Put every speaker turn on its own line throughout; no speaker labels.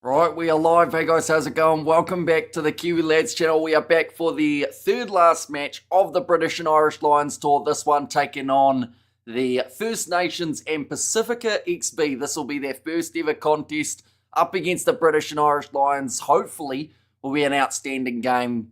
Right, we are live. Hey guys, how's it going? Welcome back to the Kiwi Lads channel. We are back for the third last match of the British and Irish Lions tour. This one taking on the First Nations and Pasifika XV. This will be their first ever contest up against the British and Irish Lions. Hopefully, will be an outstanding game.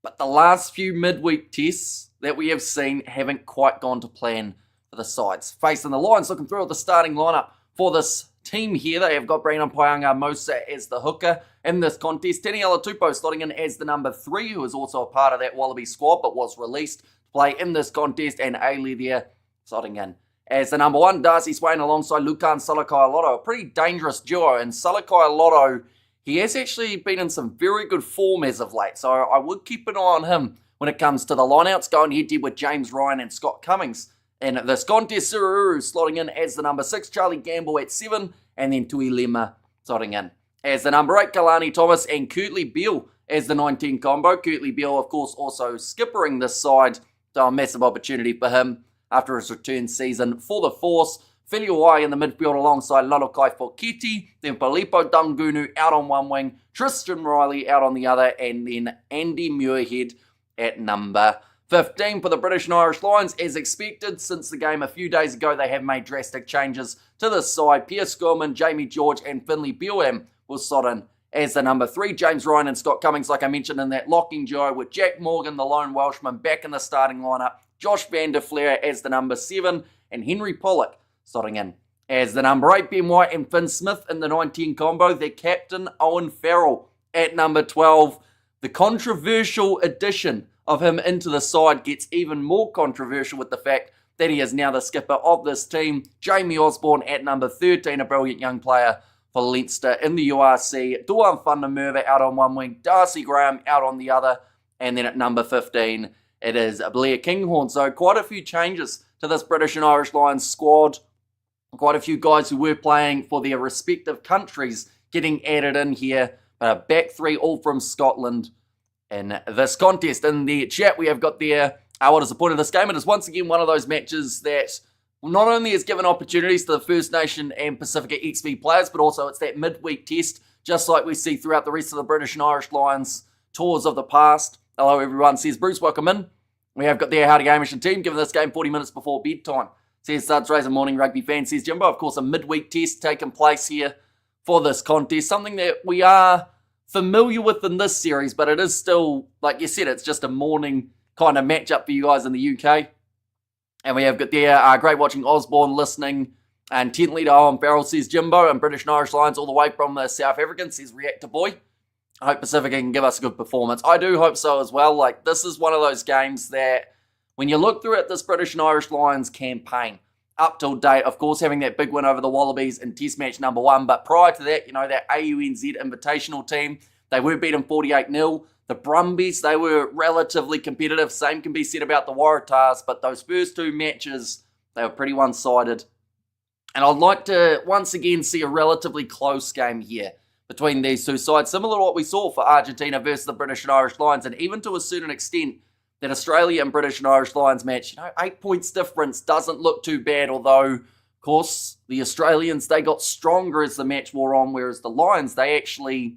But the last few midweek tests that we have seen haven't quite gone to plan for the sides. Facing the Lions, looking through at the starting lineup for this team here. They have got Brandon Paianga Mosa as the hooker in this contest. Taniela Tupou slotting in as the number 3, who is also a part of that Wallaby squad, but was released to play in this contest. And Ailey there slotting in as the number 1. Darcy Swain alongside Lukan Salakai-Lotto. A pretty dangerous duo. And Salakai-Lotto, he has actually been in some very good form as of late. So I would keep an eye on him when it comes to the lineouts, going head-to-head with James Ryan and Scott Cummings. And this contest, Sururu slotting in as the number 6, Charlie Gamble at 7, and then Tui Lema slotting in as the number 8, Kalani Thomas, and Kurtley Beale as the 19 combo. Kurtley Beale, of course, also skippering this side, so a massive opportunity for him after his return season for the Force. Filiuai in the midfield alongside Lalokai Foketi, then Filippo Dungunu out on one wing, Tristan Riley out on the other, and then Andy Muirhead at number 15 for the British and Irish Lions. As expected, since the game a few days ago, they have made drastic changes to this side. Pierce Gorman, Jamie George, and Finlay Bealham will slot in as the number 3. James Ryan and Scott Cummings, like I mentioned, in that locking duo with Jack Morgan, the lone Welshman, back in the starting lineup. Josh van der Flair as the number 7, and Henry Pollock slotting in as the number 8. Ben White and Finn Smith in the 19 combo. Their captain, Owen Farrell, at number 12. The controversial addition of him into the side gets even more controversial with the fact that he is now the skipper of this team. Jamie Osborne at number 13, a brilliant young player for Leinster in the URC. Duan van der Merwe out on one wing, Darcy Graham out on the other, and then at number 15, it is Blair Kinghorn. So quite a few changes to this British and Irish Lions squad. Quite a few guys who were playing for their respective countries getting added in here, but a back 3 all from Scotland in this contest. In the chat, we have got there, what is the point of this game? It is once again one of those matches that not only has given opportunities to the First Nation and Pasifika XV players, but also it's that midweek test, just like we see throughout the rest of the British and Irish Lions tours of the past. Hello everyone, says Bruce, welcome in. We have got there How to Gamish and team, giving this game 40 minutes before bedtime. Says Suds Razor Morning Rugby fan, says Jimbo. Of course, a midweek test taking place here for this contest, something that we are familiar with in this series, but it is still, like you said, it's just a morning kind of matchup for you guys in the UK. And we have got there, great watching Osborne listening intently to Owen Farrell, says Jimbo, and British and Irish Lions all the way from the South African, says Reactor Boy. I hope Pacifica can give us a good performance. I do hope so as well. Like, this is one of those games that when you look through at this British and Irish Lions campaign, up till date, of course, having that big win over the Wallabies in Test match number 1. But prior to that, you know, that AUNZ Invitational team, they were beaten 48-0. The Brumbies, they were relatively competitive. Same can be said about the Waratahs. But those first 2 matches, they were pretty one-sided. And I'd like to, once again, see a relatively close game here between these two sides. Similar to what we saw for Argentina versus the British and Irish Lions. And even to a certain extent, that Australia and British and Irish Lions match, 8 points difference doesn't look too bad, although, of course, the Australians, they got stronger as the match wore on, whereas the Lions, they actually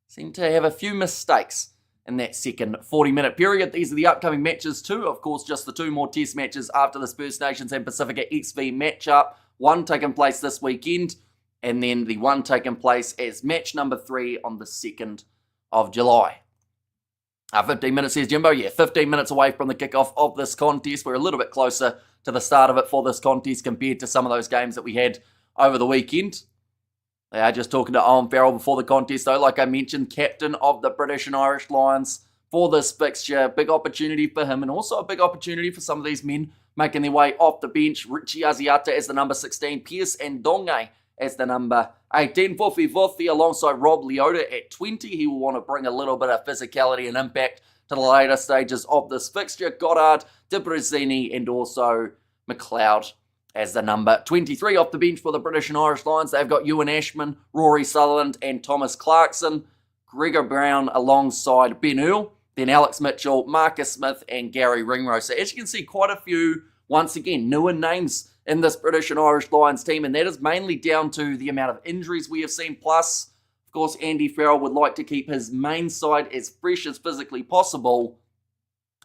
seem to have a few mistakes in that second 40-minute period. These are the upcoming matches too, of course, just the 2 more test matches after this First Nations and Pasifika XV matchup, one taking place this weekend, and then the one taking place as match number 3 on the 2nd of July. 15 minutes, says Jimbo. Yeah, 15 minutes away from the kickoff of this contest. We're a little bit closer to the start of it for this contest compared to some of those games that we had over the weekend. Just talking to Owen Farrell before the contest, though, like I mentioned, captain of the British and Irish Lions for this fixture. Big opportunity for him, and also a big opportunity for some of these men making their way off the bench. Richie Aziata as the number 16, Pierce and Dongai as the number 18. Fofi Vothi alongside Rob Leota at 20. He will want to bring a little bit of physicality and impact to the later stages of this fixture. Goddard, Dibrazini, and also McLeod as the number 23. Off the bench for the British and Irish Lions, they've got Ewan Ashman, Rory Sutherland, and Thomas Clarkson. Gregor Brown alongside Ben Earl. Then Alex Mitchell, Marcus Smith, and Gary Ringrose. So as you can see, quite a few, once again, newer names in this British and Irish Lions team, and that is mainly down to the amount of injuries we have seen, plus Of course, Andy Farrell would like to keep his main side as fresh as physically possible.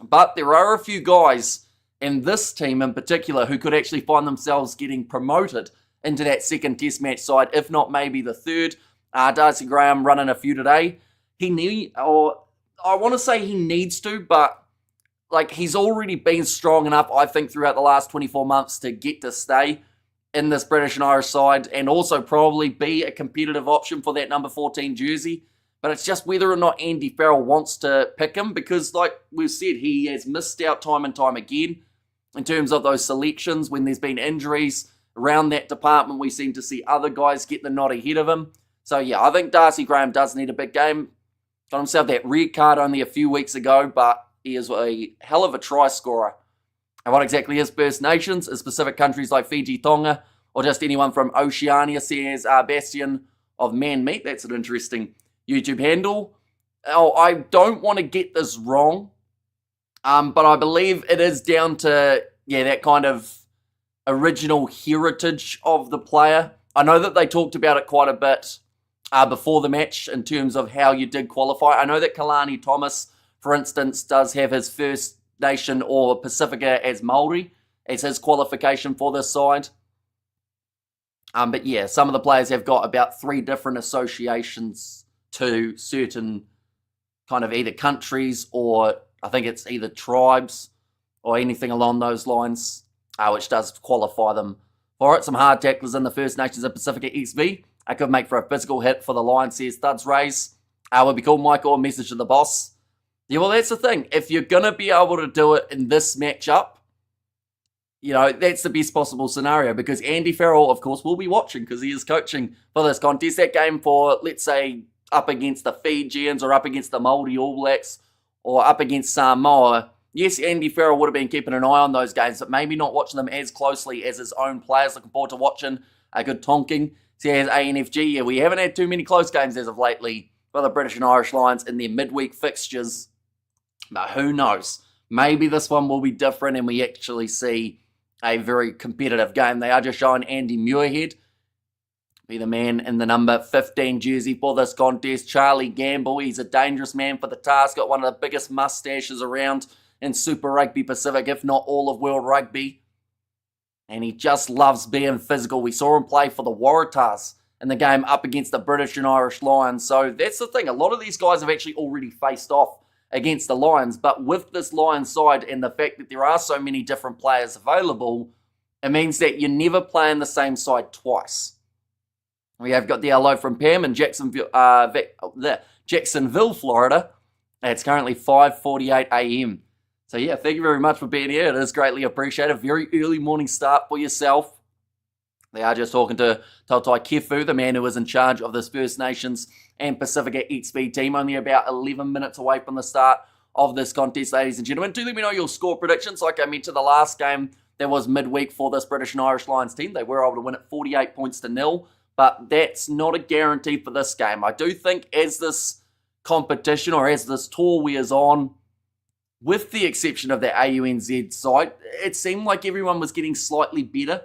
But there are a few guys in this team in particular who could actually find themselves getting promoted into that second test match side, if not maybe the third. Darcy Graham running a few today. I want to say he needs to, but he's already been strong enough, I think, throughout the last 24 months to get to stay in this British and Irish side and also probably be a competitive option for that number 14 jersey. But it's just whether or not Andy Farrell wants to pick him because, like we've said, he has missed out time and time again in terms of those selections when there's been injuries around that department. We seem to see other guys get the nod ahead of him. So, yeah, I think Darcy Graham does need a big game. Got himself that red card only a few weeks ago, but he is a hell of a try scorer. And what exactly is First Nations? Is specific countries like Fiji, Tonga, or just anyone from Oceania, says Bastian of Man Meat. That's an interesting YouTube handle. Oh, I don't want to get this wrong, but I believe it is down to, that kind of original heritage of the player. I know that they talked about it quite a bit before the match in terms of how you did qualify. I know that Kalani Thomas, for instance, does have his First Nation or Pasifika as Māori as his qualification for this side. But yeah, some of the players have got about 3 different associations to certain kind of either countries or I think it's either tribes or anything along those lines, which does qualify them for it. Some hard tacklers in the First Nations and Pasifika XV. I could make for a physical hit for the Lions, says Thuds Rays. Would be cool, Michael. A message to the boss. Yeah, well, that's the thing. If you're going to be able to do it in this matchup, that's the best possible scenario because Andy Farrell, of course, will be watching because he is coaching for this contest. That game for, let's say, up against the Fijians or up against the Māori All Blacks or up against Samoa. Yes, Andy Farrell would have been keeping an eye on those games, but maybe not watching them as closely as his own players. Looking forward to watching a good tonking. Says ANFG, yeah, we haven't had too many close games as of lately for the British and Irish Lions in their midweek fixtures. But who knows? Maybe this one will be different and we actually see a very competitive game. They are just showing Andy Muirhead be the man in the number 15 jersey for this contest. Charlie Gamble, he's a dangerous man for the task. Got one of the biggest mustaches around in Super Rugby Pacific, if not all of World Rugby. And he just loves being physical. We saw him play for the Waratahs in the game up against the British and Irish Lions. So that's the thing. A lot of these guys have actually already faced off against the Lions. But with this Lions side and the fact that there are so many different players available, it means that you're never playing the same side twice. We have got the hello from Pam in Jacksonville, Florida. It's currently 5:48 a.m. So yeah, thank you very much for being here. It is greatly appreciated. Very early morning start for yourself. They are just talking to Tautai Kefu, the man who is in charge of this First Nations and Pasifika XV team. Only about 11 minutes away from the start of this contest, ladies and gentlemen. Do let me know your score predictions. Like I mentioned, the last game that was midweek for this British and Irish Lions team, they were able to win it 48 points to 0. But that's not a guarantee for this game. I do think as this competition or as this tour wears on, with the exception of the AUNZ side, it seemed like everyone was getting slightly better.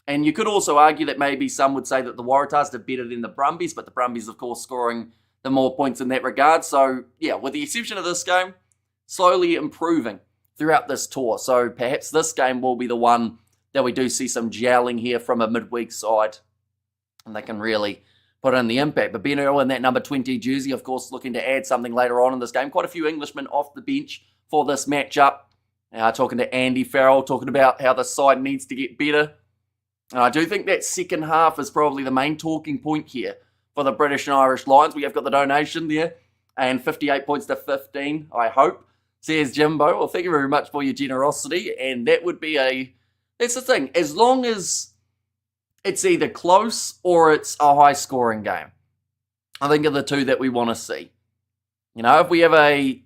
And you could also argue that maybe some would say that the Waratahs did better than the Brumbies, but the Brumbies, of course, scoring the more points in that regard. So, yeah, with the exception of this game, slowly improving throughout this tour. So perhaps this game will be the one that we do see some gelling here from a midweek side. And they can really put in the impact. But Ben Earl in that number 20 jersey, of course, looking to add something later on in this game. Quite a few Englishmen off the bench for this matchup. Talking to Andy Farrell, talking about how the side needs to get better. And I do think that second half is probably the main talking point here for the British and Irish Lions. We have got the donation there, and 58 points to 15, I hope, says Jimbo. Well, thank you very much for your generosity. And that would be that's the thing. As long as it's either close or it's a high-scoring game, I think are the two that we want to see. If we have a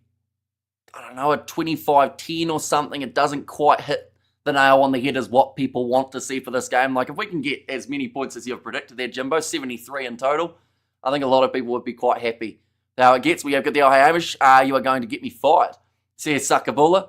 25-10 or something, it doesn't quite hit the nail on the head as what people want to see for this game. Like, if we can get as many points as you've predicted there, Jimbo, 73 in total, I think a lot of people would be quite happy. Now it gets, we have got the Hamish, you are going to get me fired, says Sakabula.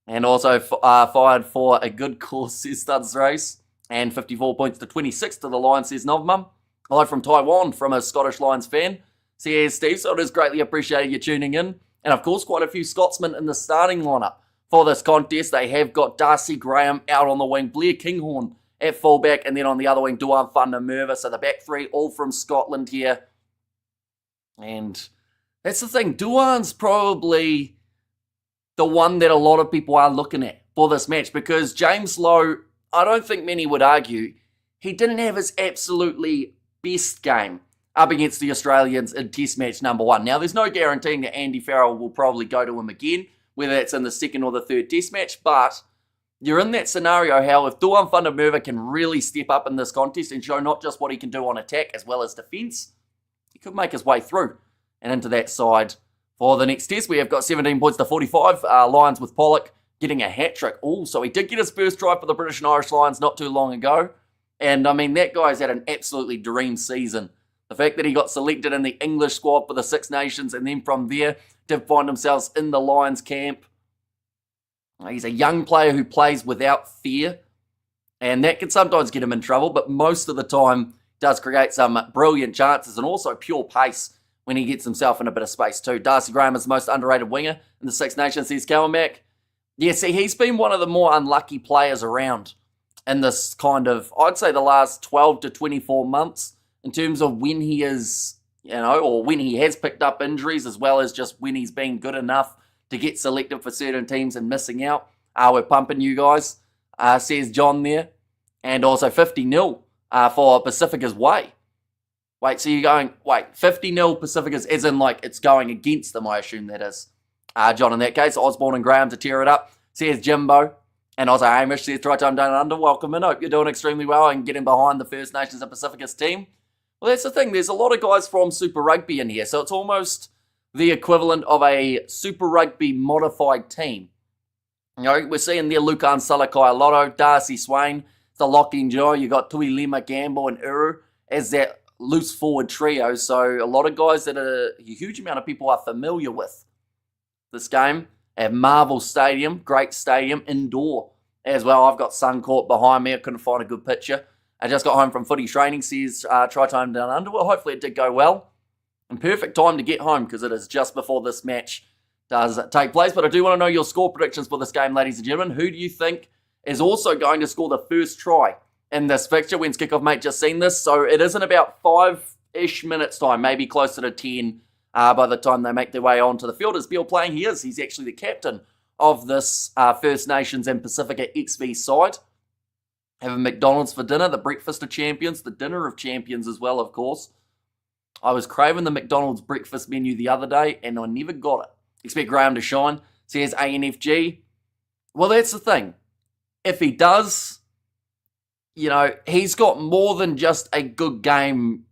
And also fired for a good cause, says Studs Race. And 54 points to 26 to the Lions, says Novmum. Hello from Taiwan, from a Scottish Lions fan. says Steve, so it is greatly appreciated you tuning in. And of course, quite a few Scotsmen in the starting lineup for this contest. They have got Darcy Graham out on the wing, Blair Kinghorn at fullback, and then on the other wing, Duan van der Merwe. So the back three, all from Scotland here. And that's the thing, Duan's probably the one that a lot of people are looking at for this match, because James Lowe, I don't think many would argue, he didn't have his absolutely best game up against the Australians in Test match number 1. Now, there's no guaranteeing that Andy Farrell will probably go to him again, whether that's in the second or the third Test match, but you're in that scenario, how if Duan van der Merwe can really step up in this contest and show not just what he can do on attack as well as defence, he could make his way through and into that side. For the next test, we have got 17 points to 45. Lions with Pollock getting a hat-trick. Oh, so he did get his first try for the British and Irish Lions not too long ago. And, I mean, that guy's had an absolutely dream season. The fact that he got selected in the English squad for the Six Nations and then from there did find himself in the Lions camp. He's a young player who plays without fear. And that can sometimes get him in trouble, but most of the time does create some brilliant chances and also pure pace when he gets himself in a bit of space too. Darcy Graham is the most underrated winger in the Six Nations, says Calmac. Yeah, see, he's been one of the more unlucky players around in this kind of, I'd say the last 12 to 24 months in terms of when he is, or when he has picked up injuries as well as just when he's been good enough to get selected for certain teams and missing out. We're pumping you guys, says John there. And also 50-0 for Pacifica's way. Wait, so you're going, 50-0 Pacifica's as in like it's going against them, I assume that is. John, in that case, Osborne and Graham to tear it up, says Jimbo. And also Hamish says, try time down under, welcome in. Hope you're doing extremely well and getting behind the First Nations and Pacifica's team. Well, that's the thing. There's a lot of guys from Super Rugby in here, so it's almost the equivalent of a Super Rugby modified team. We're seeing there Lukan Salakai Lotto, Darcy Swain, the Locking Joe. You got Tui Lima, Gamble, and Uru as that loose forward trio. So a lot of guys that a huge amount of people are familiar with this game at Marvel Stadium, great stadium, indoor as well. I've got Suncorp behind me. I couldn't find a good picture. I just got home from footy training, says try time down under. Well, hopefully it did go well. And perfect time to get home because it is just before this match does take place. But I do want to know your score predictions for this game, ladies and gentlemen. Who do you think is also going to score the first try in this fixture? When's kickoff, mate? Just seen this. So it is in about 5-ish minutes time, maybe closer to 10 by the time they make their way onto the field. Is Beale playing? He is. He's actually the captain of this First Nations and Pasifika XV side. Having McDonald's for dinner, the breakfast of champions, the dinner of champions as well, of course. I was craving the McDonald's breakfast menu the other day and I never got it. Expect Graham to shine, says ANFG. Well, that's the thing. If he does, he's got more than just a good game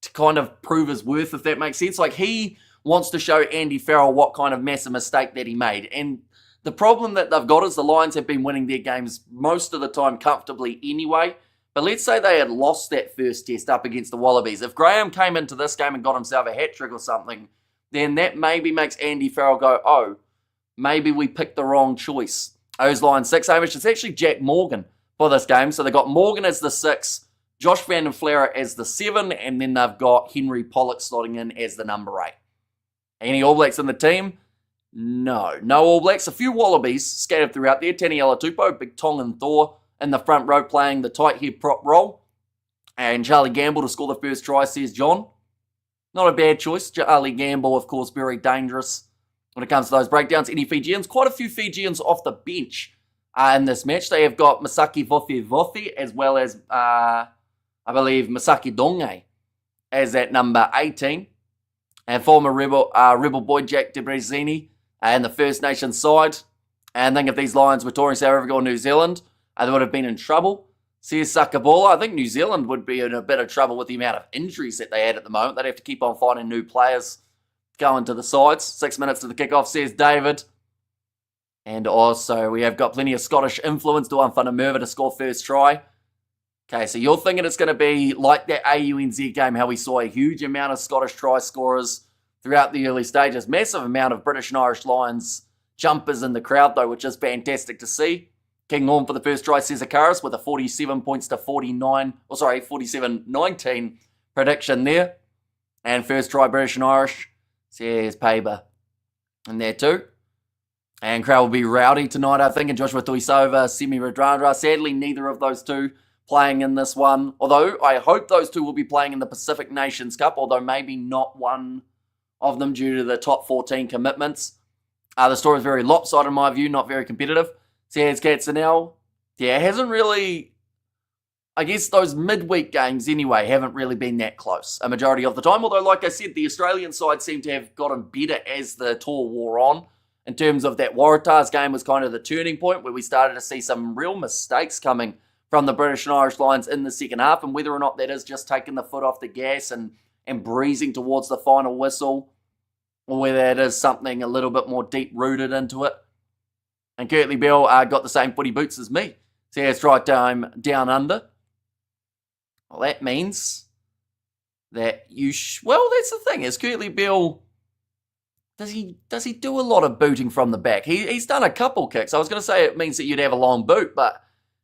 to kind of prove his worth, if that makes sense. Like, he wants to show Andy Farrell what kind of massive mistake that he made. And the problem that they've got is the Lions have been winning their games most of the time comfortably anyway. But let's say they had lost that first test up against the Wallabies. If Graham came into this game and got himself a hat-trick or something, then that maybe makes Andy Farrell go, oh, maybe we picked the wrong choice. O's line 6, Hamish, it's actually Jack Morgan for this game. So they've got Morgan as the 6, Josh Van den Fleur as the 7, and then they've got Henry Pollock slotting in as the number 8. Any All Blacks in the team? No All Blacks. A few Wallabies scattered throughout there. Taniela Tupou, Big Tong and Thor in the front row playing the tight head prop role. And Charlie Gamble to score the first try, says John. Not a bad choice. Charlie Gamble, of course, very dangerous when it comes to those breakdowns. Any Fijians? Quite a few Fijians off the bench in this match. They have got Masaki Vothi as well as, I believe, Masaki Donge as that number 18. And former Rebel boy Jack De Brezini and the First Nations side. And I think if these Lions were touring South Africa or New Zealand, they would have been in trouble. Says Sakabola. I think New Zealand would be in a bit of trouble with the amount of injuries that they had at the moment. They'd have to keep on finding new players going to the sides. 6 minutes to the kickoff, says David. And also, we have got plenty of Scottish influence. Duan van der Merwe to score first try. Okay, so you're thinking it's going to be like that AUNZ game, how we saw a huge amount of Scottish try scorers throughout the early stages. Massive amount of British and Irish Lions jumpers in the crowd, though, which is fantastic to see. Kinghorn for the first try, says Akaris, with a 47 points to 47-19 prediction there. And first try British and Irish, says Paber in there too. And crowd will be rowdy tonight, I think, and Joshua Tuisova, Semi Radradra. Sadly, neither of those two playing in this one. Although, I hope those two will be playing in the Pacific Nations Cup, although maybe not one of them due to the top 14 commitments. The story is very lopsided in my view, not very competitive. Says Katzenel. Yeah, it hasn't really... I guess those midweek games anyway haven't really been that close a majority of the time. Although, like I said, the Australian side seem to have gotten better as the tour wore on. In terms of that Waratahs game was kind of the turning point where we started to see some real mistakes coming from the British and Irish Lions in the second half. And whether or not that is just taking the foot off the gas and breezing towards the final whistle, or whether it is something a little bit more deep-rooted into it. And Kirtley Bell got the same footy boots as me. So yeah, strike time down under. Well, that means that well, that's the thing, is Kirtley Bell... Does he do a lot of booting from the back? He's done a couple kicks. I was going to say it means that you'd have a long boot, but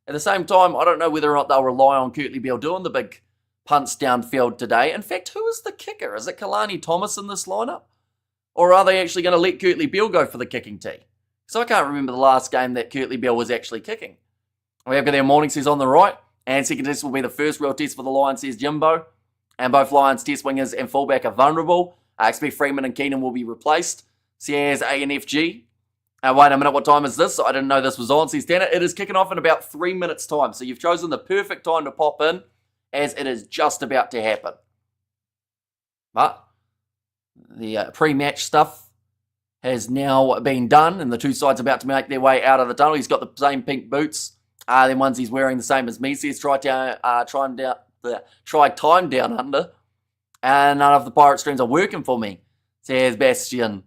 at the same time, I don't know whether or not they'll rely on Kirtley Bell doing the big punts downfield today. In fact, who is the kicker? Is it Kalani Thomas in this lineup? Or are they actually going to let Kirtley Bell go for the kicking tee? So I can't remember the last game that Kirtley Bell was actually kicking. We have got their morning says on the right, and second test will be the first real test for the Lions, says Jimbo. And both Lions test wingers and fullback are vulnerable. I expect Freeman and Keenan will be replaced. Says ANFG. Wait a minute, what time is this? I didn't know this was on. Says Tanner, it is kicking off in about 3 minutes' time. So you've chosen the perfect time to pop in, as it is just about to happen. But the pre-match stuff has now been done, and the two sides are about to make their way out of the tunnel. He's got the same pink boots. Then ones he's wearing the same as me. Says try time down under. And none of the pirate streams are working for me, says Bastian.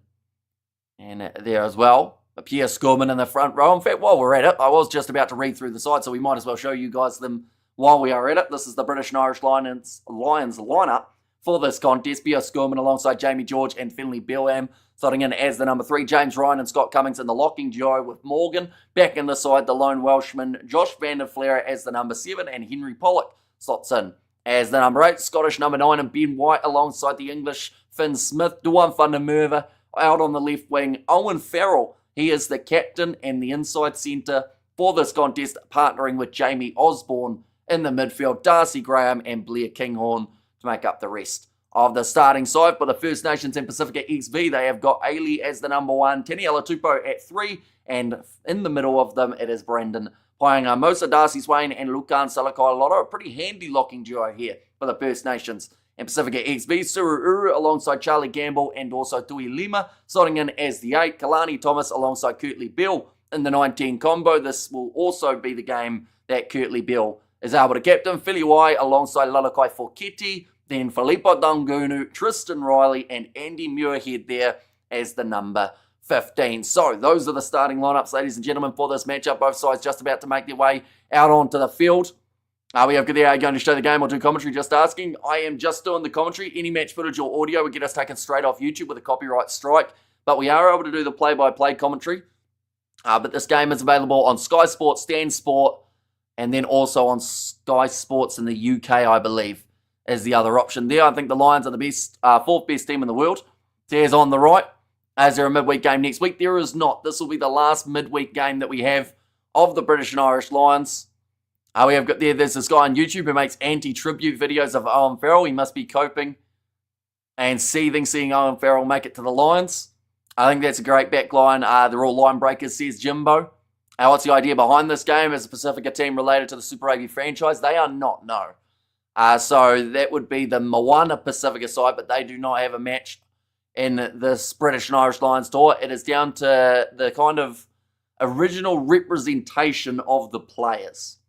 And there as well. Pierre Scorman in the front row. In fact, while we're at it, I was just about to read through the side, so we might as well show you guys them while we are at it. This is the British and Irish Lions lineup for this contest. Pierre Scorman alongside Jamie George and Finlay Belham. Slotting in as the number 3, James Ryan and Scott Cummings in the locking duo with Morgan. Back in the side, the lone Welshman, Josh van der Fleer as the number 7, and Henry Pollock slots in as the number 8, Scottish number 9, and Ben White alongside the English Finn Smith. Duan van der Merwe out on the left wing. Owen Farrell, he is the captain and the inside centre for this contest, partnering with Jamie Osborne in the midfield. Darcy Graham and Blair Kinghorn to make up the rest of the starting side. For the First Nations and Pasifika XV, they have got Ailey as the number 1, Taniela Tupou at 3, and in the middle of them, it is Brandon Painga Mosa, Darcy Swain, and Lukan Salakai-Lotto. A pretty handy locking duo here for the First Nations and Pasifika XV. Suru Uru alongside Charlie Gamble and also Tui Lima, slotting in as the 8. Kalani Thomas alongside Kirtley Bell in the 19 combo. This will also be the game that Kirtley Bell is able to captain. Filiwai alongside Lalakai Foketi, then Filippo Dangunu, Tristan Riley, and Andy Muirhead there as the number 15. So those are the starting lineups, ladies and gentlemen, for this matchup. Both sides just about to make their way out onto the field. We have there going to show the game or do commentary, just asking. I am just doing the commentary. Any match footage or audio would get us taken straight off YouTube with a copyright strike. But we are able to do the play-by-play commentary. But this game is available on Sky Sports, Stan Sport, and then also on Sky Sports in the UK, I believe, is the other option there. I think the Lions are the best, 4th best team in the world. There's on the right. Is there a midweek game next week? There is not. This will be the last midweek game that we have of the British and Irish Lions. We have got there's this guy on YouTube who makes anti-tribute videos of Owen Farrell. He must be coping and seeing Owen Farrell make it to the Lions. I think that's a great back line. They're all line breakers, says Jimbo. What's the idea behind this game? Is a Pacifica team related to the Super Rugby franchise? They are not, no. So that would be the Moana Pacifica side, but they do not have a match in this British and Irish Lions tour. It is down to the kind of original representation of the players.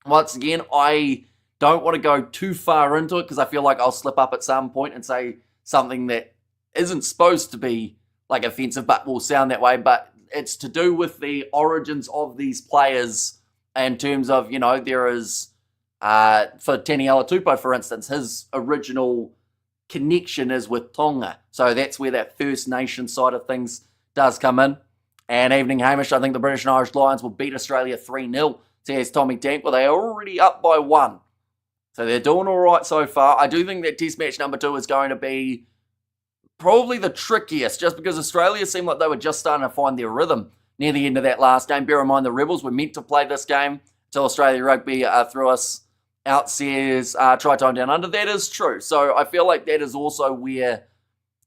Once again, I don't want to go too far into it because I feel like I'll slip up at some point and say something that isn't supposed to be like offensive but will sound that way. But it's to do with the origins of these players in terms of, you know, there is, for Taniela Tupou, for instance, his original connection is with Tonga. So that's where that First Nation side of things does come in. And evening, Hamish, I think the British and Irish Lions will beat Australia 3-0, says Tommy Tank. Well, they are already up by 1. So they're doing all right so far. I do think that test match number 2 is going to be probably the trickiest, just because Australia seemed like they were just starting to find their rhythm near the end of that last game. Bear in mind, the Rebels were meant to play this game until Australia Rugby threw us out, says try time down under. That is true. So I feel like that is also where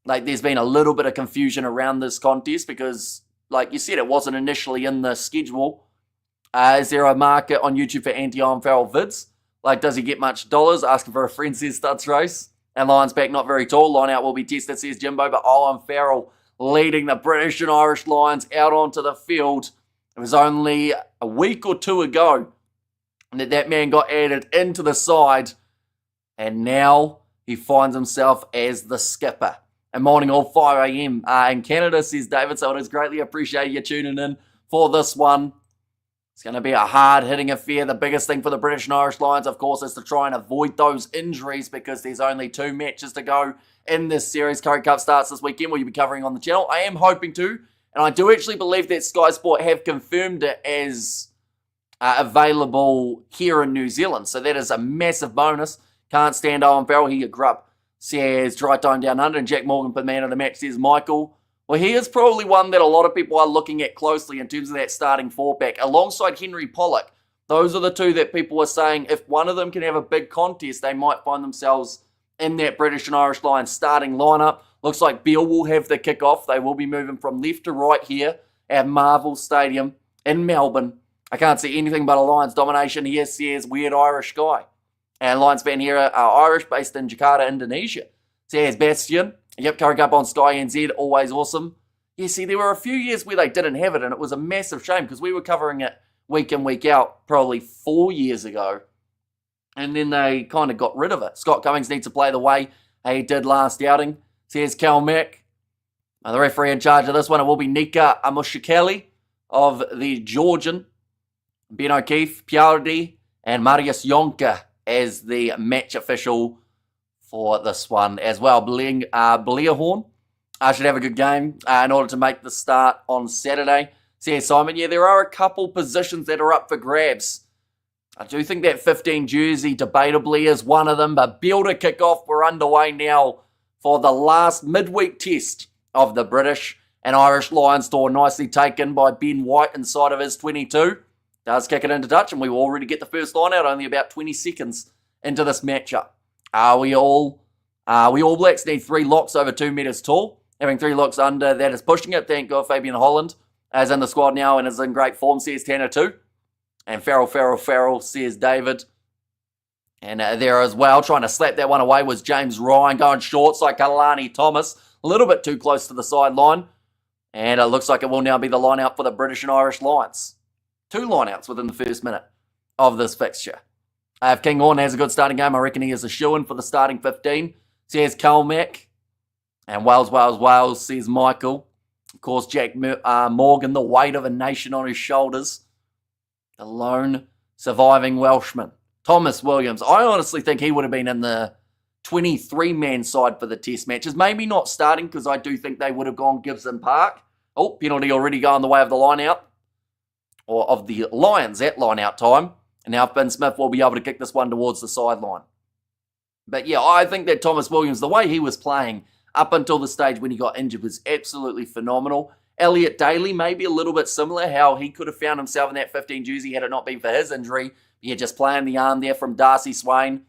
there's been a little bit of confusion around this contest, because like you said, it wasn't initially in the schedule. Is there a market on YouTube for anti-Owen Farrell vids? Does he get much dollars? Asking for a friend, says Studs Race. And Lions back, not very tall. Line out will be tested, says Jimbo. But Owen Farrell leading the British and Irish Lions out onto the field. It was only a week or 2 ago that man got added into the side. And now he finds himself as the skipper. And morning all 5 a.m. In Canada, says David. So it is greatly appreciated you tuning in for this one. It's going to be a hard-hitting affair. The biggest thing for the British and Irish Lions, of course, is to try and avoid those injuries, because there's only 2 matches to go in this series. Currie Cup starts this weekend. Will you be covering on the channel? I am hoping to, and I do actually believe that Sky Sport have confirmed it as available here in New Zealand. So that is a massive bonus. Can't stand Owen Farrell. He a grub, says Dry Time Down Under. And Jack Morgan, for man of the match, says Michael. Well, he is probably one that a lot of people are looking at closely in terms of that starting 4-pack, alongside Henry Pollock. Those are the 2 that people are saying if one of them can have a big contest, they might find themselves in that British and Irish Lions starting lineup. Looks like Beale will have the kickoff. They will be moving from left to right here at Marvel Stadium in Melbourne. I can't see anything but a Lions domination here, says Weird Irish Guy. And Lions fan here are Irish, based in Jakarta, Indonesia. Says Bastian. Yep, Currie Cup on Sky NZ, always awesome. Yeah, see, there were a few years where they didn't have it, and it was a massive shame, because we were covering it week in, week out, probably 4 years ago. And then they kind of got rid of it. Scott Cummings needs to play the way he did last outing, says Cal Mack. The referee in charge of this one, it will be Nika Amushikeli of the Georgian. Ben O'Keefe, Piardi, and Marius Yonka as the match official for this one as well. Blearhorn should have a good game in order to make the start on Saturday. Says Simon, yeah, there are a couple positions that are up for grabs. I do think that 15 jersey debatably is one of them, but Builder kickoff, we're underway now for the last midweek test of the British and Irish Lions tour. Nicely taken by Ben White inside of his 22. Does kick it into touch, and we will already get the first line out only about 20 seconds into this matchup. We all Blacks need 3 locks over 2 metres tall. Having 3 locks under, that is pushing it. Thank God Fabian Holland is in the squad now and is in great form, says Tanner too. And Farrell, says David. And there as well, trying to slap that one away, was James Ryan, going short like Kalani Thomas. A little bit too close to the sideline. And it looks like it will now be the line out for the British and Irish Lions. 2 line-outs within the first minute of this fixture. If King Horn has a good starting game, I reckon he is a shoo-in for the starting 15. Says Colmac. And Wales, says Michael. Of course, Jack Morgan, the weight of a nation on his shoulders. The lone surviving Welshman. Thomas Williams. I honestly think he would have been in the 23-man side for the test matches. Maybe not starting, because I do think they would have gone Gibson Park. Oh, penalty already going the way of the line-out. Or of the Lions at line-out time. And now Ben Smith will be able to kick this one towards the sideline. But yeah, I think that Thomas Williams, the way he was playing up until the stage when he got injured, was absolutely phenomenal. Elliot Daly, maybe a little bit similar, how he could have found himself in that 15 jersey had it not been for his injury. Yeah, just playing the arm there from Darcy Swain.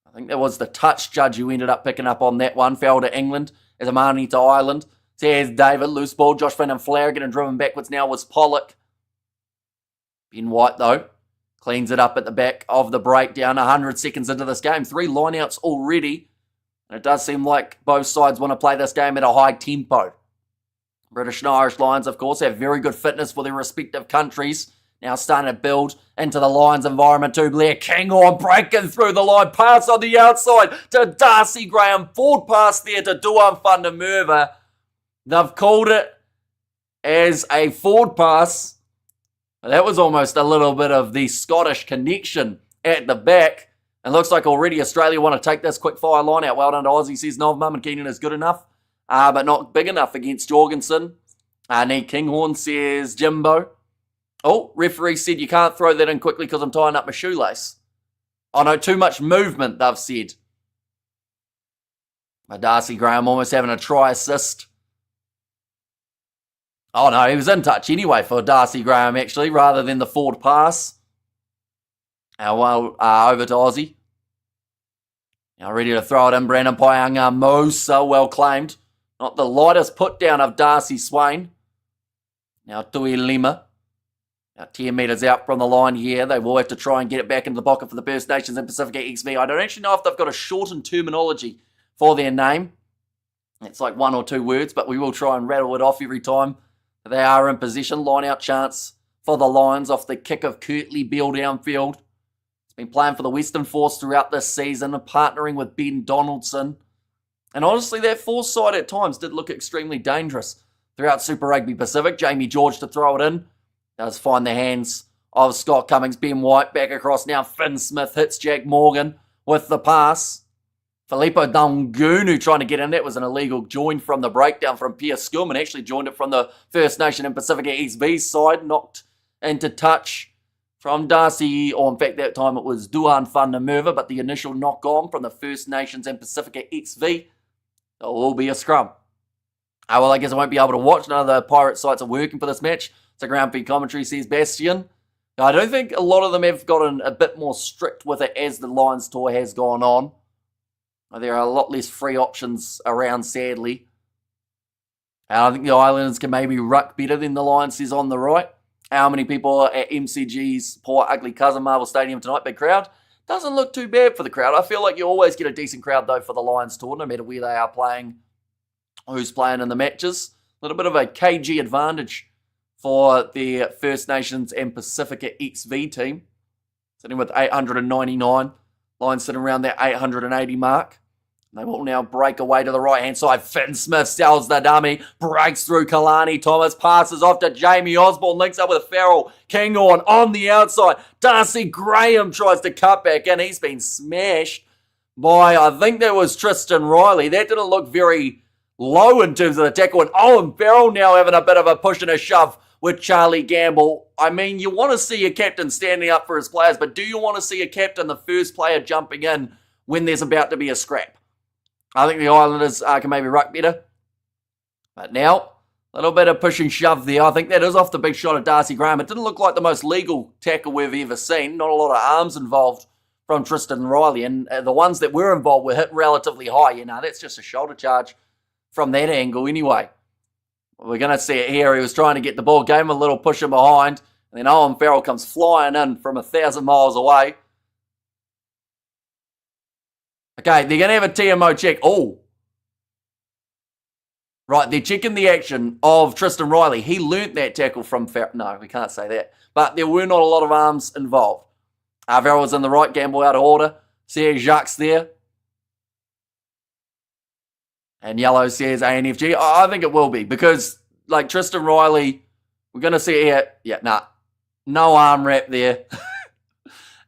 I think that was the touch judge who ended up picking up on that one. Fell to England as a Marnie to Ireland. There's David, loose ball. Josh Finn and Flanagan and driven backwards now was Pollock. Ben White, though, cleans it up at the back of the breakdown. 100 seconds into this game. 3 lineouts already. And it does seem like both sides want to play this game at a high tempo. British and Irish Lions, of course, have very good fitness for their respective countries. Now starting to build into the Lions environment too. Blair Kinghorn breaking through the line. Pass on the outside to Darcy Graham. Forward pass there to Duan van der Merwe. They've called it as a forward pass. That was almost a little bit of the Scottish connection at the back. And looks like already Australia want to take this quick fire line out. Well done to Aussie, says Nov Mum, and Keenan is good enough, but not big enough against Jorgensen. Need Kinghorn, says Jimbo. Oh, referee said you can't throw that in quickly because I'm tying up my shoelace. Oh no, too much movement, they've said. Darcy Graham almost having a try assist. Oh no, he was in touch anyway for Darcy Graham actually, rather than the forward pass. Over to Aussie. Now ready to throw it in, Brandon Paianga. Moes, so well claimed. Not the lightest put down of Darcy Swain. Now Tui Lima. Now 10 metres out from the line here. They will have to try and get it back into the pocket for the First Nations and Pasifika XV. I don't actually know if they've got a shortened terminology for their name. It's like 1 or 2 words, but we will try and rattle it off every time they are in position. Line out chance for the Lions off the kick of Kirtley Beale downfield. Been playing for the Western Force throughout this season, partnering with Ben Donaldson. And honestly, that Force side at times did look extremely dangerous throughout Super Rugby Pacific. Jamie George to throw it in. Does find the hands of Scott Cummings. Ben White back across now. Finn Smith hits Jack Morgan with the pass. Filippo Dungunu trying to get in. That was an illegal join from the breakdown from Pierce Skillman. Actually joined it from the First Nation and Pasifika XV side. Knocked into touch from Darcy, or in fact that time it was Duan van der Merwe, but the initial knock on from the First Nations and Pasifika XV. It will be a scrum. Well, I guess I won't be able to watch. None of the Pirate sites are working for this match. So ground feed commentary, says Bastian. Now, I don't think a lot of them have gotten a bit more strict with it as the Lions tour has gone on. There are a lot less free options around, sadly. I think the Islanders can maybe ruck better than the Lions, says on the right. How many people are at MCG's poor ugly cousin Marvel Stadium tonight? Big crowd. Doesn't look too bad for the crowd. I feel like you always get a decent crowd though for the Lions tour, no matter where they are playing, who's playing in the matches. A little bit of a KG advantage for the First Nations and Pasifika XV team. Sitting with 899. Lions sitting around that 880 mark. They will now break away to the right-hand side. Finn Smith sells the dummy. Breaks through Kalani Thomas. Passes off to Jamie Osborne. Links up with Farrell Kinghorn on the outside. Darcy Graham tries to cut back in. He's been smashed by, I think that was Tristan Riley. That didn't look very low in terms of the tackle. And Owen Farrell now having a bit of a push and a shove with Charlie Gamble. I mean, you want to see a captain standing up for his players, but do you want to see a captain, the first player, jumping in when there's about to be a scrap? I think the Islanders can maybe ruck better. But now, a little bit of push and shove there. I think that is off the big shot of Darcy Graham. It didn't look like the most legal tackle we've ever seen. Not a lot of arms involved from Tristan Riley. And the ones that were involved were hit relatively high. You know, that's just a shoulder charge from that angle anyway. We're going to see it here. He was trying to get the ball, gave him a little push in behind. And then Owen Farrell comes flying in from 1,000 miles away. Okay, they're going to have a TMO check. Oh. Right, they're checking the action of Tristan Riley. He learnt that tackle from Farrell. No, we can't say that. But there were not a lot of arms involved. Farrell was in the right, Gamble out of order. Serge Jacques there. And yellow says ANFG. I think it will be because, like, Tristan Riley, we're going to see it here. Yeah, nah. No arm wrap there.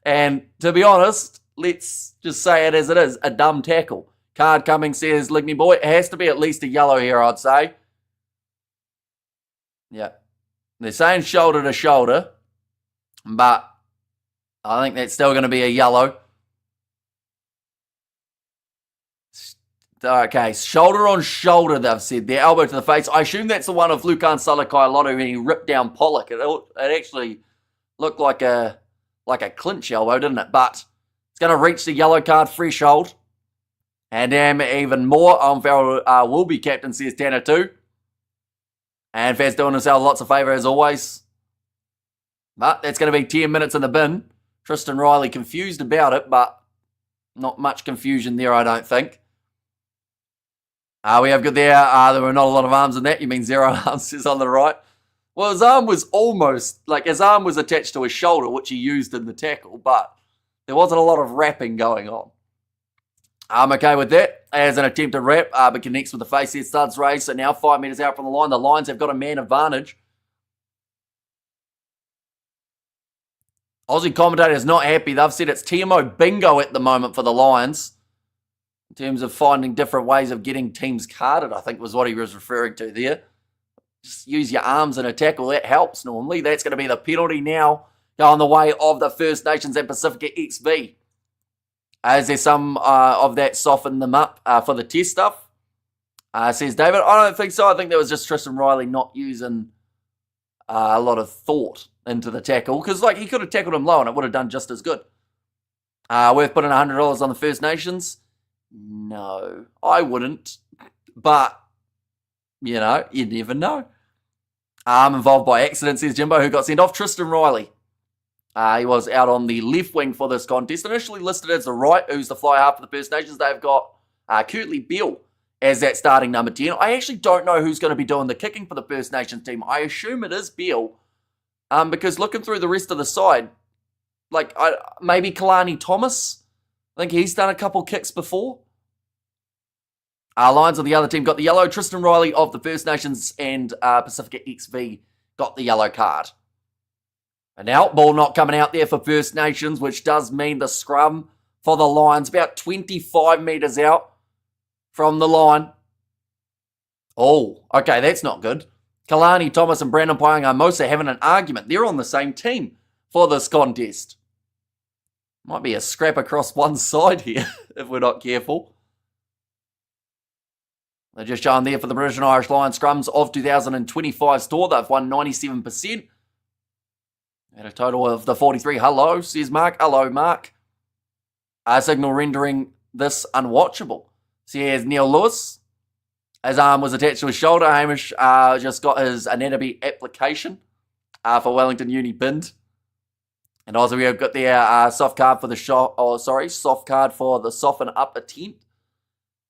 And to be honest, let's just say it as it is, a dumb tackle. Card coming, says Ligny Boy. It has to be at least a yellow here, I'd say. Yeah. They're saying shoulder to shoulder, but I think that's still going to be a yellow. Okay, shoulder on shoulder, they've said. Their elbow to the face. I assume that's the one of Lukan Salakai-Lotto when he ripped down Pollock. It actually looked like a clinch elbow, didn't it? But it's going to reach the yellow card threshold. And even more, Farrell will be captain, says Tanner too. And Faz doing himself lots of favour as always. But that's going to be 10 minutes in the bin. Tristan Riley confused about it, but not much confusion there, I don't think. We have good there. There were not a lot of arms in that. You mean zero arms, says on the right. Well, his arm was almost, his arm was attached to his shoulder, which he used in the tackle, but there wasn't a lot of wrapping going on. I'm okay with that. As an attempted wrap, but connects with the face here. Studs race, so now 5 metres out from the line. The Lions have got a man advantage. Aussie commentator is not happy. They've said it's TMO bingo at the moment for the Lions. In terms of finding different ways of getting teams carded, I think was what he was referring to there. Just use your arms in a tackle. That helps normally. That's going to be the penalty now going the way of the First Nations and Pasifika XV. Is there some of that soften them up for the test stuff? Says David. I don't think so. I think that was just Tristan Riley not using a lot of thought into the tackle, because like he could have tackled him low and it would have done just as good. Worth putting $100 on the First Nations? No, I wouldn't. But, you know, you never know. I'm involved by accident, says Jimbo, who got sent off. Tristan Riley. He was out on the left wing for this contest. Initially listed as the right, who's the fly half for the First Nations. They've got Curtly Beale as that starting number 10. I actually don't know who's going to be doing the kicking for the First Nations team. I assume it is Beale. Because looking through the rest of the side, like maybe Kalani Thomas. I think he's done a couple kicks before. Lions on the other team got the yellow. Tristan Riley of the First Nations and Pasifika XV got the yellow card. And now, ball not coming out there for First Nations, which does mean the scrum for the Lions about 25 metres out from the line. Oh, okay, that's not good. Kalani Thomas and Brandon Paenga-Amosa are having an argument. They're on the same team for this contest. Might be a scrap across one side here if we're not careful. They're just showing there for the British and Irish Lions scrums of 2025 store. They've won 97%. At a total of the 43. Hello, says Mark. Hello, Mark. Signal rendering this unwatchable. So here's Neil Lewis. His arm was attached to his shoulder. Hamish just got his anatomy application for Wellington Uni binned. And also we have got the soft card for the soft card for the soften up attempt.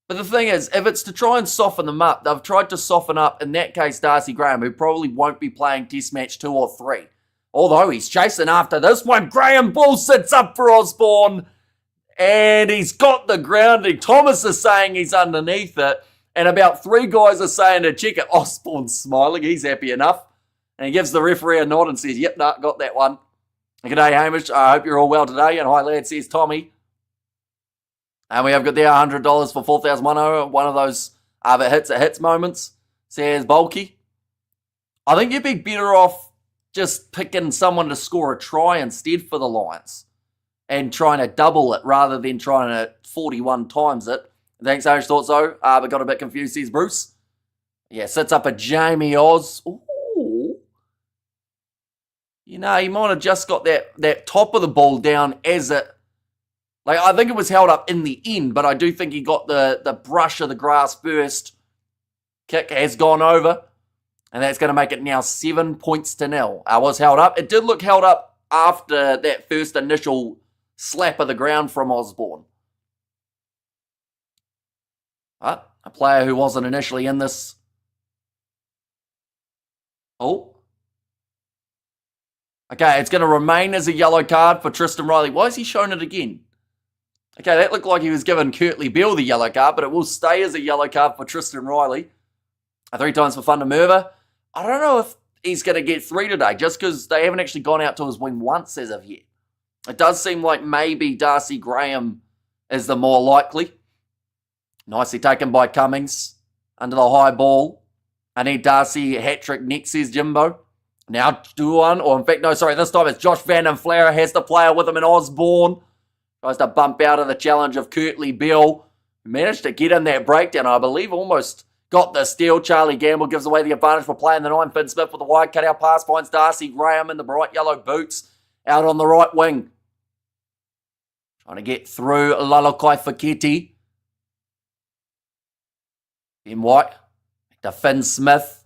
But the thing is, if it's to try and soften them up, they've tried to soften up, in that case, Darcy Graham, who probably won't be playing Test Match 2 or 3. Although he's chasing after this one. Graham ball sits up for Osborne. And he's got the grounding. Thomas is saying he's underneath it. And about 3 guys are saying to check it. Osborne's smiling. He's happy enough. And he gives the referee a nod and says, yep, no, got that one. G'day, Hamish. I hope you're all well today. And hi, lad, says Tommy. And we have got there $100 for 4,100. One of those it hits moments, says Bulky. I think you'd be better off just picking someone to score a try instead for the Lions and trying to double it rather than trying to 41 times it. Thanks, Hamish. Thought so, but got a bit confused, says Bruce. Yeah, sits up a Jamie Oz. Ooh. You know, he might have just got that top of the ball down as it. Like, I think it was held up in the end, but I do think he got the brush of the grass first. Kick has gone over, and that's going to make it now 7 points to 0. Was held up. It did look held up after that first initial slap of the ground from Osborne. But a player who wasn't initially in this. Oh. Okay, it's going to remain as a yellow card for Tristan Riley. Why is he showing it again? Okay, that looked like he was giving Curtly Beale the yellow card, but it will stay as a yellow card for Tristan Riley. 3 times for Funda Merva. I don't know if he's going to get 3 today, just because they haven't actually gone out to his wing once as of yet. It does seem like maybe Darcy Graham is the more likely. Nicely taken by Cummings under the high ball. I need Darcy hat-trick next, says Jimbo. Now Duan, or in fact, no, sorry, this time it's Josh Van den Flare has the player with him in Osborne. Tries to bump out of the challenge of Curtly Beale. Managed to get in that breakdown, I believe, almost got the steal. Charlie Gamble gives away the advantage for playing the 9. Finn Smith with the wide cutout pass finds Darcy Graham in the bright yellow boots out on the right wing. Trying to get through Lalakai Faketi. Ben White to Finn Smith.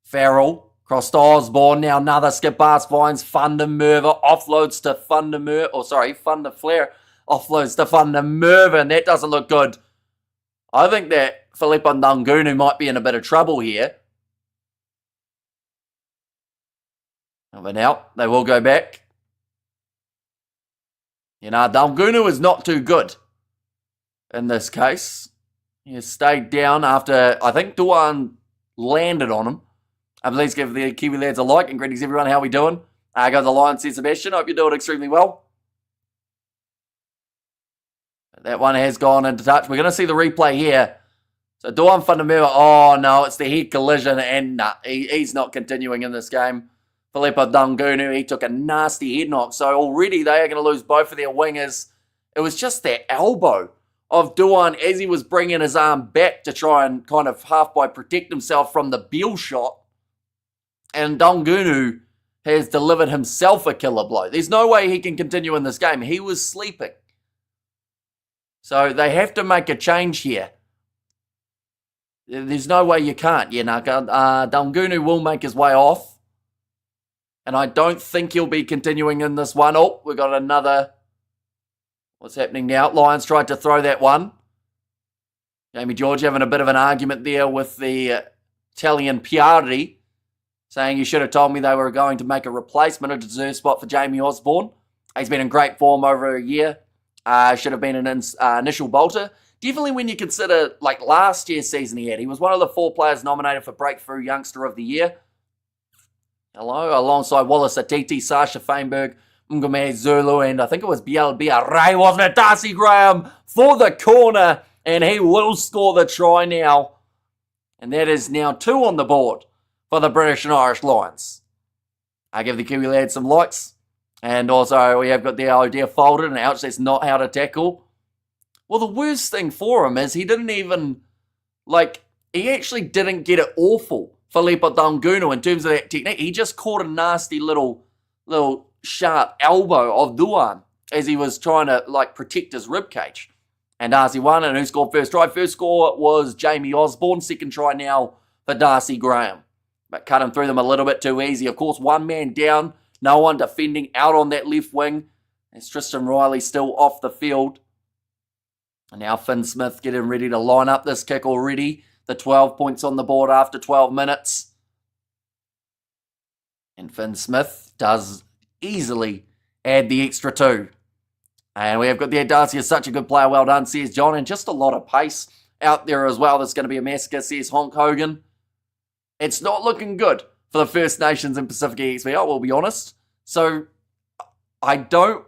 Farrell across to Osborne. Now another skip pass finds Funda Merva. Offloads to Funda Flare. Offloads to Funda Merva, and that doesn't look good. I think that Filippo Ndungunu might be in a bit of trouble here. But now they will go back. You know, Ndungunu is not too good in this case. He has stayed down after, I think, Duan landed on him. Please give the Kiwi lads a like, and greetings everyone. How are we doing? Go the Lions, says Sebastian. Hope you're doing extremely well. That one has gone into touch. We're going to see the replay here. So Duan Fundameva, oh no, it's the head collision, and he's not continuing in this game. Filippo Ndungunu, he took a nasty head knock. So already they are going to lose both of their wingers It was just that elbow of Duan as he was bringing his arm back to try and kind of half-by protect himself from the Beal shot. And Daugunu has delivered himself a killer blow. There's no way he can continue in this game. He was sleeping. So they have to make a change here. There's no way you can't. Daugunu will make his way off. And I don't think he'll be continuing in this one. Oh, we've got another. What's happening now? Lions tried to throw that one. Jamie George having a bit of an argument there with the Italian Piari, saying you should have told me they were going to make a replacement, a deserved spot for Jamie Osborne. He's been in great form over a year. Should have been an initial bolter. Definitely when you consider, like last year's season he was one of the 4 players nominated for Breakthrough Youngster of the Year. Alongside Wallace Atiti, Sasha Feinberg, Ngome Zulu, and I think it was Biel Ray, wasn't it? Darcy Graham for the corner, and he will score the try now. And that is now 2 on the board for the British and Irish Lions. I give the Kiwi lads some likes. And also we have got the idea folded, and ouch, that's not how to tackle. Well, the worst thing for him is he didn't even, he actually didn't get it awful, Filipa Daugunu, in terms of that technique. He just caught a nasty little sharp elbow of Duan as he was trying to, protect his ribcage. And Darcy won, and who scored first try? First score was Jamie Osborne. Second try now for Darcy Graham. But cut him through them a little bit too easy. Of course, one man down, no one defending out on that left wing. As Tristan Riley still off the field. And now Finn Smith getting ready to line up this kick already. The 12 points on the board after 12 minutes. And Finn Smith does easily add the extra 2. And we have got there, Darcy is such a good player. Well done, says John. And just a lot of pace out there as well. There's going to be a massacre, says Honk Hogan. It's not looking good for the First Nations and Pasifika XV, I will be honest. So I don't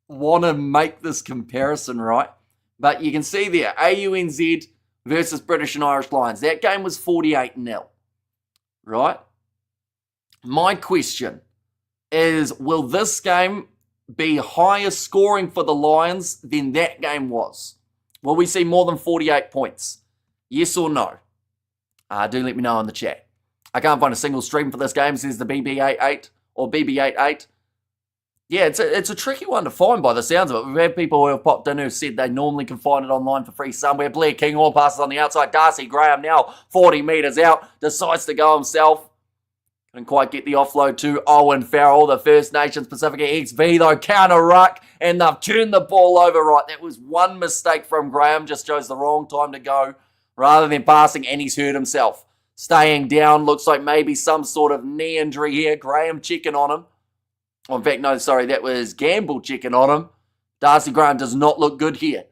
want to make this comparison, right? But you can see there, AUNZ versus British and Irish Lions. That game was 48-0, right? My question is, will this game be higher scoring for the Lions than that game was? Will we see more than 48 points? Yes or no? Do let me know in the chat. I can't find a single stream for this game, says the BB88 or BB88. Yeah, it's a tricky one to find by the sounds of it. We've had people who have popped in who said they normally can find it online for free somewhere. Blair Kinghorn passes on the outside. Darcy Graham now 40 metres out. Decides to go himself. Couldn't quite get the offload to Owen Farrell. The First Nations Pasifika XV though. Counter ruck. And they've turned the ball over right. That was one mistake from Graham. Just chose the wrong time to go. Rather than passing, and he's hurt himself. Staying down. Looks like maybe some sort of knee injury here. Graham checking on him. Oh, in fact, no, sorry, that was Gamble checking on him. Darcy Graham does not look good here.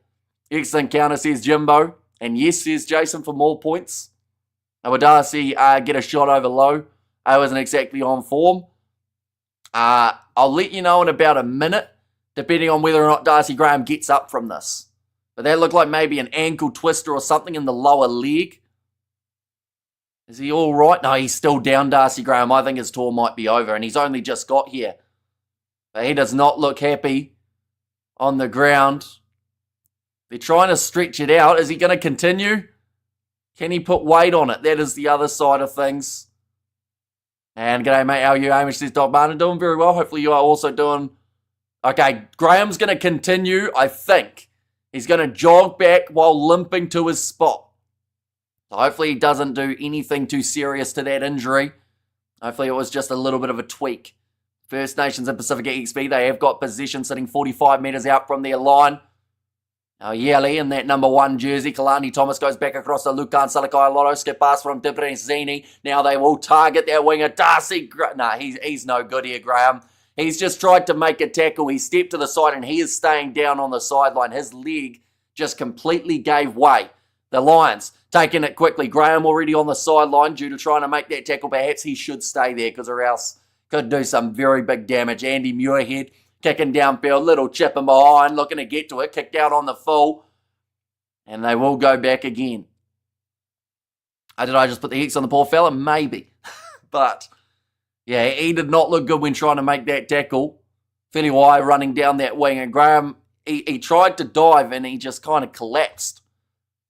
Excellent counter, says Jimbo. And yes, says Jason for more points. And will Darcy get a shot over low? I wasn't exactly on form. I'll let you know in about a minute, depending on whether or not Darcy Graham gets up from this. But that looked like maybe an ankle twister or something in the lower leg. Is he all right? No, he's still down, Darcy Graham. I think his tour might be over, and he's only just got here. But he does not look happy on the ground. They're trying to stretch it out. Is he going to continue? Can he put weight on it? That is the other side of things. And g'day, mate. How are you? Hamish says, Doc Barner, doing very well. Hopefully you are also doing... Okay, Graham's going to continue, I think. He's going to jog back while limping to his spot. So hopefully he doesn't do anything too serious to that injury. Hopefully it was just a little bit of a tweak. First Nations and Pasifika XV, they have got possession sitting 45 metres out from their line. Now Yeli in that number 1 jersey. Kalani Thomas goes back across to Lukan Salakai Lotto. Skip pass from Dibrezini. Now they will target their winger. Darcy. He's no good here, Graham. He's just tried to make a tackle. He stepped to the side and he is staying down on the sideline. His leg just completely gave way. The Lions taking it quickly. Graham already on the sideline due to trying to make that tackle. Perhaps he should stay there because or else could do some very big damage. Andy Muirhead kicking downfield. Little chip in behind. Looking to get to it. Kicked out on the full. And they will go back again. Did I just put the X on the poor fella? Maybe. But, yeah, he did not look good when trying to make that tackle. Whiteway running down that wing. And Graham, he tried to dive and he just kind of collapsed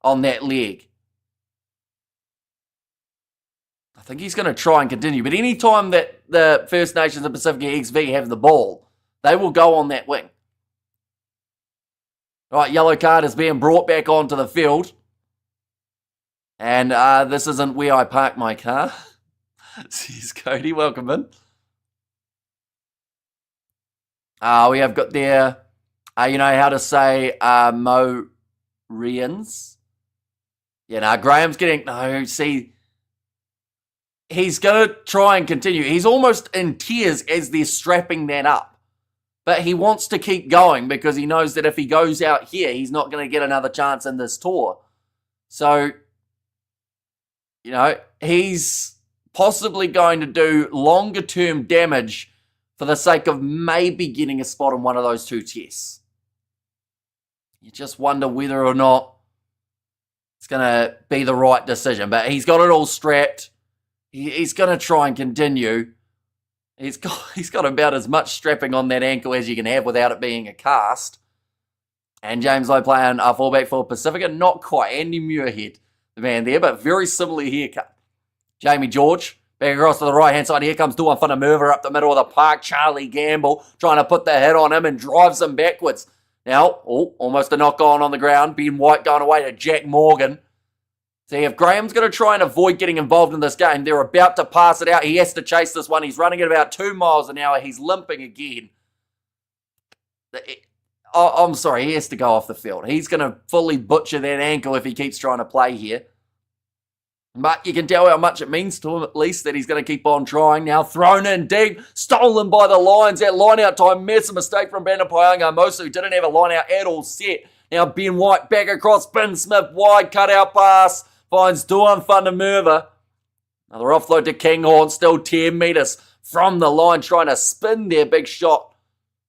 on that leg. I think he's going to try and continue. But any time that the First Nations and Pasifika XV have the ball, they will go on that wing. Right, yellow card is being brought back onto the field. And this isn't where I park my car. Says Cody, welcome in. We have got there, you know how to say Mo-rians. Yeah, no, Graham's getting, no, see, he's going to try and continue. He's almost in tears as they're strapping that up. But he wants to keep going because he knows that if he goes out here, he's not going to get another chance in this tour. So, you know, he's possibly going to do longer term damage for the sake of maybe getting a spot in one of those two tests. You just wonder whether or not it's going to be the right decision. But he's got it all strapped. He's going to try and continue. He's got about as much strapping on that ankle as you can have without it being a cast. And James Lowe playing a fullback for Pasifika. Not quite. Andy Muirhead, the man there, but very similar haircut. Jamie George, back across to the right-hand side. Here comes Duan Whanamurva up the middle of the park. Charlie Gamble trying to put the hit on him and drives him backwards. Now, almost a knock on the ground. Ben White going away to Jack Morgan. See, if Graham's going to try and avoid getting involved in this game, they're about to pass it out. He has to chase this one. He's running at about 2 miles an hour. He's limping again. I'm sorry, he has to go off the field. He's going to fully butcher that ankle if he keeps trying to play here. But you can tell how much it means to him, at least, that he's going to keep on trying. Now thrown in deep, stolen by the Lions. That line-out time, massive mistake from Brandon Paianga-Amosu, who didn't have a line-out at all set. Now Ben White back across, Ben Smith, wide cut-out pass. Finds Duan Whanamurva. Another offload to Kinghorn, still 10 metres from the line, trying to spin their big shot.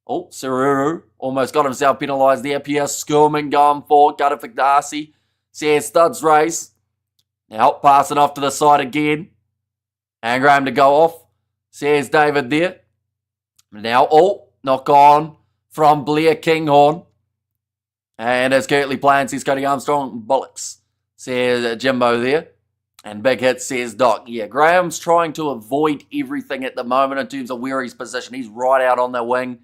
Oh, Saruru almost got himself penalised there. Pierce Skillman going forward, got it for Darcy. Says Studs race. Now passing off to the side again. And Graham to go off. Says David there. Now, knock on from Blair Kinghorn. And as Kirtley playing, says Cody Armstrong, bollocks. Says Jimbo there. And big hit, says Doc. Yeah, Graham's trying to avoid everything at the moment in terms of where he's positioned. He's right out on the wing.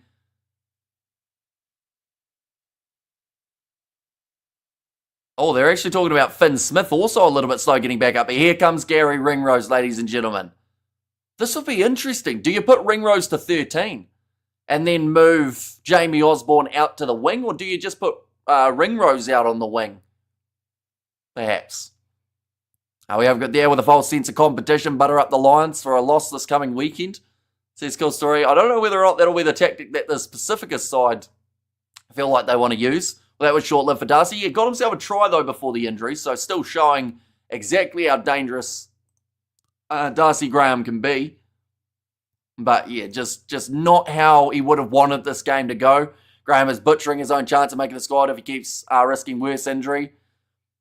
Oh, they're actually talking about Finn Smith, also a little bit slow getting back up. But here comes Gary Ringrose, ladies and gentlemen. This will be interesting. Do you put Ringrose to 13 and then move Jamie Osborne out to the wing? Or do you just put Ringrose out on the wing? Perhaps. We have got there with a false sense of competition, butter up the Lions for a loss this coming weekend. Says Cool Story. I don't know whether or not that'll be the tactic that the Pasifika side feel like they want to use. Well, that was short-lived for Darcy. He got himself a try, though, before the injury, so still showing exactly how dangerous Darcy Graham can be. But, yeah, just not how he would have wanted this game to go. Graham is butchering his own chance of making the squad if he keeps risking worse injury.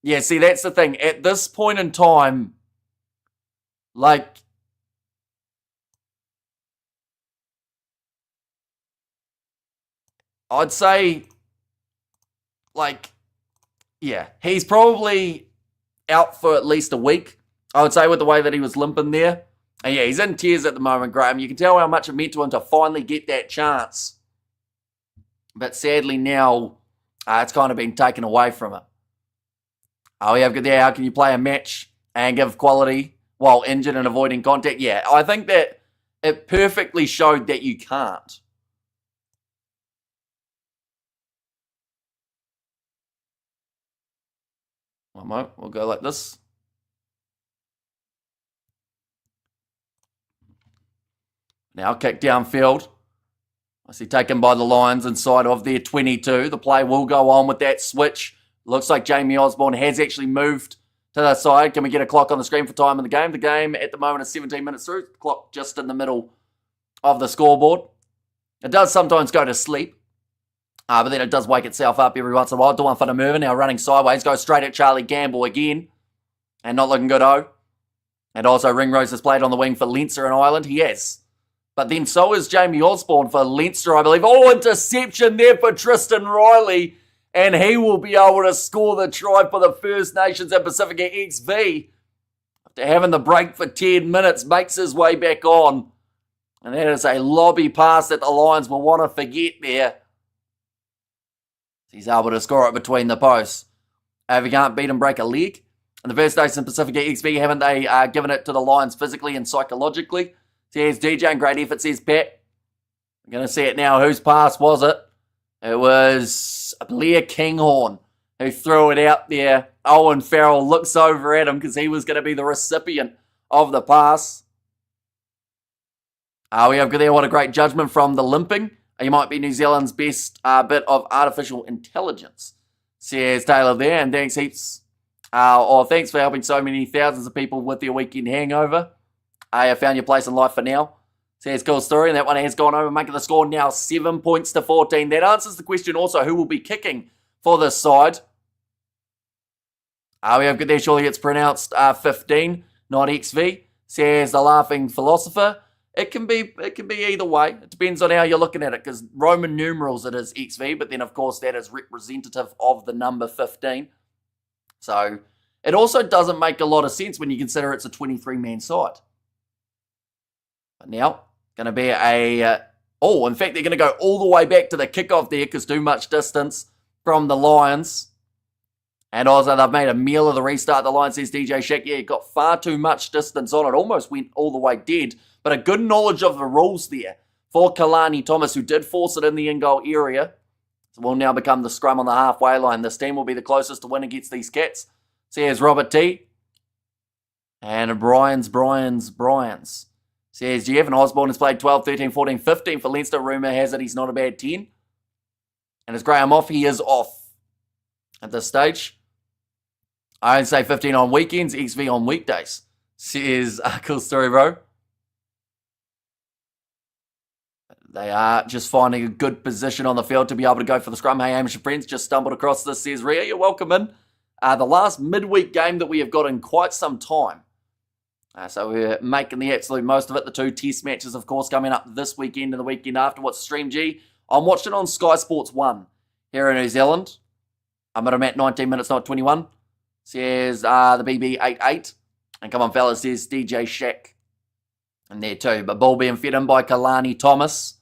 Yeah, see, that's the thing. At this point in time, like, I'd say, like, yeah, he's probably out for at least a week, I would say, with the way that he was limping there. And yeah, he's in tears at the moment, Graham. You can tell how much it meant to him to finally get that chance. But sadly now, it's kind of been taken away from him. We have got there, how can you play a match and give quality while injured and avoiding contact? Yeah, I think that it perfectly showed that you can't. One moment, we'll go like this. Now kick downfield. I see taken by the Lions inside of their 22. The play will go on with that switch. Looks like Jamie Osborne has actually moved to the side. Can we get a clock on the screen for time in the game? The game at the moment is 17 minutes through. Clock just in the middle of the scoreboard. It does sometimes go to sleep. But then it does wake itself up every once in a while. Duan Whanamurva now running sideways. Goes straight at Charlie Gamble again. And not looking good, And also Ringrose has played on the wing for Leinster and Ireland. He has. But then so is Jamie Osborne for Leinster, I believe. Oh, interception there for Tristan Riley. And he will be able to score the try for the First Nations and Pasifika XV. After having the break for 10 minutes, makes his way back on. And that is a lobby pass that the Lions will want to forget there. He's able to score it between the posts. If he can't beat him, break a leg. And the First Nations Pasifika XV, haven't they given it to the Lions physically and psychologically? So here's DJ, and great effort, says Pat. We're going to see it now. Whose pass was it? It was Blair Kinghorn who threw it out there. Owen Farrell looks over at him because he was going to be the recipient of the pass. We have there, what a great judgment from the limping. He might be New Zealand's best bit of artificial intelligence, says Taylor there. And thanks heaps. Thanks for helping so many thousands of people with their weekend hangover. I found your place in life for now. Says cool story, and that one has gone over, making the score now 7 points to 14. That answers the question also, who will be kicking for this side? We have good there, surely it's pronounced 15, not XV. Says the laughing philosopher. It can be either way. It depends on how you're looking at it, because Roman numerals it is XV, but then of course that is representative of the number 15. So it also doesn't make a lot of sense when you consider it's a 23-man side. But now, going to be in fact, they're going to go all the way back to the kickoff there because too much distance from the Lions. And also, they've made a meal of the restart. The Lions, says DJ Shack. Yeah, got far too much distance on it. Almost went all the way dead. But a good knowledge of the rules there for Kalani Thomas, who did force it in the in-goal area. So will now become the scrum on the halfway line. This team will be the closest to win against these Cats. So here's Robert T. And Brian's. Says Jeff, and Osborne has played 12, 13, 14, 15 for Leinster. Rumour has it he's not a bad 10. And is Graham off? He is off at this stage. I would say 15 on weekends, XV on weekdays. Says, cool story, bro. They are just finding a good position on the field to be able to go for the scrum. Hey, Hamish and friends, just stumbled across this, says Rhea. You're welcome in. The last midweek game that we have got in quite some time. So we're making the absolute most of it. The 2 test matches, of course, coming up this weekend and the weekend after. What's Stream G? I'm watching on Sky Sports 1 here in New Zealand. I'm at 19 minutes, not 21. Says the BB 88. And come on, fellas, says DJ Shack. And there too. But ball being fed in by Kalani Thomas.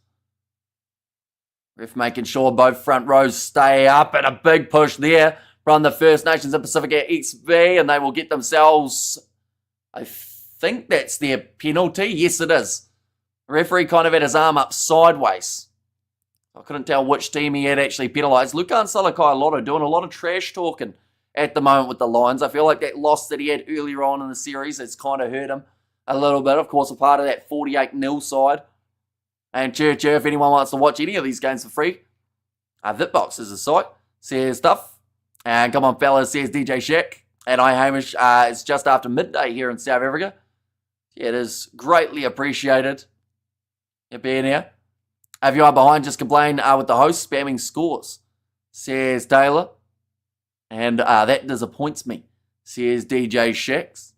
Ref making sure both front rows stay up. And a big push there from the First Nations and Pasifika XV. And they will get themselves, I think that's their penalty. Yes, it is. The referee kind of had his arm up sideways. I couldn't tell which team he had actually penalised. Lukan Salakailoto doing a lot of trash talking at the moment with the Lions. I feel like that loss that he had earlier on in the series has kind of hurt him a little bit. Of course, a part of that 48-0 side. And Church, if anyone wants to watch any of these games for free, Vitbox is the site. Says stuff. And come on, fellas, says DJ Shack. And I, Hamish, it's just after midday here in South Africa. Yeah, it is greatly appreciated. You being here. If you are behind, just complain with the host spamming scores, says Taylor. And that disappoints me, says DJ Shacks.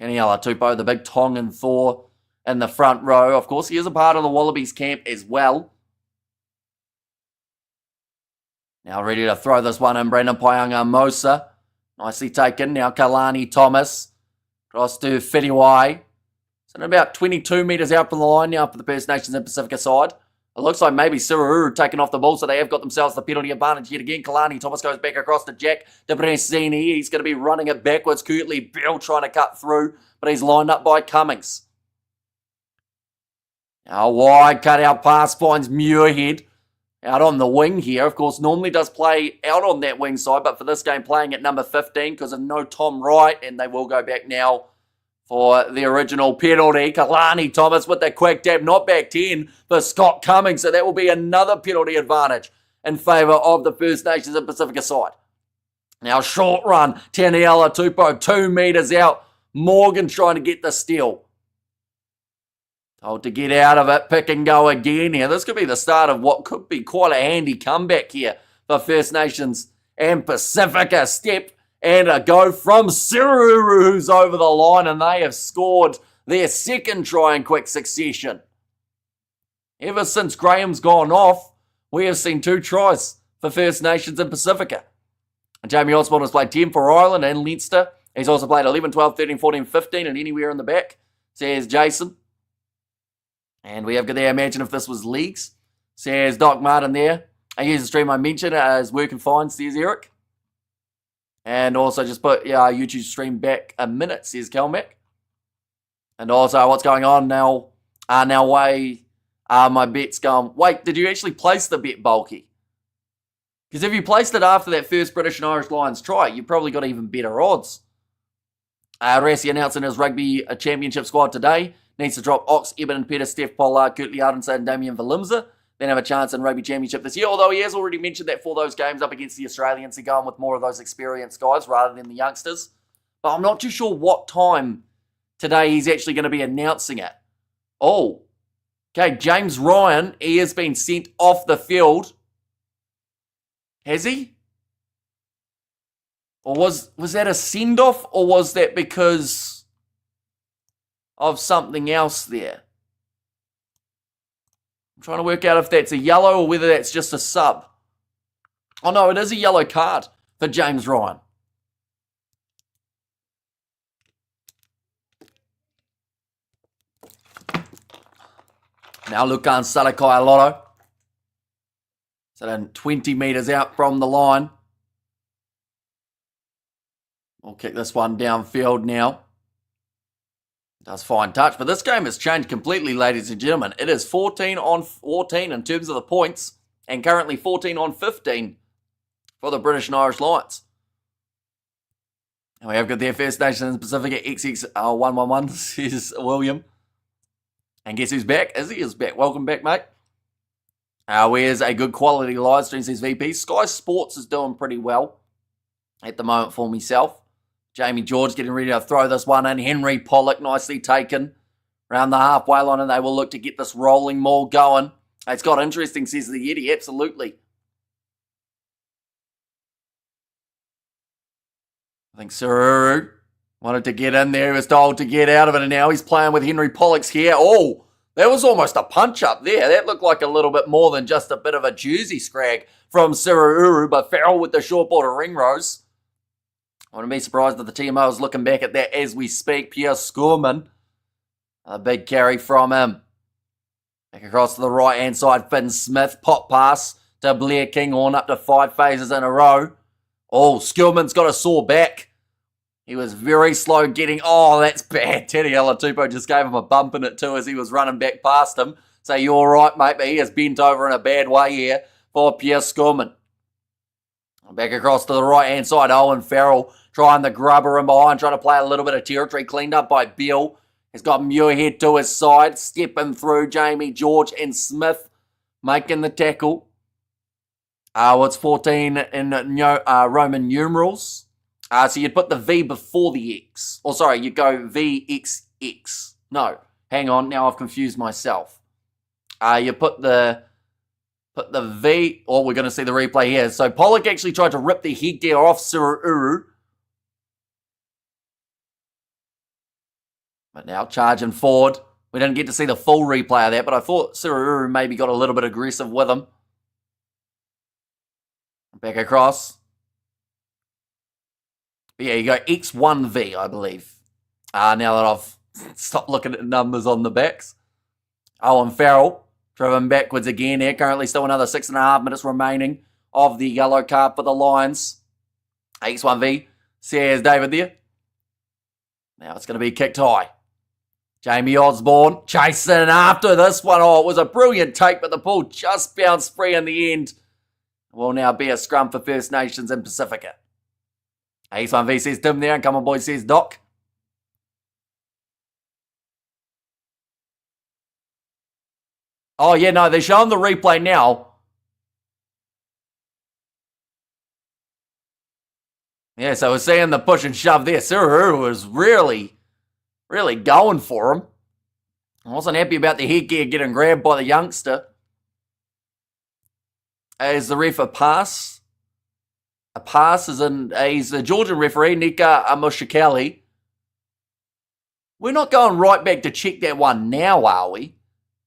Daniela Tupou, the big Tongan Thor in the front row. Of course, he is a part of the Wallabies camp as well. Now ready to throw this one in, Brendan Paianga Mosa. Nicely taken. Now Kalani Thomas. Cross to Whitiwai. So about 22 metres out from the line now for the First Nations and Pasifika side. It looks like maybe Siruru taking off the ball, so they have got themselves the penalty advantage yet again. Kalani Thomas goes back across to Jack De Bresini. He's going to be running it backwards. Curtly Bell trying to cut through, but he's lined up by Cummings. Now wide cut-out pass finds Muirhead out on the wing here. Of course, normally does play out on that wing side, but for this game playing at number 15 because of no Tom Wright, and they will go back now for the original penalty. Kalani Thomas with the quick tap, not back 10 for Scott Cummings. So that will be another penalty advantage in favour of the First Nations and Pasifika side. Now short run, Taniela Tupou 2 metres out. Morgan trying to get the steal. Told to get out of it, pick and go again here. This could be the start of what could be quite a handy comeback here for First Nations and Pasifika. Step and a go from Siruru, who's over the line, and they have scored their second try in quick succession. Ever since Graham's gone off, we have seen 2 tries for First Nations and Pasifika. Jamie Osborne has played 10 for Ireland and Leinster. He's also played 11, 12, 13, 14, 15 and anywhere in the back, says Jason. And we have there, imagine if this was leagues, says Doc Martin there. I use the stream I mentioned as working fine, says Eric. And also just put YouTube stream back a minute, says Kelmac. And also what's going on now, my bet's going, wait, did you actually place the bet, Bulky? Because if you placed it after that first British and Irish Lions try, you probably got even better odds. Rassie announcing his rugby championship squad today. Needs to drop Ox, Eben and Peter, Steph Pollard, Kurtley Ardenson and Damien Valimza. Then have a chance in rugby championship this year. Although he has already mentioned that for those games up against the Australians, they're going with more of those experienced guys rather than the youngsters. But I'm not too sure what time today he's actually going to be announcing it. Oh, okay, James Ryan, he has been sent off the field. Has he? Or was that a send-off, or was that because of something else there? I'm trying to work out if that's a yellow or whether that's just a sub. Oh no, it is a yellow card for James Ryan. Now Lukan Salakai-Lotto. So then 20 metres out from the line. We'll kick this one downfield now. Does fine touch, but this game has changed completely, ladies and gentlemen. It is 14 on 14 in terms of the points, and currently 14 on 15 for the British and Irish Lions. And we have got their First Nations Pasifika XX111, says William. And guess who's back? Izzy is back. Welcome back, mate. Where's a good quality live stream, says VP. Sky Sports is doing pretty well at the moment for myself. Jamie George getting ready to throw this one in. Henry Pollock nicely taken around the halfway line, and they will look to get this rolling maul going. It's got interesting, says the Yeti. Absolutely. I think Sururu wanted to get in there. He was told to get out of it, and now he's playing with Henry Pollock's here. Oh, that was almost a punch up there. That looked like a little bit more than just a bit of a juicy scrag from Sururu, but Farrell with the short border ring rose. I wouldn't be surprised if the TMO is looking back at that as we speak. Pierre Scorman, a big carry from him. Back across to the right-hand side, Finn Smith, pop pass to Blair Kinghorn up to 5 phases in a row. Oh, Skillman's got a sore back. He was very slow getting... Oh, that's bad. Teddy Alatupo just gave him a bump in it too as he was running back past him. So you're all right, mate, but he is bent over in a bad way here for Pierre Scorman. Back across to the right-hand side, Owen Farrell trying the grubber in behind, trying to play a little bit of territory, cleaned up by Bill. He's got Muirhead to his side, stepping through Jamie George and Smith, making the tackle. It's 14 in Roman numerals. So you'd put the V before the X. Or sorry, you go VXX. No, hang on, now I've confused myself. You put the V, or we're going to see the replay here. So Pollock actually tried to rip the headgear off Sururu. But now charging forward. We didn't get to see the full replay of that, but I thought Sururu maybe got a little bit aggressive with him. Back across. But yeah, you go X1V, I believe. Now that I've stopped looking at the numbers on the backs. Owen Farrell driven backwards again here. Currently still another 6.5 minutes remaining of the yellow card for the Lions. X1V. Says David there. Now it's going to be kicked high. Jamie Osborne chasing after this one. Oh, it was a brilliant take, but the ball just bounced free in the end. It will now be a scrum for First Nations and Pasifika. X1V says Tim there, and come on boy says Doc. Oh yeah, no, they're showing the replay now. Yeah, so we're seeing the push and shove there. Sururu was really going for him. I wasn't happy about the headgear getting grabbed by the youngster. Is the ref a pass? A pass is in, he's the Georgian referee, Nika Amushikali. We're not going right back to check that one now, are we?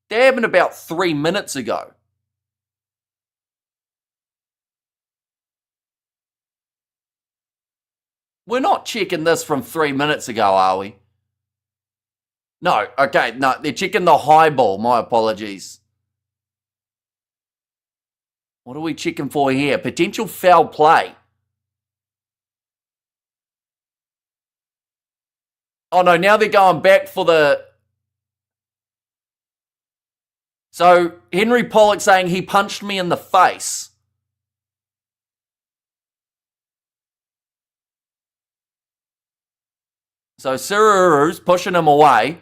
That happened about 3 minutes ago. We're not checking this from 3 minutes ago, are we? No, okay, no, they're checking the high ball. My apologies. What are we checking for here? Potential foul play. Oh no, now they're going back for the... So, Henry Pollock saying he punched me in the face. So, Siruru's pushing him away.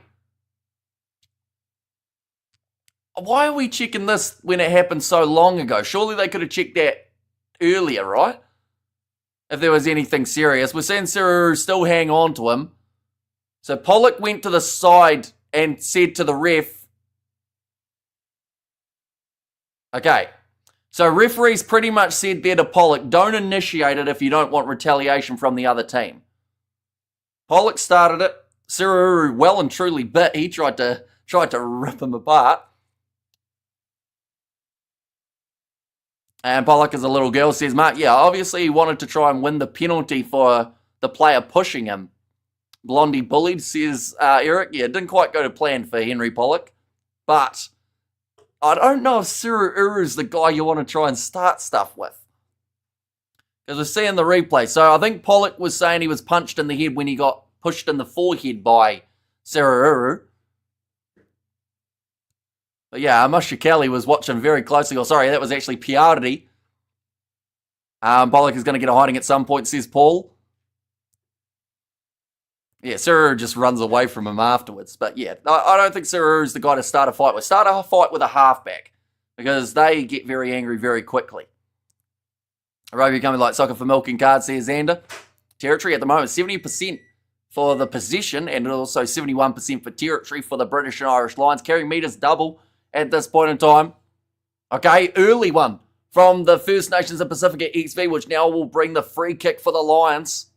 Why are we checking this when it happened so long ago? Surely they could have checked that earlier, right? If there was anything serious. We're seeing Siruru still hang on to him. So Pollock went to the side and said to the ref, okay, so referees pretty much said there to Pollock, don't initiate it if you don't want retaliation from the other team. Pollock started it. Siruru well and truly bit. He tried to rip him apart. And Pollock, as a little girl, says, Mark, yeah, obviously he wanted to try and win the penalty for the player pushing him. Blondie bullied, says Eric. Yeah, it didn't quite go to plan for Henry Pollock. But I don't know if Siruru is the guy you want to try and start stuff with. Because we're seeing the replay. So I think Pollock was saying he was punched in the head when he got pushed in the forehead by Siruru. But yeah, Musha Kelly was watching very closely. Oh, sorry, that was actually Piardi. Pollock is going to get a hiding at some point, says Paul. Yeah, Siruru just runs away from him afterwards. But yeah, I don't think Siruru is the guy to start a fight with. Start a fight with a halfback because they get very angry very quickly. Rugby coming like soccer for milk and cards, says Xander. Territory at the moment, 70% for the possession and also 71% for territory for the British and Irish Lions. Carrying meters double at this point in time. Okay, early one from the First Nations Pasifika XV, which now will bring the free kick for the Lions.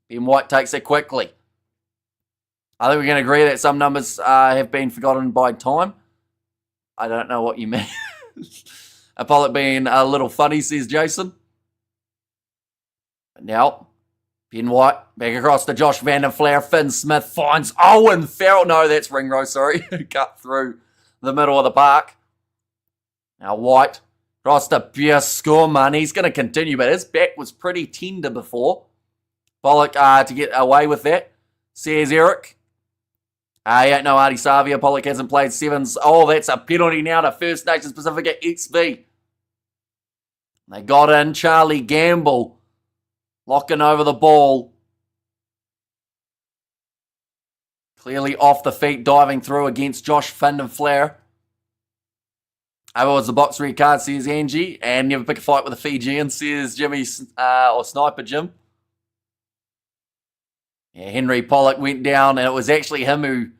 Ben White takes it quickly. I think we can agree that some numbers have been forgotten by time. I don't know what you mean. Pollock being a little funny, says Jason. But now, Ben White back across to Josh Van der Flair. Finn Smith finds Owen Farrell. No, that's Ringrose, sorry. Cut through the middle of the park. Now White across to Pierre Scorman. He's going to continue, but his back was pretty tender before. Pollock to get away with that, says Eric. He ain't no Artie Savia. Pollock hasn't played sevens. Oh, that's a penalty now to First Nations Pasifika XV. They got in Charlie Gamble. Locking over the ball. Clearly off the feet, diving through against Josh Van der Flair. Over was the box red card, says Angie. And never pick a fight with a Fijian, says Jimmy, or Sniper Jim. Yeah, Henry Pollock went down, and it was actually him who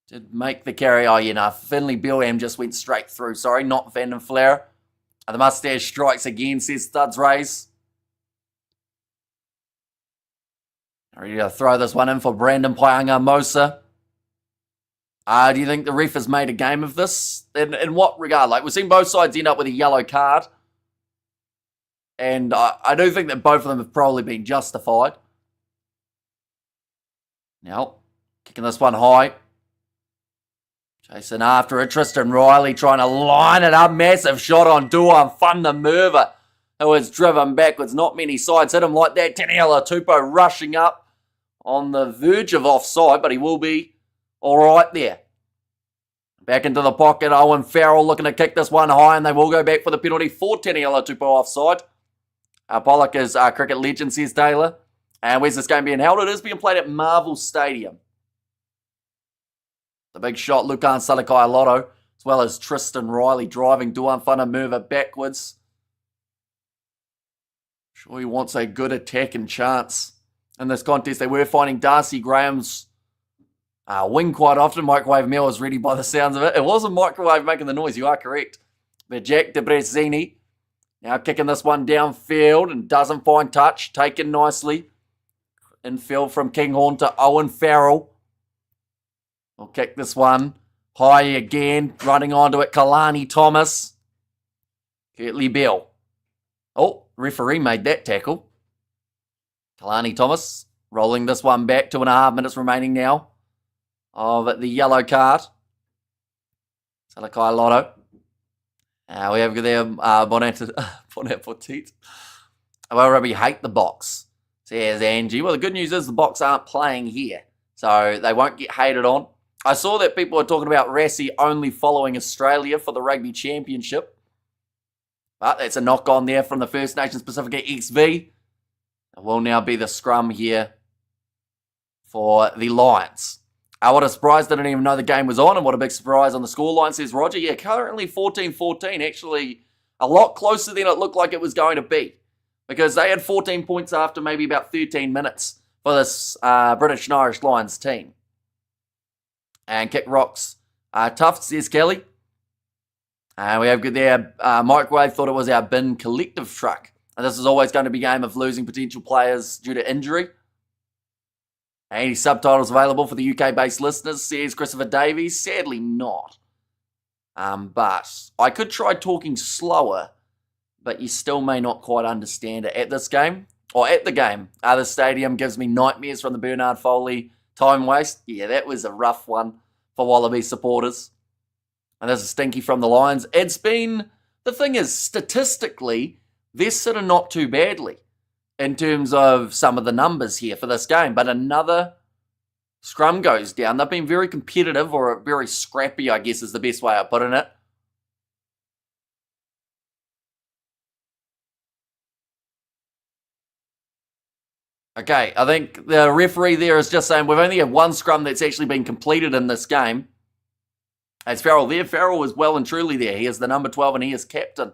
did make the carry. Oh, you know, Finley Bilham just went straight through. Sorry, not Van der Flair. The mustache strikes again, says Studs Rays. Ready to throw this one in for Brandon Paianga Mosa. Do you think the ref has made a game of this? In what regard? Like, we've seen both sides end up with a yellow card. And I do think that both of them have probably been justified. Now, kicking this one high. Chasing after it. Tristan Riley trying to line it up. Massive shot on Duan Fundamerva, who is driven backwards. Not many sides hit him like that. Taniela Tupou rushing up on the verge of offside, but he will be all right there. Back into the pocket. Owen Farrell looking to kick this one high, and they will go back for the penalty for Taniela Tupou offside. Pollock is cricket legend, says Taylor. And where's this game being held? It is being played at Marvel Stadium. The big shot, Lukan Salakai Lotto, as well as Tristan Riley driving Duan Fundamerva backwards. Sure he wants a good attack and chance in this contest. They were finding Darcy Graham's wing quite often. Microwave Mel was ready by the sounds of it. It wasn't Microwave making the noise, you are correct. But Jack DeBrezzini now kicking this one downfield and doesn't find touch. Taken nicely. Infield from Kinghorn to Owen Farrell. We'll kick this one high again. Running onto it, Kalani Thomas. Kirtley Bell. Oh, referee made that tackle. Kalani Thomas rolling this one back. 2.5 minutes remaining now of the yellow card. Salakai Lotto. We have there Bonat Petit. Well, Rugby hate the box, says Angie. Well, the good news is the box aren't playing here, so they won't get hated on. I saw that people are talking about Rassie only following Australia for the Rugby Championship. But that's a knock on there from the First Nations Pasifika XV. It will now be the scrum here for the Lions. What a surprise, didn't even know the game was on, and what a big surprise on the scoreline, says Roger. Yeah, currently 14-14, actually a lot closer than it looked like it was going to be, because they had 14 points after maybe about 13 minutes for this British and Irish Lions team. And kick rocks tough, says Kelly. And we have good there, Microwave thought it was our bin collective truck. And this is always going to be a game of losing potential players due to injury. Any subtitles available for the UK-based listeners, says Christopher Davies? Sadly not. But I could try talking slower, but you still may not quite understand it at this game. Or at the game. The stadium gives me nightmares from the Bernard Foley time waste. Yeah, that was a rough one for Wallaby supporters. And there's a stinky from the Lions. It's been, the thing is, statistically, they're sort of not too badly in terms of some of the numbers here for this game. But another scrum goes down. They've been very competitive, or very scrappy, I guess is the best way of putting it. Okay, I think the referee there is just saying we've only had one scrum that's actually been completed in this game. It's Farrell there. Farrell is well and truly there. He is the number 12 and he is captain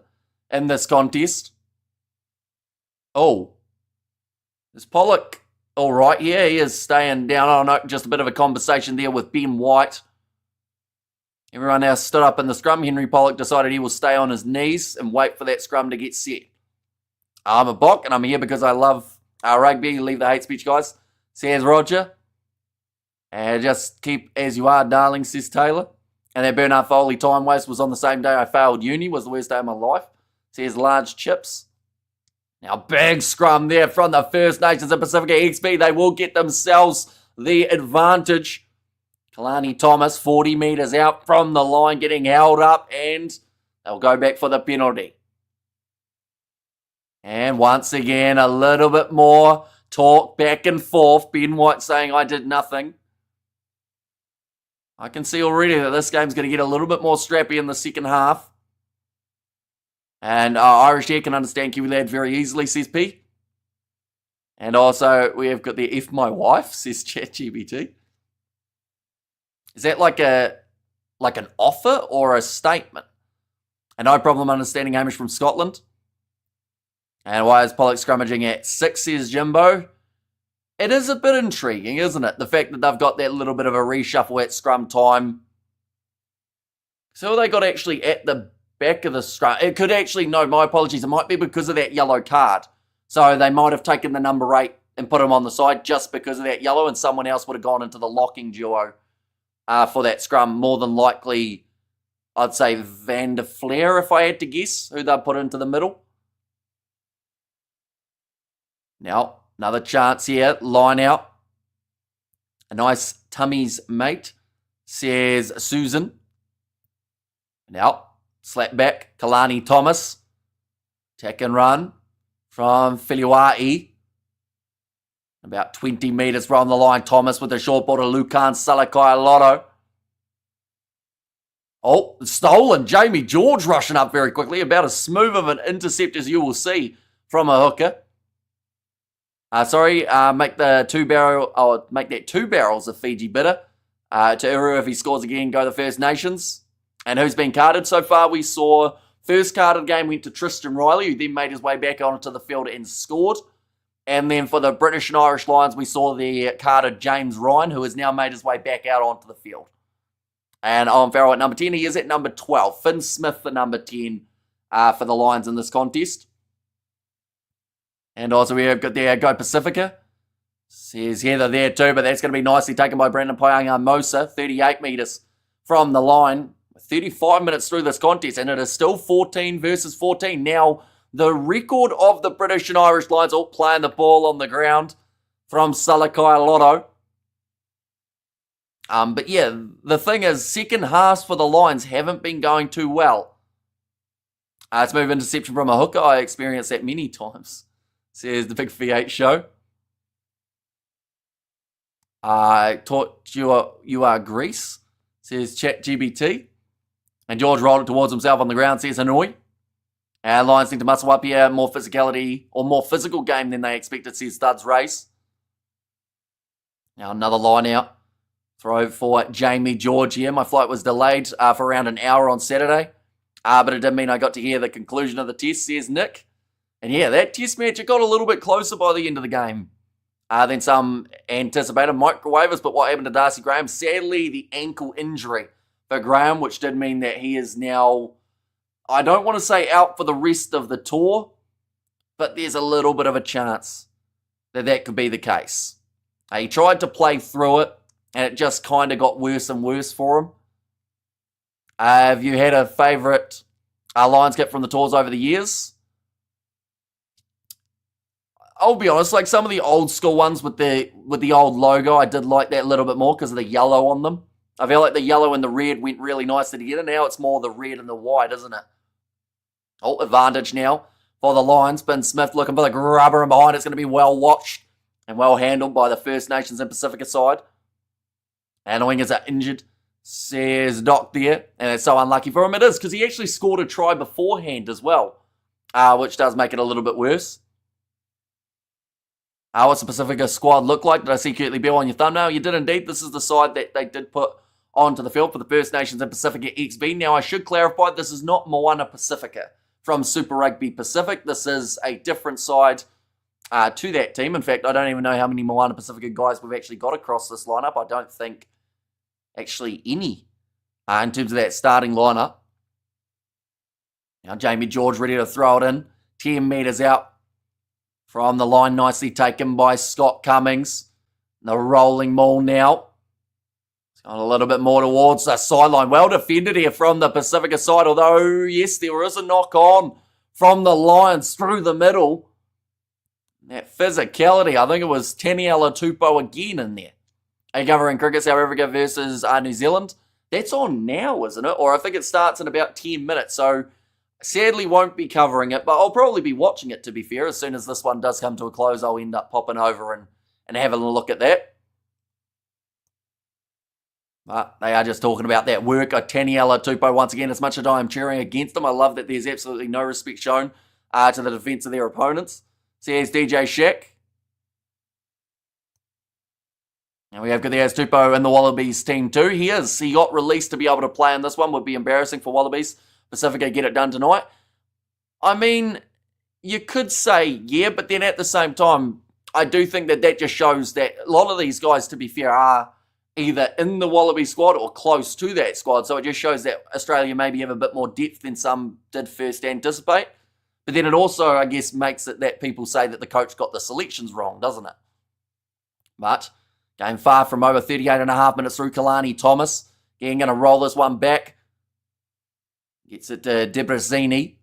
in this contest. Oh. Is Pollock all right here? He is staying down. Oh, no, just a bit of a conversation there with Ben White. Everyone now stood up in the scrum. Henry Pollock decided he will stay on his knees and wait for that scrum to get set. I'm a Bok and I'm here because I love rugby. Leave the hate speech, guys, says Roger. And just keep as you are, darling, says Taylor. And that Bernard Foley time waste was on the same day I failed uni. Was the worst day of my life, says Large Chips. Now, big scrum there from the First Nations and Pasifika XV. They will get themselves the advantage. Kalani Thomas, 40 metres out from the line, getting held up, and they'll go back for the penalty. And once again, a little bit more talk back and forth. Ben White saying, I did nothing. I can see already that this game's going to get a little bit more scrappy in the second half. And Irish Air can understand Kiwi Lad very easily, says P. And also, we have got the F my wife, says ChatGPT. Is that like an offer or a statement? And no problem understanding Hamish from Scotland. And why is Pollock scrummaging at 6, says Jimbo? It is a bit intriguing, isn't it? The fact that they've got that little bit of a reshuffle at scrum time. So they got actually at the back of the scrum. It could actually, no, my apologies. It might be because of that yellow card. So they might have taken the number 8 and put him on the side just because of that yellow, and someone else would have gone into the locking duo for that scrum. More than likely, I'd say Van der Flair, if I had to guess, who they'd put into the middle. Now, another chance here. Line out. A nice tummy's mate, says Susan. Now, slap back. Kalani Thomas. Tack and run from Filiwai. About 20 metres from the line. Thomas with the short ball to Lukan Salakai Lotto. Oh, stolen. Jamie George rushing up very quickly. About as smooth of an intercept as you will see from a hooker. Make that 2 barrels of Fiji bitter. To Uru, if he scores again, go the First Nations. And who's been carded so far? We saw first card of the game went to Tristan Riley, who then made his way back onto the field and scored. And then for the British and Irish Lions, we saw the carded James Ryan, who has now made his way back out onto the field. And Owen Farrell at number 10. He is at number 12. Finn Smith, the number 10 for the Lions in this contest. And also we have got the Go Pasifika. Says Heather there too, but that's going to be nicely taken by Brandon Paianga-Mosa, 38 metres from the line. 35 minutes through this contest, and it is still 14 versus 14. Now, the record of the British and Irish Lions all playing the ball on the ground from Salakai Lotto. But yeah, the thing is, second halves for the Lions haven't been going too well. Let's move interception from a hooker. I experienced that many times, says the Big V8 show. I taught you are Greece, says ChatGBT. And George rolled it towards himself on the ground, says Hanoi. Lions need to muscle up here, more physicality, or more physical game than they expected, says Studs Race. Now another line out. Throw for Jamie George here. My flight was delayed for around an hour on Saturday. But it did mean I got to hear the conclusion of the test, says Nick. And yeah, that test match, it got a little bit closer by the end of the game than some anticipated. Microwavers, but what happened to Darcy Graham? Sadly, the ankle injury for Graham, which did mean that he is now, I don't want to say out for the rest of the tour, but there's a little bit of a chance that that could be the case. He tried to play through it, and it just kind of got worse and worse for him. Have you had a favourite Lions kit from the tours over the years? I'll be honest, like some of the old school ones with the old logo, I did like that a little bit more because of the yellow on them. I feel like the yellow and the red went really nicely together. Now it's more the red and the white, isn't it? Oh, advantage now for the Lions. Ben Smith looking for the grubber in behind. It's going to be well watched and well handled by the First Nations and Pasifika side. And the wingers are injured, says Doc there. And it's so unlucky for him. It is, because he actually scored a try beforehand as well, which does make it a little bit worse. What's the Pasifika squad look like? Did I see Curtly Bill on your thumbnail? You did indeed. This is the side that they did put onto the field for the First Nations and Pasifika XV. Now, I should clarify, this is not Moana Pasifika from Super Rugby Pacific. This is a different side to that team. In fact, I don't even know how many Moana Pasifika guys we've actually got across this lineup. I don't think actually any in terms of that starting lineup. Now, Jamie George ready to throw it in. 10 metres out from the line, nicely taken by Scott Cummings. The rolling maul now. It's gone a little bit more towards the sideline. Well defended here from the Pasifika side, although, yes, there is a knock on from the Lions through the middle. That physicality, I think it was Taniela Tupou again in there. A covering cricket, South Africa versus New Zealand. That's on now, isn't it? Or I think it starts in about 10 minutes, so sadly won't be covering it, but I'll probably be watching it, to be fair. As soon as this one does come to a close, I'll end up popping over and having a look at that. But they are just talking about that work. Taniela Tupou, once again, as much as I am cheering against them, I love that there's absolutely no respect shown to the defence of their opponents. So here's DJ Shaq. And we have Gutierrez Tupou in the Wallabies team too. He got released to be able to play in this one. Would be embarrassing for Wallabies. Pasifika get it done tonight. I mean, you could say, yeah, but then at the same time, I do think that just shows that a lot of these guys, to be fair, are either in the Wallaby squad or close to that squad. So it just shows that Australia maybe have a bit more depth than some did first anticipate. But then it also, I guess, makes it that people say that the coach got the selections wrong, doesn't it? But game far from over, 38 and a half minutes through. Kalani Thomas again going to roll this one back. Gets it to Debrezini.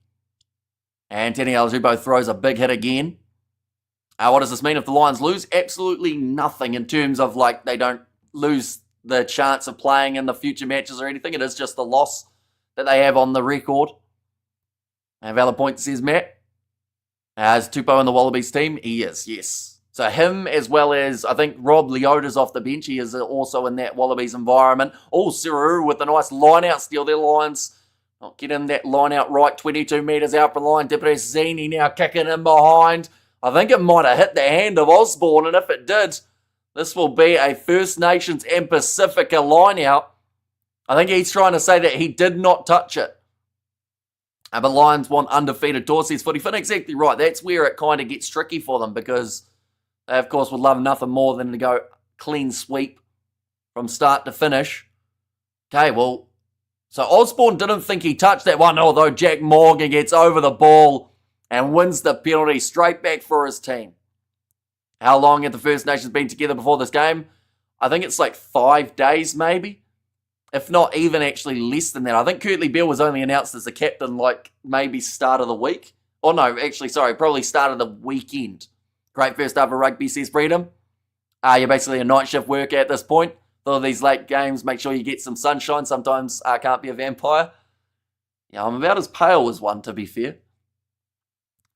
And Taniela Tupou throws a big hit again. What does this mean if the Lions lose? Absolutely nothing in terms of, like, they don't lose the chance of playing in the future matches or anything. It is just the loss that they have on the record. And valid point, says Matt. Is Tupou in the Wallabies team? He is, yes. So him, as well as, I think, Rob Leota's off the bench. He is also in that Wallabies environment. Oh, Siruru with a nice line-out steal. Their Lions not getting that line-out right. 22 metres out from the line. Debrezini now kicking in behind. I think it might have hit the hand of Osborne, and if it did, this will be a First Nations and Pasifika line-out. I think he's trying to say that he did not touch it. But Lions want undefeated tour, says Footy Fin. Exactly right. That's where it kind of gets tricky for them, because they, of course, would love nothing more than to go clean sweep from start to finish. Okay, well, so Osborne didn't think he touched that one, although Jack Morgan gets over the ball and wins the penalty straight back for his team. How long had the First Nations been together before this game? I think it's like 5 days maybe. If not even actually less than that. I think Kurtley Beale was only announced as the captain like maybe start of the week. Or no, actually, sorry, probably start of the weekend. Great first half of rugby, says Freedom. You're basically a night shift worker at this point. All these late games, make sure you get some sunshine. Sometimes I can't be a vampire. Yeah, I'm about as pale as one, to be fair.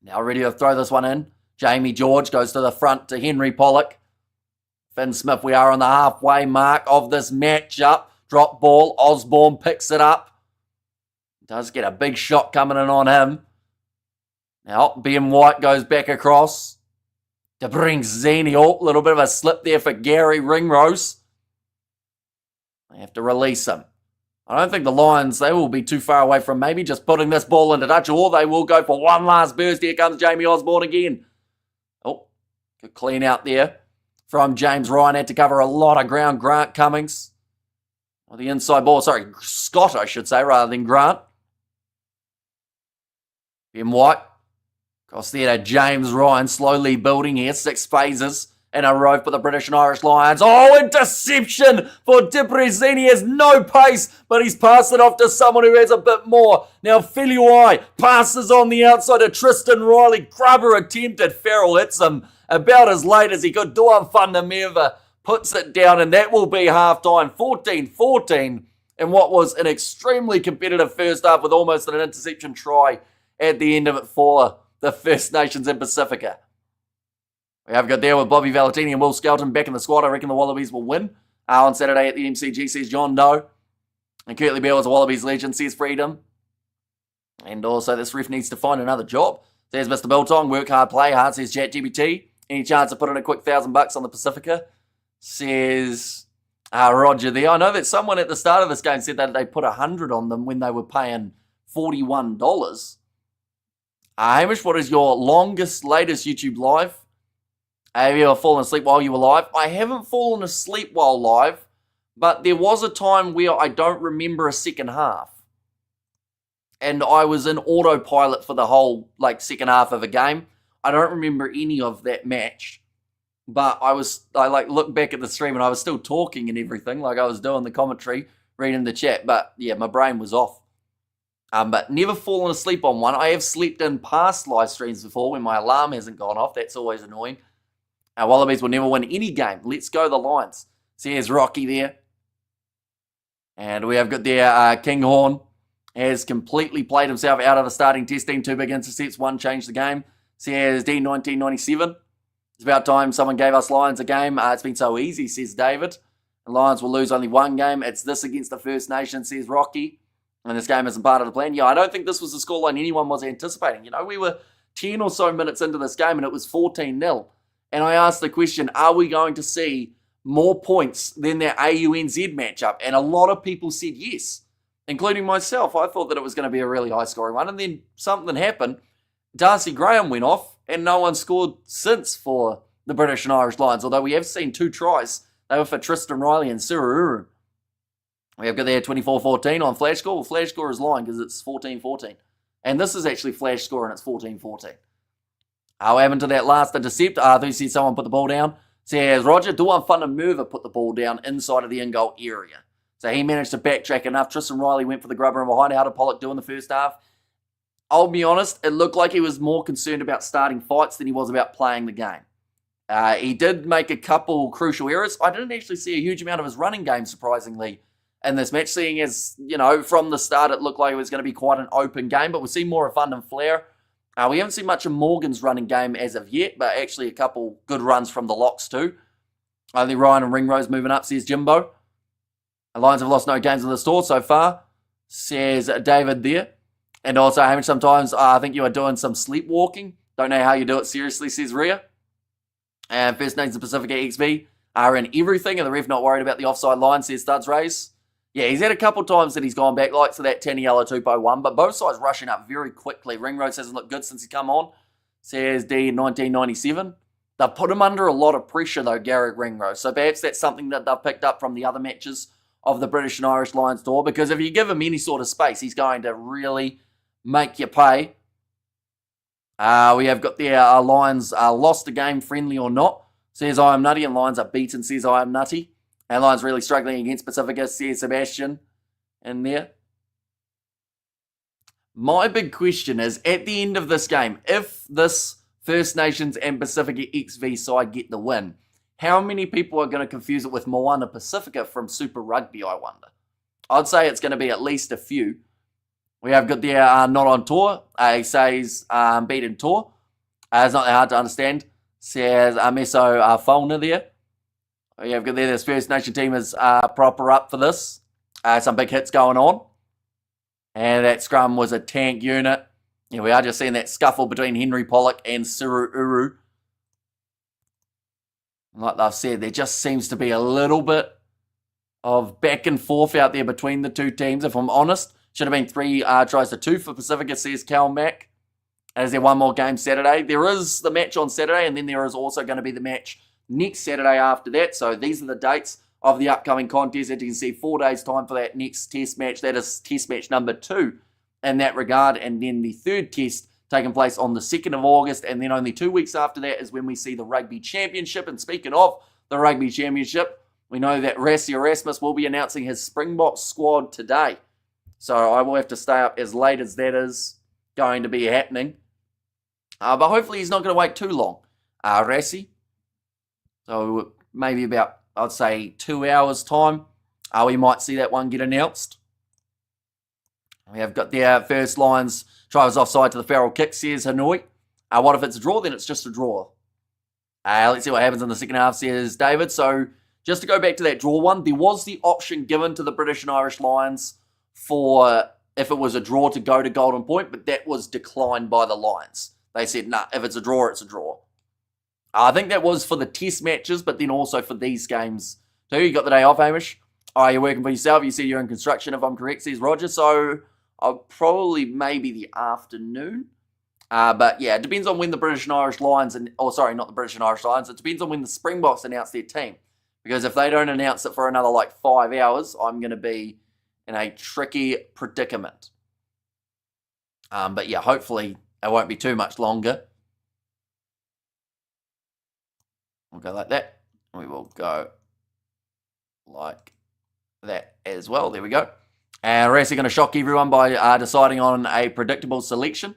Now ready to throw this one in. Jamie George goes to the front to Henry Pollock. Finn Smith, we are on the halfway mark of this matchup. Drop ball, Osborne picks it up. Does get a big shot coming in on him. Now, Ben White goes back across to bring Zenial. A little bit of a slip there for Gary Ringrose. They have to release him. I don't think the Lions, they will be too far away from maybe just putting this ball into touch, or they will go for one last burst. Here comes Jamie Osborne again. Oh, good clean out there from James Ryan. Had to cover a lot of ground. Grant Cummings. Well, the inside ball, sorry, Scott, I should say, rather than Grant. Ben White. Across there to James Ryan, slowly building here. 6 phases in a row for the British and Irish Lions. Oh, interception for Debrezini. He has no pace, but he's passed it off to someone who has a bit more. Now, Filiwai passes on the outside to Tristan Riley. Grubber attempted. Farrell hits him about as late as he could. Duan Fundamerva puts it down, and that will be halftime. 14-14 in what was an extremely competitive first half with almost an interception try at the end of it for the First Nations in Pasifika. We have got there with Bobby Valentini and Will Skelton back in the squad. I reckon the Wallabies will win on Saturday at the MCG, says John Doe. And Kurtley Beale is a Wallabies legend, says Freedom. And also, this ref needs to find another job, says Mr. Biltong. Work hard, play hard, says ChatGPT. Any chance of putting a quick $1,000 on the Pasifika, says Roger there. I know that someone at the start of this game said that they put 100 on them when they were paying $41. Hamish, what is your latest YouTube live? Have you ever fallen asleep while you were live? I haven't fallen asleep while live, but there was a time where I don't remember a second half. And I was in autopilot for the whole second half of a game. I don't remember any of that match. But I looked back at the stream and I was still talking and everything. I was doing the commentary, reading the chat. But yeah, my brain was off. But never fallen asleep on one. I have slept in past live streams before when my alarm hasn't gone off. That's always annoying. Our Wallabies will never win any game. Let's go the Lions. See, there's Rocky there. And we have got there Kinghorn has completely played himself out of the starting test team. 2 big intercepts, 1 changed the game. See, there's D1997. It's about time someone gave us Lions a game. It's been so easy, says David. The Lions will lose only 1 game. It's this against the First Nation, says Rocky. And this game isn't part of the plan. Yeah, I don't think this was the scoreline anyone was anticipating. We were 10 or so minutes into this game and it was 14-0. And I asked the question, are we going to see more points than that AUNZ matchup? And a lot of people said yes, including myself. I thought that it was going to be a really high-scoring one. And then something happened. Darcy Graham went off and no one scored since for the British and Irish Lions, although we have seen 2 tries. They were for Tristan Riley and Sururu. We have got there 24-14 on Flash Score. Well, Flash Score is lying because it's 14-14. And this is actually Flash Score and it's 14-14. What happened to that last intercept? I think you see someone put the ball down. Says Roger, Duan Fundamerva put the ball down inside of the in-goal area. So he managed to backtrack enough. Tristan Riley went for the grubber and behind. How did Pollock do in the first half? I'll be honest, it looked like he was more concerned about starting fights than he was about playing the game. He did make a couple crucial errors. I didn't actually see a huge amount of his running game, surprisingly, in this match, seeing as, from the start it looked like it was going to be quite an open game, but we've seen more of Fund and Flair. We haven't seen much of Morgan's running game as of yet, but actually a couple good runs from the locks too. Only Ryan and Ringrose moving up, says Jimbo. The Lions have lost no games in the store so far, says David there. And also, Hamish, sometimes I think you are doing some sleepwalking. Don't know how you do it seriously, says Rhea. And First Nations Pasifika XV are in everything, and the ref not worried about the offside line, says Studs Race. Yeah, he's had a couple times that he's gone back, like to that Taniela Tupou one, but both sides rushing up very quickly. Ringrose hasn't looked good since he's come on, says D1997. They've put him under a lot of pressure, though, Garrick Ringrose. So perhaps that's something that they've picked up from the other matches of the British and Irish Lions tour, because if you give him any sort of space, he's going to really make you pay. We have got the Lions lost a game, friendly or not. says I am nutty, and Lions are beaten, says I am nutty. And Lions really struggling against Pasifika, says Sebastian in there. My big question is, at the end of this game, if this First Nations and Pasifika XV side get the win, how many people are going to confuse it with Moana Pasifika from Super Rugby, I wonder? I'd say it's going to be at least a few. We have got there not on tour. He says beaten tour. It's not that hard to understand. Says Meso Fauna there. We have got there. This First Nation team is proper up for this. Some big hits going on. And that scrum was a tank unit. Yeah, we are just seeing that scuffle between Henry Pollock and Suru Uru. Like they've said, there just seems to be a little bit of back and forth out there between the two teams, if I'm honest. Should have been 3 tries to 2 for Pasifika, says Cal Mack. Is there one more game Saturday? There is the match on Saturday, and then there is also going to be the match next Saturday after that. So these are the dates of the upcoming contest. As you can see, 4 days' time for that next test match. That is test match number 2 in that regard. And then the third test taking place on the 2nd of August. And then only 2 weeks after that is when we see the Rugby Championship. And speaking of the Rugby Championship, we know that Rassie Erasmus will be announcing his Springbok squad today. So I will have to stay up as late as that is going to be happening. But hopefully he's not going to wait too long, Rassie. So maybe about, I'd say, 2 hours' time, we might see that one get announced. We have got the first Lions try was offside to the Farrell kick, says Hanoi. What if it's a draw? Then it's just a draw. Let's see what happens in the second half, says David. So just to go back to that draw one, there was the option given to the British and Irish Lions for if it was a draw to go to Golden Point, but that was declined by the Lions. They said, nah, if it's a draw, it's a draw. I think that was for the test matches, but then also for these games too. You got the day off, Hamish. You're working for yourself. You said you're in construction, if I'm correct, says Roger. So probably maybe the afternoon. But yeah, it depends on when the British and Irish Lions, not the British and Irish Lions, it depends on when the Springboks announce their team. Because if they don't announce it for another like 5 hours, I'm going to be in a tricky predicament. But yeah, hopefully it won't be too much longer. We'll go like that. We will go like that as well. There we go. And Rassie going to shock everyone by deciding on a predictable selection.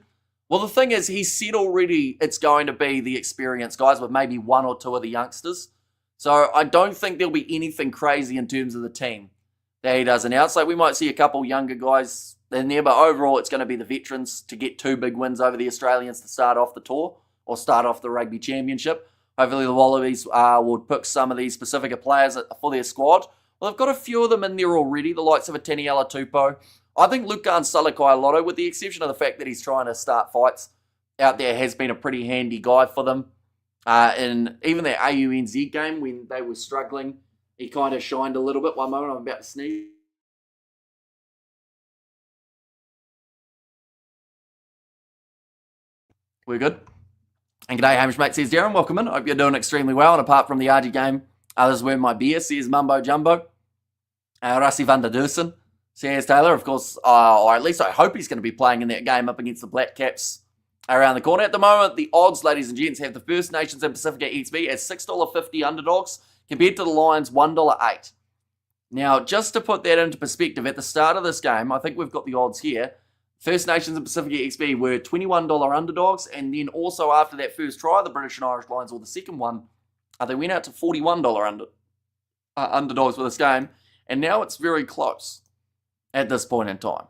Well, the thing is, he said already it's going to be the experienced guys with maybe 1 or 2 of the youngsters. So I don't think there'll be anything crazy in terms of the team that he does announce. Like we might see a couple younger guys in there, but overall it's going to be the veterans to get 2 big wins over the Australians to start off the tour or start off the Rugby Championship. Hopefully the Wallabies will pick some of these Pasifika players for their squad. Well, they've got a few of them in there already, the likes of a Taniela Tupou. I think Lukan Salakai Lotto, with the exception of the fact that he's trying to start fights out there, has been a pretty handy guy for them. In even that AUNZ game when they were struggling, he kind of shined a little bit. One moment, I'm about to sneeze. We're good. And g'day, Hamish mate, says Darren. Welcome in. Hope you're doing extremely well. And apart from the RG game, this is where my beer, says Mumbo Jumbo. Rassie van der Dusen, says Taylor. Of course, or at least I hope he's going to be playing in that game up against the Black Caps around the corner. At the moment, the odds, ladies and gents, have the First Nations and Pasifika XV as $6.50 underdogs compared to the Lions $1.08. Now, just to put that into perspective, at the start of this game, I think we've got the odds here. First Nations and Pasifika XV were $21 underdogs, and then also after that first try, the British and Irish Lions, or the second one, they went out to $41 underdogs for this game, and now it's very close at this point in time.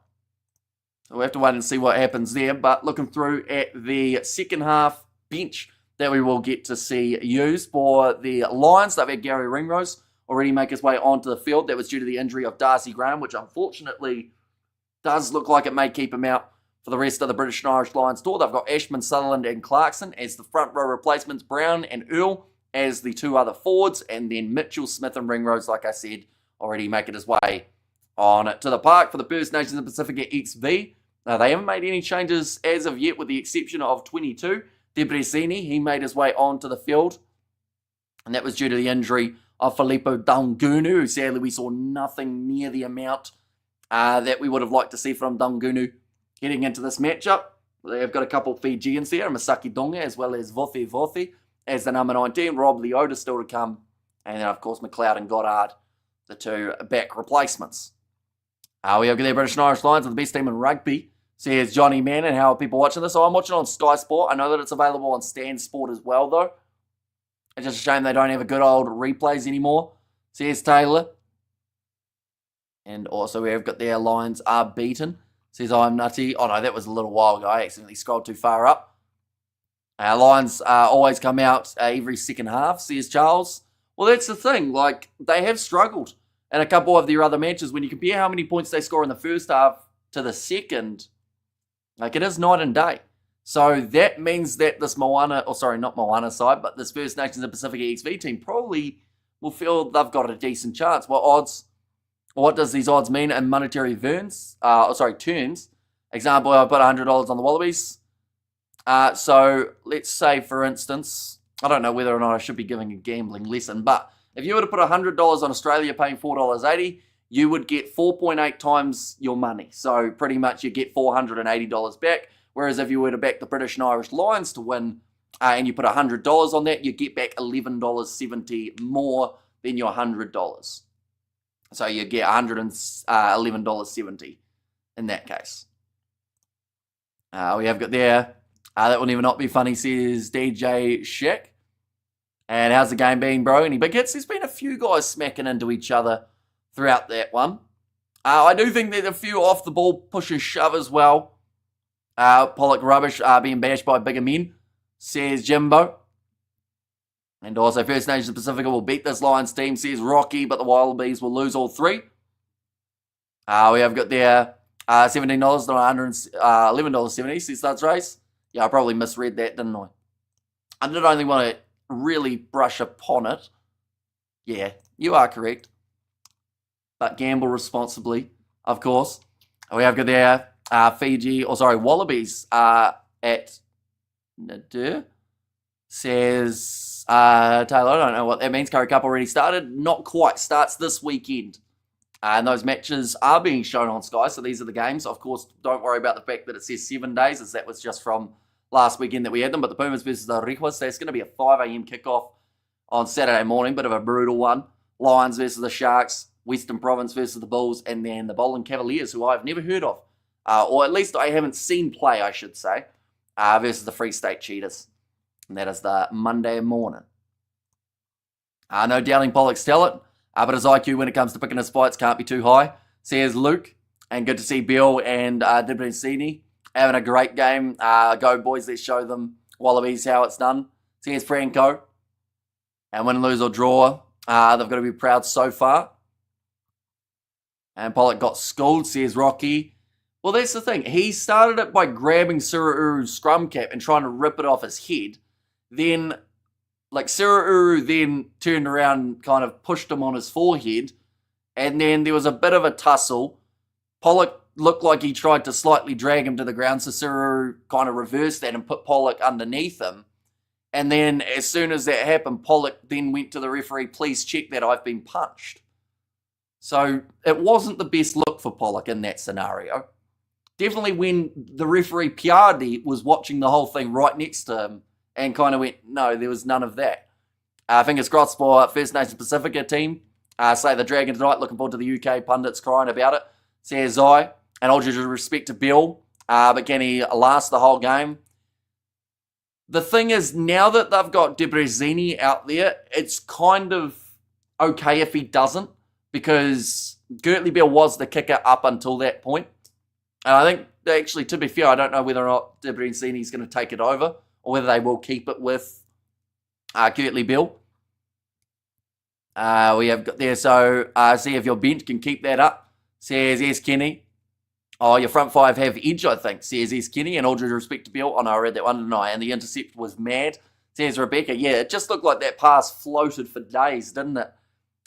So we have to wait and see what happens there, but looking through at the second half bench that we will get to see used for the Lions, they've had Gary Ringrose already make his way onto the field. That was due to the injury of Darcy Graham, which unfortunately does look like it may keep him out for the rest of the British and Irish Lions tour. They've got Ashman, Sutherland and Clarkson as the front row replacements, Brown and Earl as the 2 other forwards, and then Mitchell, Smith and Ringrose, like I said, already making his way on to the park for the First Nations and Pasifika XV. They haven't made any changes as of yet with the exception of 22. Debreceni, he made his way onto the field, and that was due to the injury of Filippo Dungunu, who sadly we saw nothing near the amount that we would have liked to see from Dungunu heading into this matchup. They've got a couple of Fijians there, Masaki Donga as well as Vothi Vothi. as the number 19. Rob Leota still to come. And then, of course, McLeod and Goddard, the two back replacements. We have the British and Irish Lions are the best team in rugby. Says Johnny Mann. And how are people watching this? So I'm watching on Sky Sport. I know that it's available on Stan Sport as well, though. It's just a shame they don't have a good old replays anymore. Says Taylor. And also we have got their Lions are beaten. Says I'm nutty. Oh no, that was a little while ago. I accidentally scrolled too far up. Lions always come out every second half, says Charles. Well, that's the thing. Like, they have struggled in a couple of their other matches. When you compare how many points they score in the first half to the second, like, it is night and day. So that means that this not Moana side, but this First Nations Pasifika XV team probably will feel they've got a decent chance. What does these odds mean in monetary terms? Example, I put $100 on the Wallabies. So let's say, for instance, I don't know whether or not I should be giving a gambling lesson, but if you were to put $100 on Australia paying $4.80, you would get 4.8 times your money. So pretty much you get $480 back. Whereas if you were to back the British and Irish Lions to win and you put $100 on that, you get back $11.70 more than your $100. So you get $111.70 in that case. We have got there, that will never not be funny, says DJ Shaq. And how's the game been, bro? Any big hits? There's been a few guys smacking into each other throughout that one. I do think there's a few off the ball push and shove as well. Pollock rubbish being bashed by bigger men, says Jimbo. And also First Nations Pasifika will beat this Lions team, says Rocky, but the Wallabies will lose all three. We have got there $17 to $11.70, says Studs Race. Yeah, I probably misread that, didn't I? I did only want to really brush upon it. Yeah, you are correct. But gamble responsibly, of course. We have got there Wallabies at Nadir. Says Taylor, I don't know what that means. Curry Cup already started. Not quite. Starts this weekend. And those matches are being shown on Sky, so these are the games. Of course, don't worry about the fact that it says 7 days, as that was just from last weekend that we had them. But the Pumas versus the Rihuas, so it's going to be a 5 a.m. kickoff on Saturday morning. Bit of a brutal one. Lions versus the Sharks. Western Province versus the Bulls. And then the Bowling Cavaliers, who I've never heard of. Or at least I haven't seen play, I should say. Versus the Free State Cheetahs. And that is the Monday morning. No doubting Pollock's talent. But his IQ when it comes to picking his fights can't be too high. Says Luke. And good to see Bill and Dibrisini having a great game. Go boys, let's show them Wallabies how it's done. Says Franco. And win, lose or draw, they've got to be proud so far. And Pollock got schooled, says Rocky. Well, that's the thing. He started it by grabbing Suruuru's scrum cap and trying to rip it off his head. Then Suruuru then turned around and kind of pushed him on his forehead. And then there was a bit of a tussle. Pollock looked like he tried to slightly drag him to the ground. So Suruuru kind of reversed that and put Pollock underneath him. And then as soon as that happened, Pollock then went to the referee, please check that I've been punched. So it wasn't the best look for Pollock in that scenario. Definitely when the referee Piardi was watching the whole thing right next to him and kind of went, no, there was none of that. Fingers crossed for First Nations Pasifika team. Say the Dragon tonight, looking forward to the UK pundits crying about it. Says I, and all due respect to Bill, but can he last the whole game? The thing is, now that they've got Debreceni out there, it's kind of okay if he doesn't, because Gertley Bill was the kicker up until that point. And I think, actually, to be fair, I don't know whether or not Debreceni is going to take it over, or whether they will keep it with Gertley Bill. We have got there, so see if your bench can keep that up. Says yes, Kenny. Oh, your front five have edge, I think, says yes, Kenny. And all due respect to Bill. Oh, no, I read that one tonight. And the intercept was mad, says Rebecca. Yeah, it just looked like that pass floated for days, didn't it?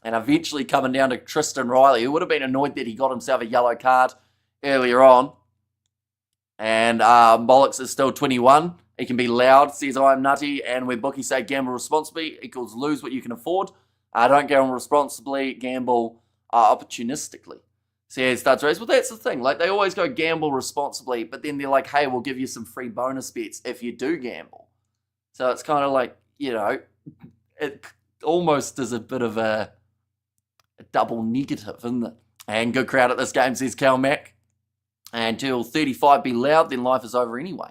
And eventually coming down to Tristan Riley, who would have been annoyed that he got himself a yellow card earlier on. And Bollocks is still 21. He can be loud, says I'm nutty. And when bookies say gamble responsibly equals lose what you can afford. Don't gamble responsibly, gamble opportunistically. Says Studs Race. Well, that's the thing. Like, they always go gamble responsibly, but then they're like, hey, we'll give you some free bonus bets if you do gamble. So it's kind of like, it almost is a bit of a double negative, isn't it? And good crowd at this game, says Cal Mack. And till 35 be loud, then life is over anyway,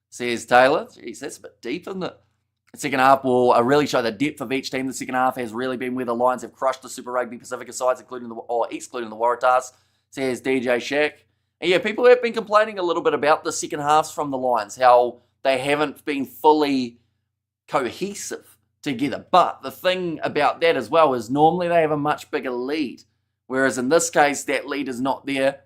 says Taylor. Jeez, that's a bit deep, isn't it? The second half will really show the depth of each team. The second half has really been where the Lions have crushed the Super Rugby Pasifika sides, excluding the Waratahs, says DJ Shack. And yeah, people have been complaining a little bit about the second halves from the Lions, how they haven't been fully cohesive together. But the thing about that as well is normally they have a much bigger lead, whereas in this case, that lead is not there.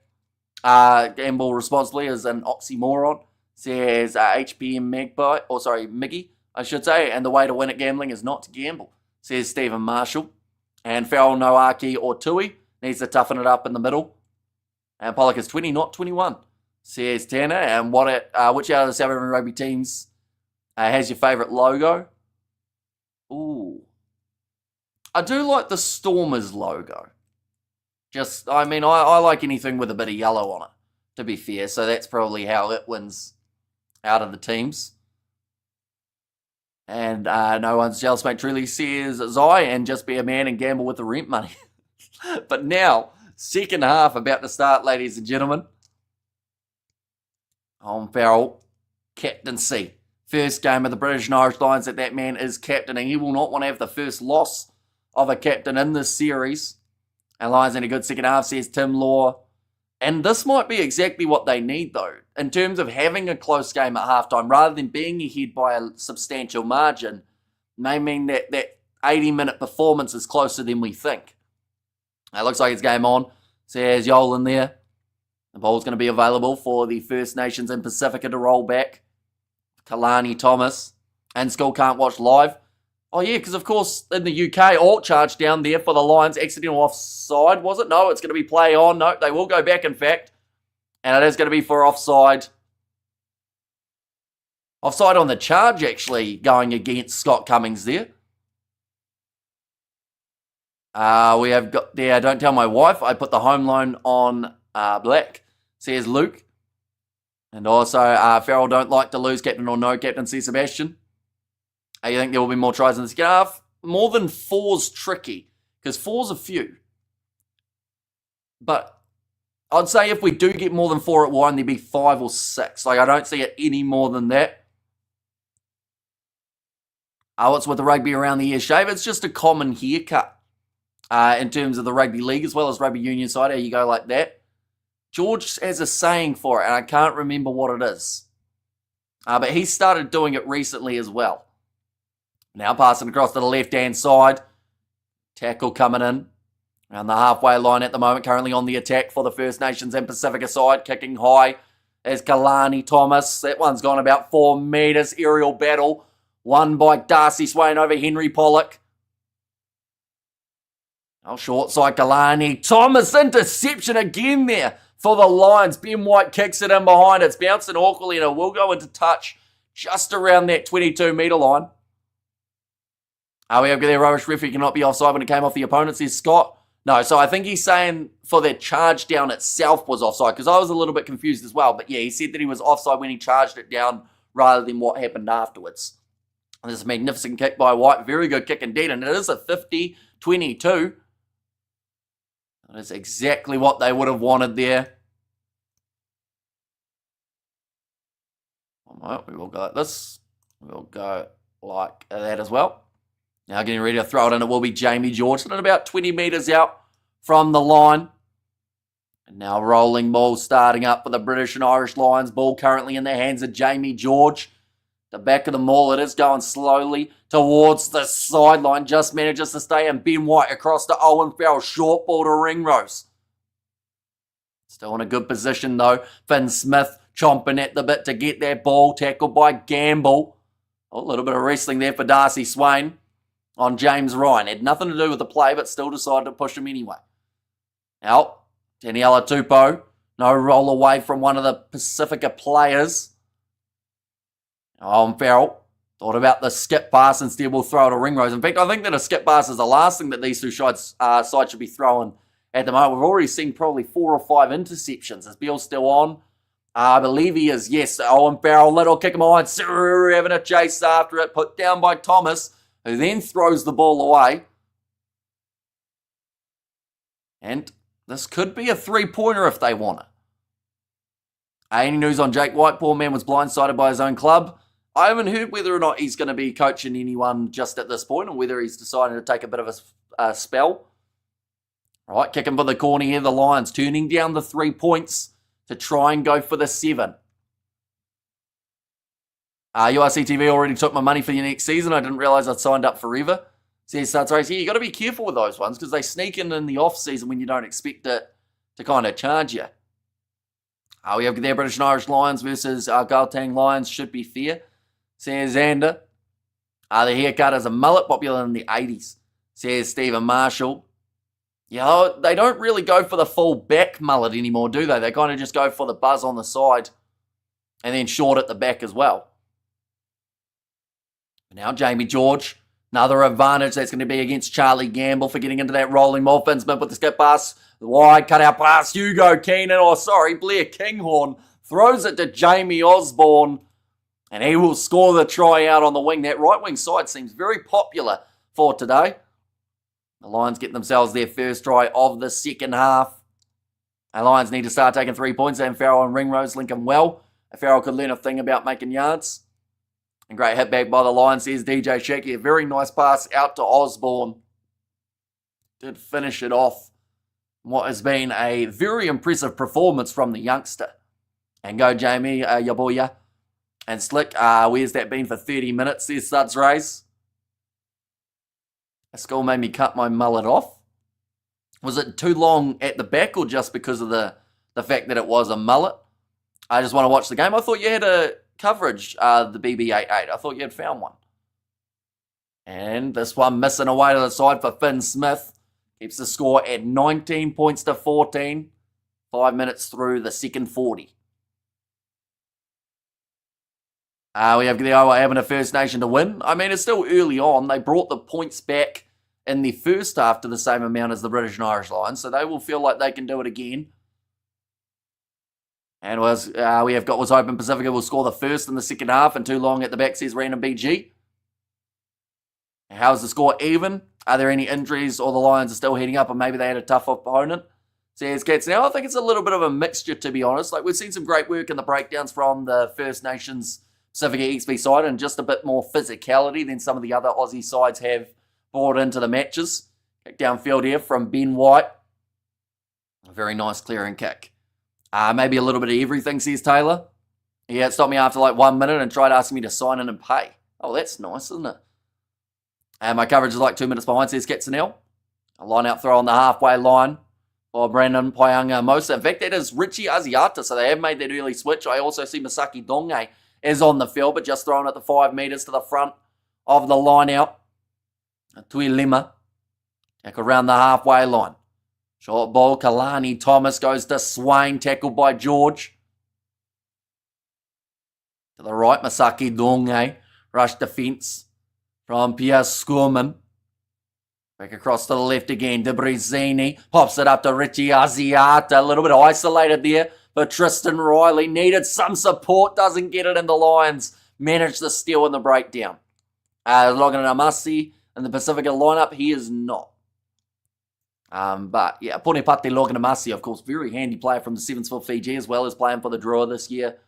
Gamble responsibly is an oxymoron, says HPM Miggy, I should say, and the way to win at gambling is not to gamble, says Stephen Marshall. And Farrell, Noaki or Tui needs to toughen it up in the middle. And Pollock is 20, not 21, says Tanner. And which out of the South African rugby teams has your favourite logo? Ooh. I do like the Stormers logo. I like anything with a bit of yellow on it, to be fair. So that's probably how it wins out of the teams. And no one's jealous, mate. Truly says Zai and just be a man and gamble with the rent money. But now, second half about to start, ladies and gentlemen. On Farrell, captaincy. First game of the British and Irish Lions that man is captaining. He will not want to have the first loss of a captain in this series. And Lions in a good second half, says Tim Law. And this might be exactly what they need, though, in terms of having a close game at halftime, rather than being ahead by a substantial margin, may mean that 80-minute performance is closer than we think. It looks like it's game on. Says Yol in there. The ball's going to be available for the First Nations and Pasifika to roll back. Kalani Thomas. And Skull can't watch live. Oh, yeah, because, of course, in the UK, alt charge down there for the Lions. Accidental offside, was it? No, it's going to be play on. No, they will go back, in fact. And it is going to be for offside. Offside on the charge, actually, going against Scott Cummings there. We have got there, don't tell my wife, I put the home loan on black, says Luke. And also, Farrell don't like to lose captain or no captain, says Sebastian. You think there will be more tries in the second half? More than 4's tricky, because 4's a few. But I'd say if we do get more than 4, it will only be 5 or 6. I don't see it any more than that. What's with the rugby around the ear shave? It's just a common haircut in terms of the rugby league as well as rugby union side. How you go like that. George has a saying for it, and I can't remember what it is. But he started doing it recently as well. Now passing across to the left-hand side. Tackle coming in. Around the halfway line at the moment. Currently on the attack for the First Nations and Pasifika side. Kicking high as Kalani Thomas. That one's gone about 4 metres. Aerial battle. Won by Darcy Swain over Henry Pollock. Oh, short side Kalani Thomas. Interception again there for the Lions. Ben White kicks it in behind. It's bouncing awkwardly and it will go into touch just around that 22-metre line. We have their rubbish referee cannot be offside when it came off the opponent, says Scott. No, so I think he's saying for their charge down itself was offside, because I was a little bit confused as well. But yeah, he said that he was offside when he charged it down rather than what happened afterwards. And this is a magnificent kick by White. Very good kick indeed, and it is a 50-22. That's exactly what they would have wanted there. Well, we will go like this. We'll go like that as well. Now getting ready to throw it in, it will be Jamie George. And about 20 metres out from the line. And now rolling ball starting up for the British and Irish Lions. Ball currently in the hands of Jamie George. The back of the maul, it is going slowly towards the sideline. Just manages to stay, and Ben White across to Owen Farrell. Short ball to Ringrose. Still in a good position though. Finn Smith chomping at the bit to get that ball. Tackled by Gamble. A little bit of wrestling there for Darcy Swain on James Ryan. Had nothing to do with the play, but still decided to push him anyway. Out. Daniela Tupou. No roll away from one of the Pasifika players. Farrell thought about the skip pass. Instead, we'll throw it to Ringrose. In fact, I think that a skip pass is the last thing that these two sides should be throwing at the moment. We've already seen probably 4 or 5 interceptions. Is Beal still on? I believe he is, yes. Owen Farrell, little kick him on. Suru having a chase after it. Put down by Thomas, who then throws the ball away. And this could be a three-pointer if they want it. Any news on Jake White? Poor man was blindsided by his own club. I haven't heard whether or not he's going to be coaching anyone just at this point, or whether he's decided to take a bit of a spell. Right, kicking for the corner here, the Lions turning down the 3 points to try and go for the 7. URC TV already took my money for the next season. I didn't realize I'd signed up forever. Says Suds Race. Yeah, you got to be careful with those ones because they sneak in the off season when you don't expect it to kind of charge you. We have their British and Irish Lions versus our Gauteng Lions. Should be fair. Says Xander. The haircut is a mullet, popular in the 80s. Says Stephen Marshall. Yeah, they don't really go for the full back mullet anymore, do they? They kind of just go for the buzz on the side and then short at the back as well. Now Jamie George, another advantage that's going to be against Charlie Gamble for getting into that rolling ball. Finn Smith with the skip pass, the wide cut out pass. Hugo Keenan, Blair Kinghorn throws it to Jamie Osborne, and he will score the try out on the wing. That right wing side seems very popular for today. The Lions get themselves their first try of the second half. The Lions need to start taking 3 points, and Farrell and Ringrose linking well. Farrell could learn a thing about making yards. And great hit back by the Lions, says DJ Shacky. A very nice pass out to Osborne. Did finish it off. What has been a very impressive performance from the youngster. And go Jamie, Yaboya. And Slick, where's that been for 30 minutes, says Suds Race. A school made me cut my mullet off. Was it too long at the back or just because of the fact that it was a mullet? I just want to watch the game. I thought you had a coverage, the BB88. I thought you had found one. And this one missing away to the side for Finn Smith. Keeps the score at 19 points to 14. 5 minutes through the second 40. We have the Owa having a First Nation to win. I mean, it's still early on. They brought the points back in the first half to the same amount as the British and Irish Lions, so they will feel like they can do it again. And we have got Was Open Pasifika will score the first in the second half, and too long at the back, says Random BG. How's the score even? Are there any injuries or the Lions are still heating up, or maybe they had a tough opponent? Says Cats. Now, I think it's a little bit of a mixture, to be honest. Like, we've seen some great work in the breakdowns from the First Nations Pasifika XV side, and just a bit more physicality than some of the other Aussie sides have brought into the matches. Kick downfield here from Ben White. A very nice clearing kick. Maybe a little bit of everything, says Taylor. Yeah, it stopped me after like 1 minute and tried asking me to sign in and pay. Oh, that's nice, isn't it? And my coverage is like 2 minutes behind, says Katzenell. A line out throw on the halfway line for Brandon Poyanga Mosa. In fact, that is Richie Asiata, so they have made that early switch. I also see Masaki Donge is on the field, but just thrown at the 5 metres to the front of the line out. Tui Lima. Back around the halfway line. Short ball, Kalani Thomas goes to Swain, tackled by George. To the right, Masaki Donge. Rush defence from Pierre Skurman. Back across to the left again, De Brizini. Pops it up to Richie Asiata. A little bit isolated there. But Tristan Riley needed some support, doesn't get it, and the Lions managed the steal in the breakdown. Logan Amasi in the Pasifika lineup, he is not. But yeah, Ponepate Logan Amasi, of course, very handy player from the Sevensville Fiji, as well as playing for the Drua this year.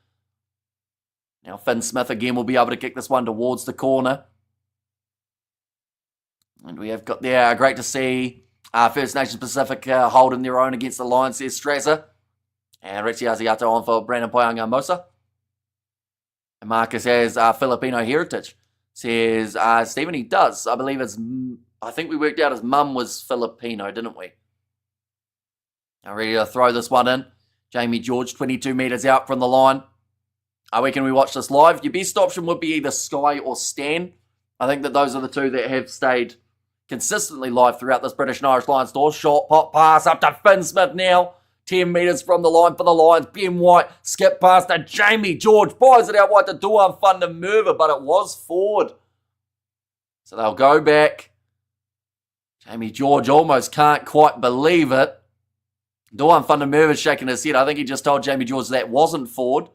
Now Finn Smith again will be able to kick this one towards the corner. And we have got there, great to see First Nations Pasifika holding their own against the Lions, says Strasser. And Richie Asiata on for Brandon Poyanga Mosa. And Marcus has Filipino heritage. Says Stephen, he does. I believe I think we worked out his mum was Filipino, didn't we? Now ready to throw this one in. Jamie George, 22 metres out from the line. Where can we watch this live? Your best option would be either Sky or Stan. I think that those are the two that have stayed consistently live throughout this British and Irish Lions tour. Short pop pass up to Finn Smith now. 10 metres from the line for the Lions. Ben White skip past to Jamie George. Fires it out wide to Duan Fundamerva, but it was forward. So they'll go back. Jamie George almost can't quite believe it. Dawn Fundermerv is shaking his head. I think he just told Jamie George that wasn't forward.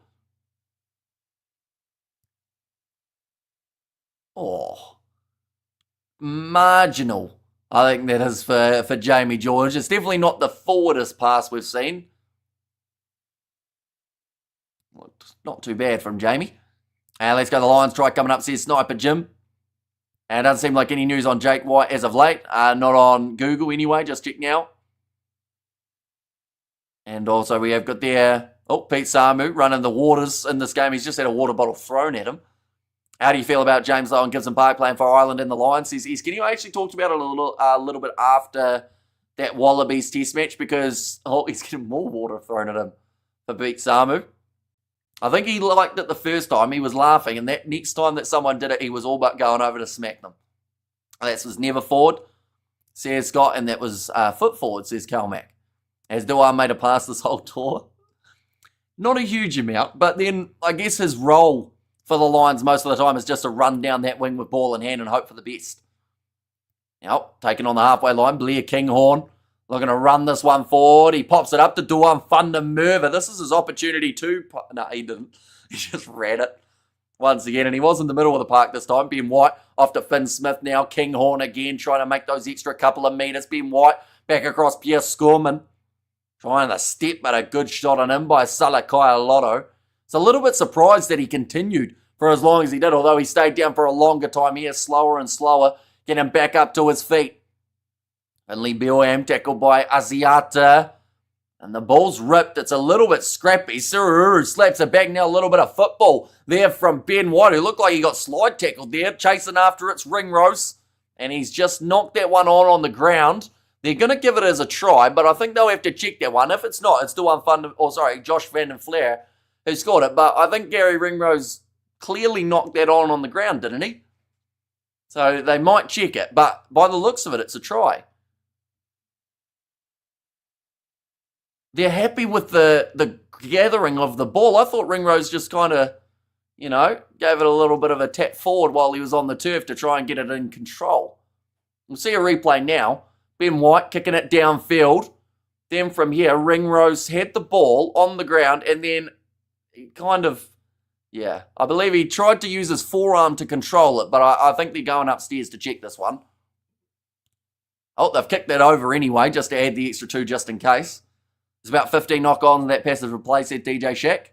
Oh, marginal. I think that is for Jamie George. It's definitely not the forwardest pass we've seen. Not too bad from Jamie. And let's go. The Lions try coming up, says Sniper Jim. And it doesn't seem like any news on Jake White as of late. Not on Google anyway, just check now. And also we have got there, Pete Samu running the waters in this game. He's just had a water bottle thrown at him. How do you feel about James Lowe and Gibson Park playing for Ireland and the Lions? He's can you actually talk about it a little bit after that Wallabies test match? Because he's getting more water thrown at him for Pete Samu. I think he liked it the first time. He was laughing. And that next time that someone did it, he was all but going over to smack them. That was never forward, says Scott. And that was foot forward, says Calmac. Has Duan made a pass this whole tour? Not a huge amount. But then I guess his role for the Lions most of the time is just to run down that wing with ball in hand and hope for the best. Now, taken on the halfway line, Blair Kinghorn looking to run this one forward. He pops it up to Duan Fundermerv. This is his opportunity too. No, he didn't. He just ran it once again. And he was in the middle of the park this time. Ben White off to Finn Smith now. Kinghorn again trying to make those extra couple of metres. Ben White back across Pierre Scorman. Trying to step, but a good shot on him by Salakai Lotto. It's a little bit surprised that he continued for as long as he did, although he stayed down for a longer time here, slower and slower, getting back up to his feet. And Lee Bilham tackled by Asiata. And the ball's ripped. It's a little bit scrappy. Sururu slaps it back now. A little bit of football there from Ben White, who looked like he got slide tackled there. Chasing after it's Ringrose. And he's just knocked that one on the ground. They're going to give it as a try, but I think they'll have to check that one. If it's not, it's Josh Van den Flair who scored it. But I think Gary Ringrose clearly knocked that on the ground, didn't he? So they might check it, but by the looks of it, it's a try. They're happy with the gathering of the ball. I thought Ringrose just kind of, gave it a little bit of a tap forward while he was on the turf to try and get it in control. We'll see a replay now. Ben White kicking it downfield. Then from here, Ringrose had the ball on the ground and then he I believe he tried to use his forearm to control it, but I think they're going upstairs to check this one. They've kicked that over anyway, just to add the extra 2 just in case. There's about 15 knock-ons in that passive replay, said DJ Shack.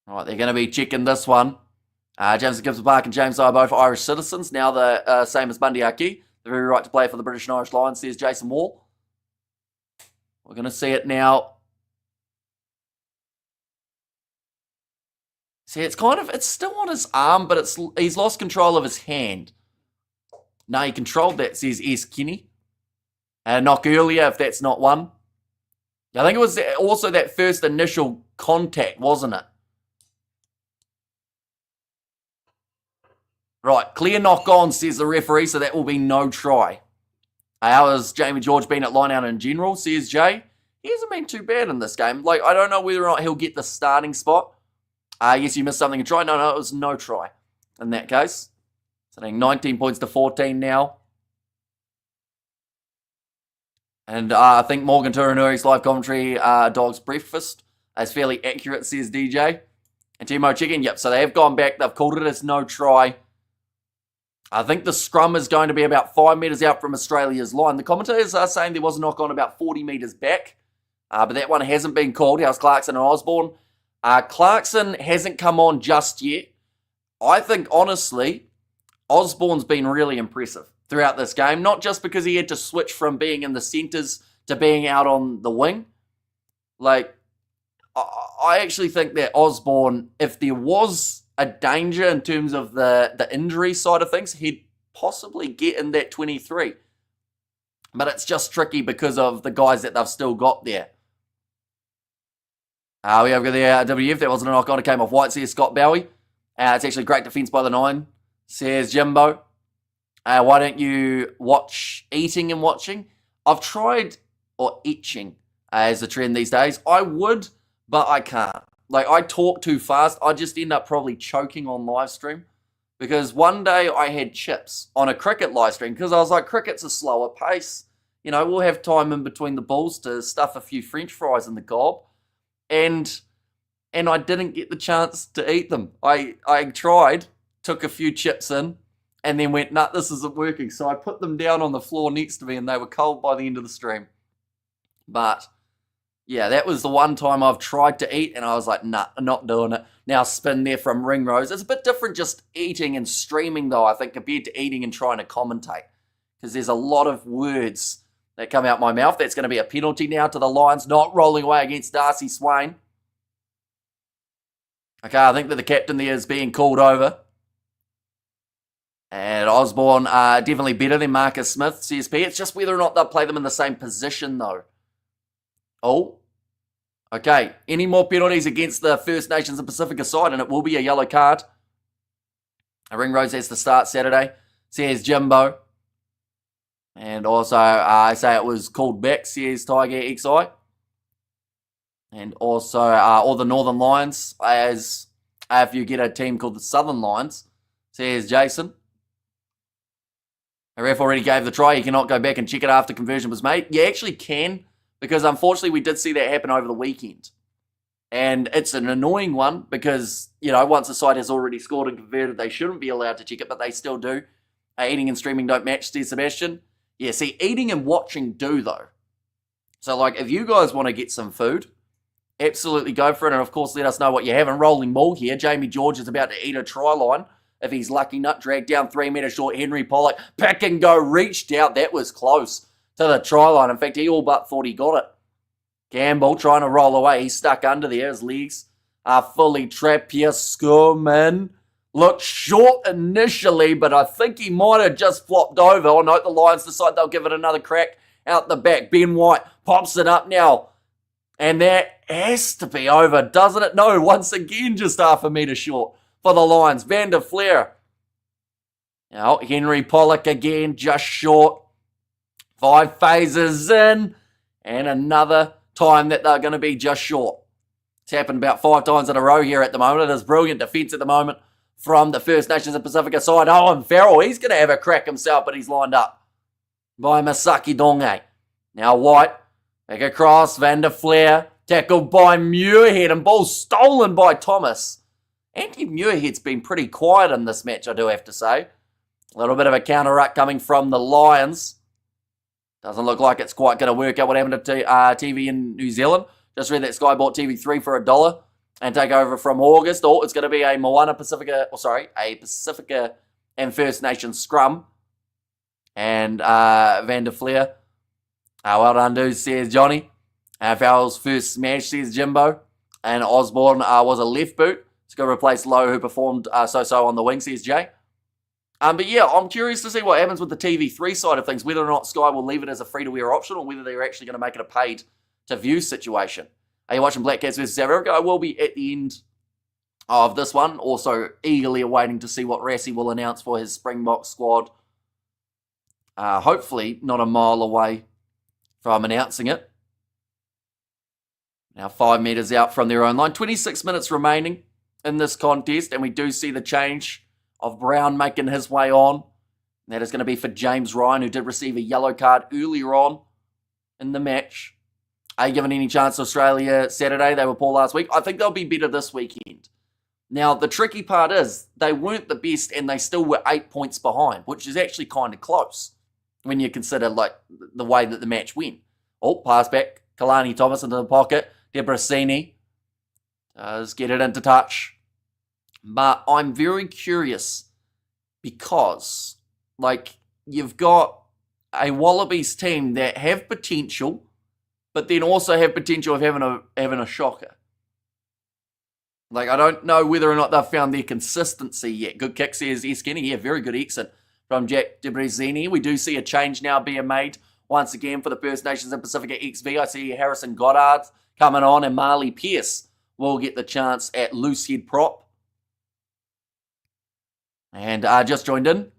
All right, they're going to be checking this one. James Gibson Park and James are both Irish citizens, now the same as Bundy Aki. The very right to play for the British and Irish Lions, says Jason Wall. We're going to see it now. See, it's still on his arm, but he's lost control of his hand. No, he controlled that, says S. Kinney. And a knock earlier, if that's not one. I think it was also that first initial contact, wasn't it? Right, clear knock on, says the referee, so that will be no try. How has Jamie George been at line-out in general, says Jay? He hasn't been too bad in this game. I don't know whether or not he'll get the starting spot. Yes, you missed something and try. No, it was no try in that case. So 19 points to 14 now. And I think Morgan Turanuri's live commentary, Dog's Breakfast, is fairly accurate, says DJ. And Timo Chicken, yep, so they have gone back. They've called it as no try. I think the scrum is going to be about 5 metres out from Australia's line. The commentators are saying there was a knock on about 40 metres back. But that one hasn't been called. How's Clarkson and Osborne? Clarkson hasn't come on just yet. I think, honestly, Osborne's been really impressive throughout this game. Not just because he had to switch from being in the centres to being out on the wing. I actually think that Osborne, if there was a danger in terms of the injury side of things, he'd possibly get in that 23. But it's just tricky because of the guys that they've still got there. We have got the WF. That wasn't a knock on. It came off White, says Scott Bowie. It's actually great defence by the 9, says Jimbo. Why don't you watch eating and watching? I've tried, or etching as a trend these days. I would, but I can't. I talk too fast. I just end up probably choking on live stream. Because one day I had chips on a cricket live stream because I was like, cricket's a slower pace. we'll have time in between the balls to stuff a few French fries in the gob. And I didn't get the chance to eat them. I tried, took a few chips in, and then went, nah, this isn't working. So I put them down on the floor next to me, and they were cold by the end of the stream. But yeah, that was the one time I've tried to eat, and I was like, nah, I'm not doing it. Now spin there from Ringrose. It's a bit different just eating and streaming, though, I think, compared to eating and trying to commentate. Because there's a lot of words that come out my mouth. That's going to be a penalty now to the Lions, not rolling away against Darcy Swain. Okay, I think that the captain there is being called over. And Osborne definitely better than Marcus Smith, CSP. It's just whether or not they'll play them in the same position, though. Oh, okay. Any more penalties against the First Nations and Pasifika side, and it will be a yellow card. Ringrose has to start Saturday. Says Jimbo. And also, I say it was called back, says Tiger XI. And also, all the Northern Lions, as if you get a team called the Southern Lions, says Jason. The ref already gave the try. You cannot go back and check it after conversion was made. You actually can, because unfortunately we did see that happen over the weekend. And it's an annoying one because, once a side has already scored and converted, they shouldn't be allowed to check it, but they still do. Eating and streaming don't match, Steve Sebastian. Yeah, see, eating and watching do, though. So, if you guys want to get some food, absolutely go for it. And, of course, let us know what you have. And rolling ball here, Jamie George is about to eat a try line. If he's lucky, nut dragged down 3 metre short. Henry Pollock, pick and go, reached out. That was close to the try line. In fact, he all but thought he got it. Gamble trying to roll away. He's stuck under there. His legs are fully trapped here. Skurman looked short initially, but I think he might have just flopped over. Oh no, the Lions decide they'll give it another crack out the back. Ben White pops it up now. And that has to be over, doesn't it? No, once again, just half a metre short for the Lions. Van der Fleer. Now, Henry Pollock again, just short. 5 phases in. And another time that they're going to be just short. It's happened about 5 times in a row here at the moment. It is brilliant defence at the moment from the First Nations and Pasifika side. Owen Farrell, he's going to have a crack himself, but he's lined up by Masaki Donge. Now White, back across, Van der Fleer, tackled by Muirhead, and ball stolen by Thomas. Andy Muirhead's been pretty quiet in this match, I do have to say. A little bit of a counter-ruck coming from the Lions. Doesn't look like it's quite going to work out. What happened to TV in New Zealand? Just read that Sky bought TV3 for $1 and take over from August. Oh, it's going to be a a Pasifika and First Nations scrum. And Van der Fleer. Well done, dude, says Johnny. Farrell's first smash, says Jimbo. And Osborne was a left boot. It's going to replace Lowe, who performed so-so on the wing, says Jay. But yeah, I'm curious to see what happens with the TV3 side of things, whether or not Sky will leave it as a free-to-wear option or whether they're actually going to make it a paid-to-view situation. Are you watching Black Cats versus South Africa? I will be at the end of this one, also eagerly awaiting to see what Rassie will announce for his Springbok squad. Hopefully not a mile away from announcing it. Now 5 metres out from their own line. 26 minutes remaining in this contest, and we do see the change of Brown making his way on. That is going to be for James Ryan, who did receive a yellow card earlier on in the match. Are you giving any chance to Australia Saturday? They were poor last week. I think they'll be better this weekend. Now, the tricky part is they weren't the best and they still were 8 points behind, which is actually kind of close when you consider the way that the match went. Oh, pass back. Kalani Thomas into the pocket. Debrasini does get it into touch. But I'm very curious because, you've got a Wallabies team that have potential, but then also have potential of having a shocker. I don't know whether or not they've found their consistency yet. Good kick, says S. Kenny. Yeah, very good exit from Jack Debrezini. We do see a change now being made once again for the First Nations and Pasifika XV. I see Harrison Goddard coming on, and Marley Pearce will get the chance at loose head prop. And just joined in.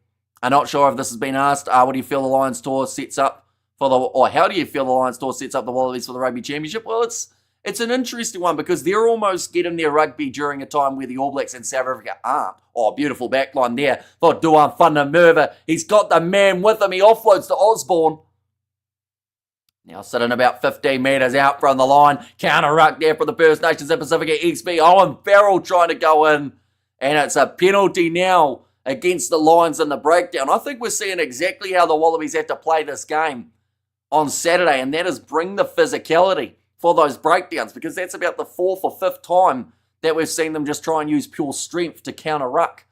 I'm not sure if this has been asked. What do you feel the Lions tour sets up how do you feel the Lions tour sets up the Wallabies for the Rugby Championship? Well, it's an interesting one because they're almost getting their rugby during a time where the All Blacks and South Africa aren't. Oh, beautiful backline there for Duan van der Merwe. He's got the man with him. He offloads to Osborne. Now sitting about 15 metres out from the line. Counter ruck there for the First Nations Pasifika XV. Owen Farrell trying to go in. And it's a penalty now against the Lions in the breakdown. I think we're seeing exactly how the Wallabies have to play this game on Saturday. And that is bring the physicality for those breakdowns. Because that's about the 4th or 5th time that we've seen them just try and use pure strength to counter ruck.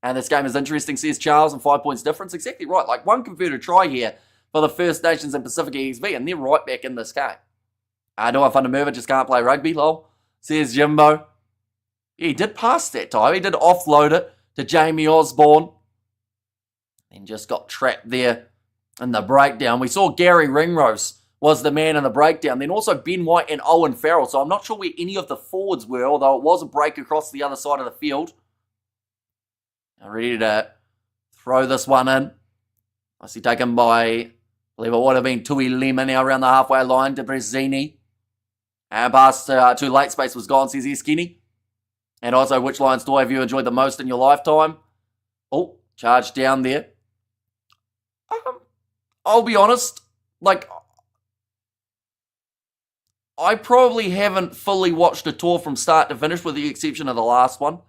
And this game is interesting, says Charles, and 5 points difference. Exactly right. Like one converted try here for the First Nations and Pasifika XV, and they're right back in this game. Noah Fundermerva just can't play rugby, lol, says Jimbo. Yeah, he did pass that time. He did offload it to Jamie Osborne. And just got trapped there in the breakdown. We saw Gary Ringrose was the man in the breakdown. Then also Ben White and Owen Farrell. So I'm not sure where any of the forwards were, although it was a break across the other side of the field. Now ready to throw this one in. I see taken by, I believe it would have been Tui Lima now around the halfway line to Brezzini. And past too late space was gone, says Eskini. And also, which Lions toy have you enjoyed the most in your lifetime? Oh, charged down there. I'll be honest, like, I probably haven't fully watched a tour from start to finish with the exception of the last one.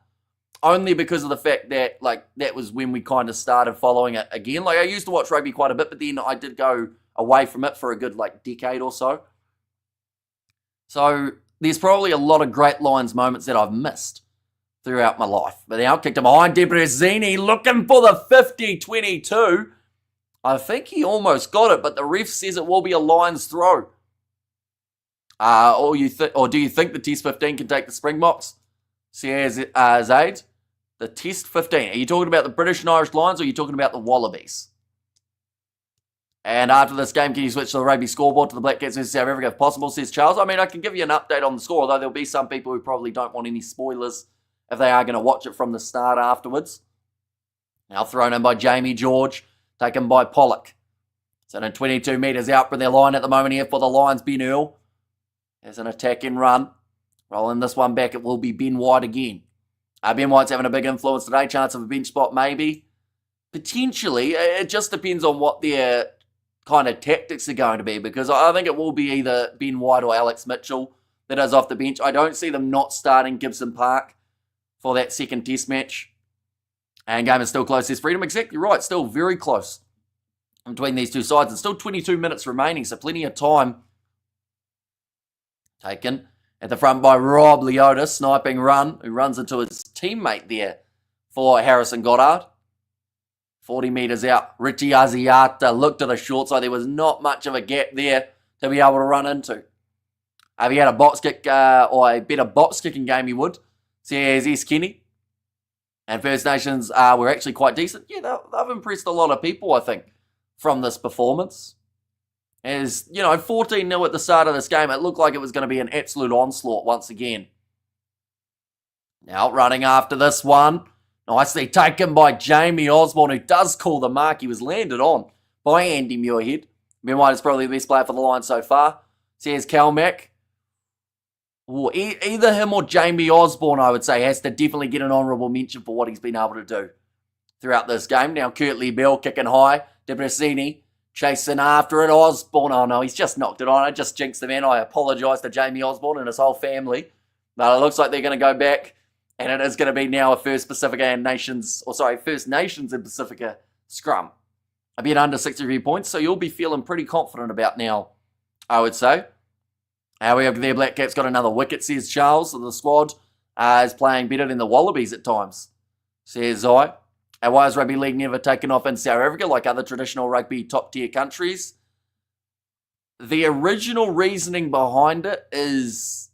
Only because of the fact that, like, that was when we kind of started following it again. Like, I used to watch rugby quite a bit, but then I did go away from it for a good, like, decade or so. So, there's probably a lot of great Lions moments that I've missed throughout my life. But now, kicked him behind, Debrezini looking for the 50-22. I think he almost got it, but the ref says it will be a Lions throw. Or do you think the Test 15 can take the Springboks? Says Zaid. The Test 15. Are you talking about the British and Irish Lions or are you talking about the Wallabies? And after this game, can you switch to the rugby scoreboard to the Black Cats versus South Africa if possible, says Charles. I mean, I can give you an update on the score, although there'll be some people who probably don't want any spoilers if they are going to watch it from the start afterwards. Now thrown in by Jamie George, taken by Pollock. So in 22 metres out from their line at the moment here for the Lions, Ben Earl. There's an attack and run. Rolling this one back, it will be Ben White again. Ben White's having a big influence today. Chance of a bench spot, maybe. Potentially. It just depends on what their kind of tactics are going to be, because I think it will be either Ben White or Alex Mitchell that is off the bench. I don't see them not starting Gibson Park for that second test match. And game is still close, says Freedom. Exactly right. Still very close between these two sides. And still 22 minutes remaining, so plenty of time. Taken at the front by Rob Leota, sniping run, who runs into his teammate there for Harrison Goddard. 40 metres out. Richie Aziata looked to the short side. There was not much of a gap there to be able to run into. If he had a box kick or a better box kicking game, he would. Says S. Kenny. And First Nations were actually quite decent. Yeah, they've impressed a lot of people, I think, from this performance. As, 14-0 at the start of this game, it looked like it was going to be an absolute onslaught once again. Now running after this one. Nicely taken by Jamie Osborne, who does call the mark. He was landed on by Andy Muirhead. Ben White is probably the best player for the Lions so far. Says Calmac. Either him or Jamie Osborne, I would say, has to definitely get an honourable mention for what he's been able to do throughout this game. Now Curtly Bell kicking high. Debrezini chasing after it. Osborne, oh no, he's just knocked it on. I just jinxed the man. I apologise to Jamie Osborne and his whole family. But it looks like they're going to go back. And it is going to be now a First Nations and Pasifika scrum. A bit under 63 points, so you'll be feeling pretty confident about now, I would say. However, their Black Caps got another wicket, says Charles. So the squad is playing better than the Wallabies at times, says I. And why has Rugby League never taken off in South Africa like other traditional rugby top-tier countries? The original reasoning behind it is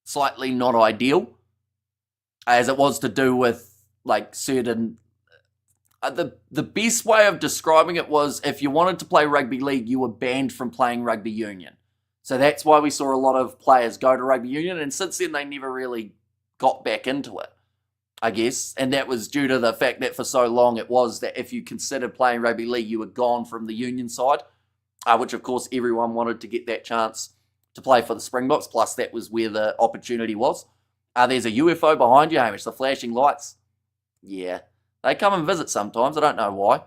slightly not ideal, as it was to do with, like, certain... The best way of describing it was if you wanted to play rugby league, you were banned from playing rugby union. So that's why we saw a lot of players go to rugby union, and since then they never really got back into it, I guess. And that was due to the fact that for so long it was that if you considered playing rugby league, you were gone from the union side, which of course everyone wanted to get that chance to play for the Springboks, plus that was where the opportunity was. There's a UFO behind you, Hamish, the flashing lights. Yeah, they come and visit sometimes. I don't know why.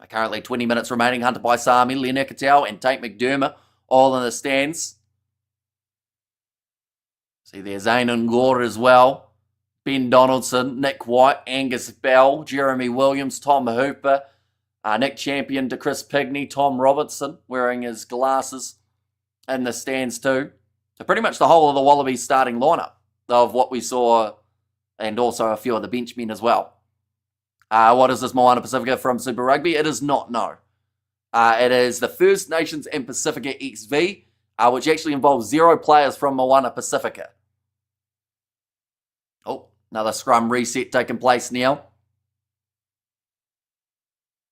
Currently 20 minutes remaining. Hunter Paisami, Leonard Cattell, and Tate McDermott all in the stands. See, there's Zane Gore as well. Ben Donaldson, Nick White, Angus Bell, Jeremy Williams, Tom Hooper, Nick Champion to Chris Pigney, Tom Robertson wearing his glasses in the stands too. So pretty much the whole of the Wallabies starting lineup of what we saw, and also a few of the benchmen as well. What is this Moana Pasifika from Super Rugby? It is not, no. It is the First Nations and Pasifika XV, which actually involves 0 players from Moana Pasifika. Oh, another scrum reset taking place now.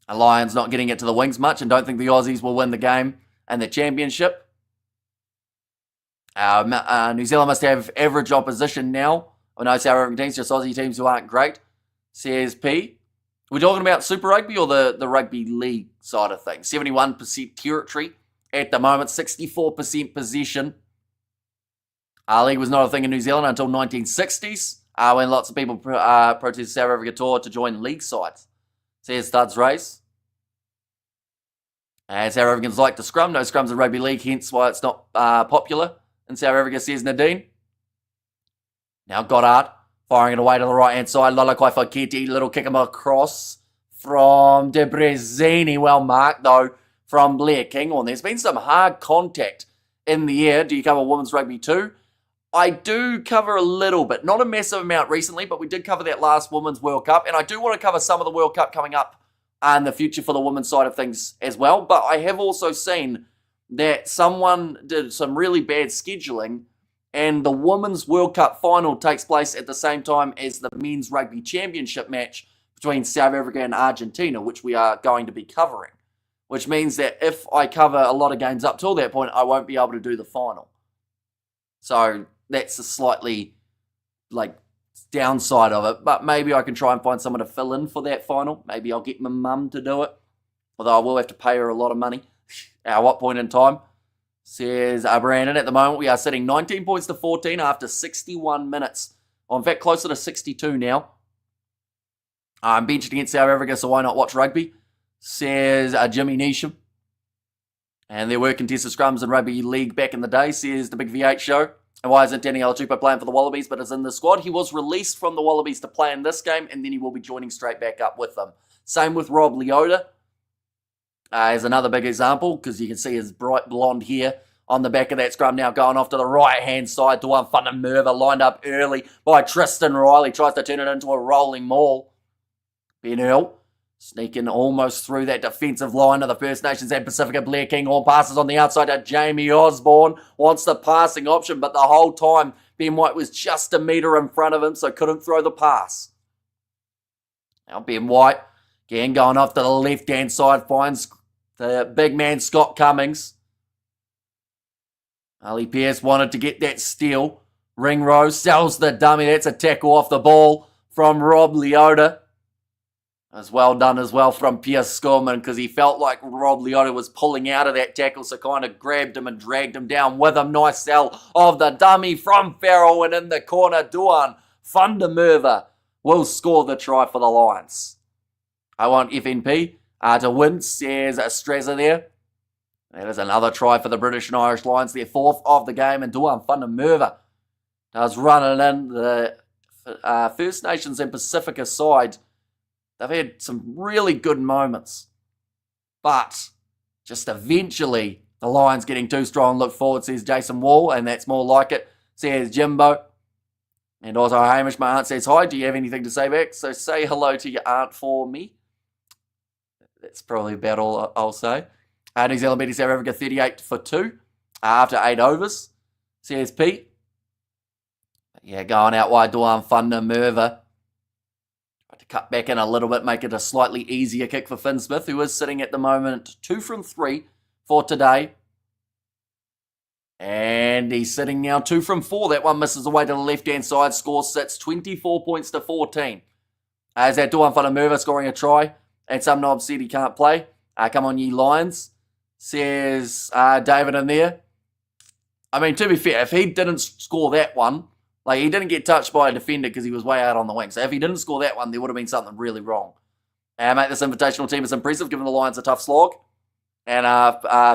Lions not getting it to the wings much, and don't think the Aussies will win the game and the championship. New Zealand must have average opposition now. I know South African teams, just Aussie teams who aren't great. Says P. We're talking about Super Rugby or the Rugby League side of things. 71% territory at the moment, 64% possession. League was not a thing in New Zealand until 1960s, when lots of people protested South Africa tour to join league sides. Says Studs Race. And South Africans like to scrum. No scrums in Rugby League, hence why it's not popular in South Africa, says Nadine. Now Goddard firing it away to the right-hand side. Lalakai Faketi, little kick him across from De Brezini. Well marked, though, from Blair Kinghorn. There's been some hard contact in the air. Do you cover women's rugby too? I do cover a little bit. Not a massive amount recently, but we did cover that last Women's World Cup. And I do want to cover some of the World Cup coming up in the future for the women's side of things as well. But I have also seen that someone did some really bad scheduling, and the Women's World Cup final takes place at the same time as the Men's Rugby Championship match between South Africa and Argentina, which we are going to be covering. Which means that if I cover a lot of games up till that point, I won't be able to do the final. So that's a slightly, downside of it. But maybe I can try and find someone to fill in for that final. Maybe I'll get my mum to do it. Although I will have to pay her a lot of money. At what point in time? Says Brandon, at the moment we are sitting 19 points to 14 after 61 minutes. Well, in fact, closer to 62 now. I'm benched against South Africa, so why not watch rugby? Says Jimmy Neesham. And there were contested scrums in Rugby League back in the day, says the Big V8 show. And why isn't Danny Alatupa playing for the Wallabies, but is in the squad? He was released from the Wallabies to play in this game, and then he will be joining straight back up with them. Same with Rob Leota. As another big example, because you can see his bright blonde hair on the back of that scrum now going off to the right-hand side to one Van Merwe, lined up early by Tristan Riley. Tries to turn it into a rolling maul. Ben Earl sneaking almost through that defensive line of the First Nations and Pasifika. Blair Kinghorn passes on the outside to Jamie Osborne. Wants the passing option, but the whole time Ben White was just a metre in front of him, so couldn't throw the pass. Now Ben White, again going off to the left-hand side, finds the big man Scott Cummings. Ali Pierce wanted to get that steal. Ringrose sells the dummy. That's a tackle off the ball from Rob Leota. As well done as well from Pierce Scorman, because he felt like Rob Leota was pulling out of that tackle, so kind of grabbed him and dragged him down with him. Nice sell of the dummy from Farrell, and in the corner, Duan van der Merwe will score the try for the Lions. I want FNP to win, says Strazza there. That is another try for the British and Irish Lions, their fourth of the game, and Duan van der Merwe does run it in. The First Nations and Pasifika side, they've had some really good moments, but just eventually the Lions getting too strong. Look forward, says Jason Wall, and that's more like it, says Jimbo. And also Hamish, my aunt, says hi. Do you have anything to say back? So say hello to your aunt for me. That's probably about all I'll say. New Zealand beating South Africa 38-2 after 8 overs, says Pete. Yeah, going out wide, Duan van der Merwe. To cut back in a little bit, make it a slightly easier kick for Finn Smith, who is sitting at the moment 2 from 3 for today. And he's sitting now 2 from 4. That one misses away to the left-hand side. Score sits 24 points to 14. As that Duan van der Merwe scoring a try. And some knob said he can't play. Come on, ye Lions, says David in there. I mean, to be fair, if he didn't score that one, he didn't get touched by a defender because he was way out on the wing. So if he didn't score that one, there would have been something really wrong. And mate, this invitational team is impressive, given the Lions a tough slog. And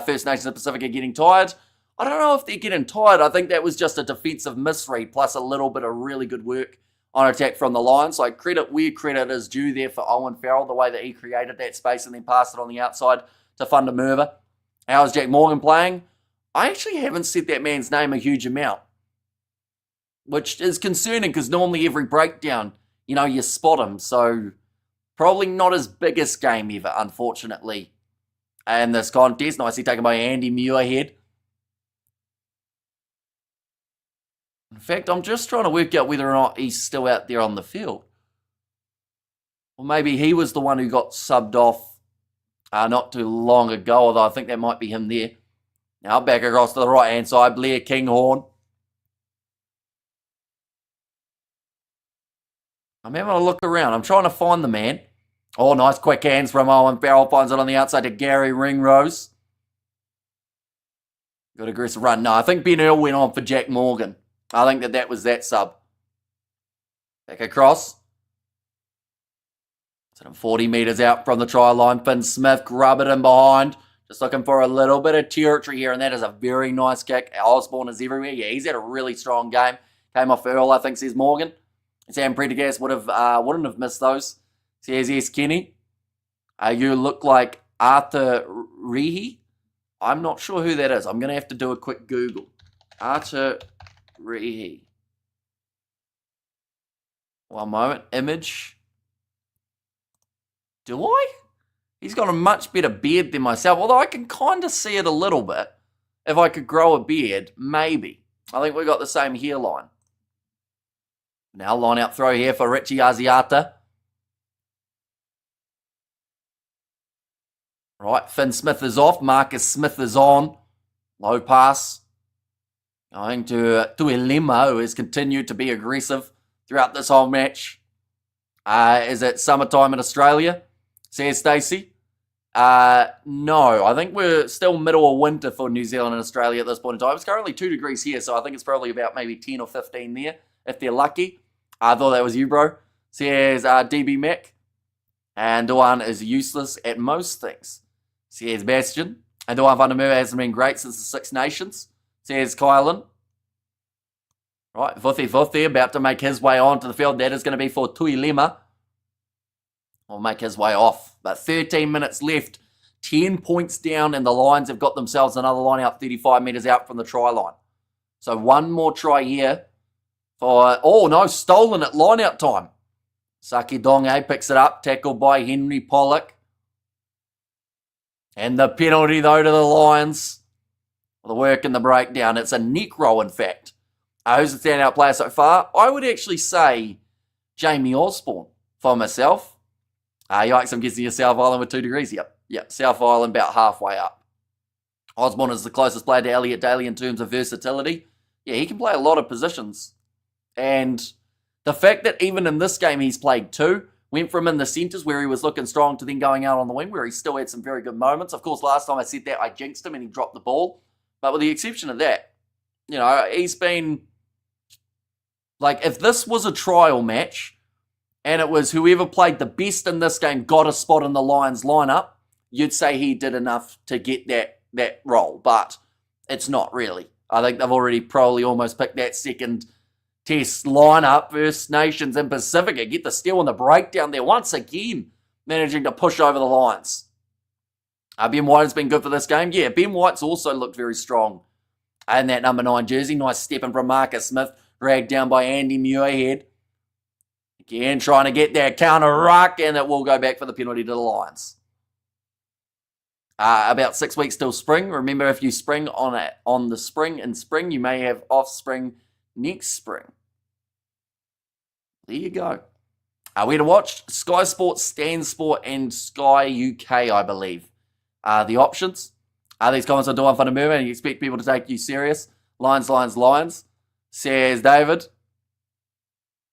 First Nations Pasifika are getting tired. I don't know if they're getting tired. I think that was just a defensive misread, plus a little bit of really good work on attack from the Lions. Like, credit where credit is due there for Owen Farrell, the way that he created that space and then passed it on the outside to Fundamerva. How's Jack Morgan playing? I actually haven't said that man's name a huge amount, which is concerning because normally every breakdown, you spot him. So probably not his biggest game ever, unfortunately, in this contest. Nicely taken by Andy Muirhead. In fact, I'm just trying to work out whether or not he's still out there on the field. Or maybe he was the one who got subbed off not too long ago, although I think that might be him there. Now back across to the right-hand side, Blair Kinghorn. I'm having a look around. I'm trying to find the man. Oh, nice quick hands from Owen Farrell. Finds it on the outside to Gary Ringrose. Good aggressive run. No, I think Ben Earl went on for Jack Morgan. I think that was that sub. Back across. 40 metres out from the try line. Finn Smith grub it in behind. Just looking for a little bit of territory here, and that is a very nice kick. Osborne is everywhere. Yeah, he's had a really strong game. Came off Earl, I think, says Morgan. Sam Prendergast wouldn't have missed those. Says yes, Kenny. You look like Arthur Rehe. I'm not sure who that is. I'm going to have to do a quick Google. Arthur Rehe. One moment. Image. Do I? He's got a much better beard than myself, although I can kind of see it a little bit. If I could grow a beard, maybe. I think we got the same hairline. Now line out throw here for Richie Aziata. Right, Finn Smith is off. Marcus Smith is on. Low pass. Going to Tuilima, who has continued to be aggressive throughout this whole match. Is it summertime in Australia? Says Stacey. No, I think we're still middle of winter for New Zealand and Australia at this point in time. It's currently 2 degrees here, so I think it's probably about maybe 10 or 15 there, if they're lucky. I thought that was you, bro. Says DB Mac. And Duan is useless at most things. Says Bastion. And Duan Fundamerva hasn't been great since the Six Nations. Says Kylan. Right, Vuthi about to make his way onto the field. That is going to be for Tuilima. Will make his way off. But 13 minutes left. 10 points down, and the Lions have got themselves another line out 35 metres out from the try line. So one more try here for... Oh, no, stolen at line-out time. Saki Donge picks it up, tackled by Henry Pollock. And the penalty, though, to the Lions. The work and the breakdown. It's a neck roll, in fact. Who's the standout player so far? I would actually say Jamie Osborne for myself. Yikes, I'm guessing you're South Island with 2 degrees. Yep, South Island about halfway up. Osborne is the closest player to Elliot Daly in terms of versatility. Yeah, he can play a lot of positions. And the fact that even in this game he's played 2, went from in the centres where he was looking strong to then going out on the wing where he still had some very good moments. Of course, last time I said that, I jinxed him and he dropped the ball. But with the exception of that, he's been... Like, if this was a trial match, and it was whoever played the best in this game got a spot in the Lions lineup, you'd say he did enough to get that role. But it's not really. I think they've already probably almost picked that second test lineup. First Nations and Pasifika get the steal and the breakdown there once again, managing to push over the Lions. Ben White has been good for this game. Yeah, Ben White's also looked very strong in that number 9 jersey. Nice step in from Marcus Smith, dragged down by Andy Muirhead. Again, trying to get that counter ruck, and it will go back for the penalty to the Lions. About 6 weeks till spring. Remember, if you spring on the spring in spring, you may have offspring next spring. There you go. We're to watch Sky Sports, Stan Sport, and Sky UK, I believe. The options. These comments are doing Fundamerva, and you expect people to take you serious. Lions, says David.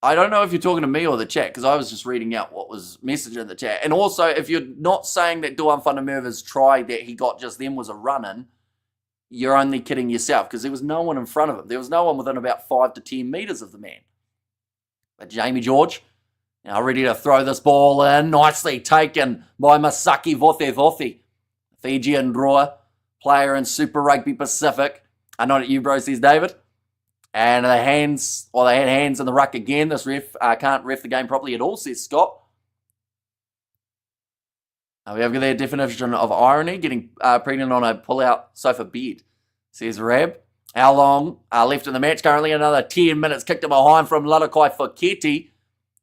I don't know if you're talking to me or the chat, because I was just reading out what was messaged in the chat. And also, if you're not saying that Duan Fundamerva's try that he got just then was a run-in, you're only kidding yourself, because there was no one in front of him. There was no one within about 5 to 10 metres of the man. But Jamie George, Now ready to throw this ball in. Nicely taken by Masaki Vothi. Fijian drawer, player in Super Rugby Pacific. Not at you, bro, says David. And they had hands in the ruck again. This ref can't ref the game properly at all, says Scott. We have their definition of irony, getting pregnant on a pull-out sofa bed, says Rab. How long left in the match? Currently another 10 minutes. Kicked it behind from Lalakai Foketi.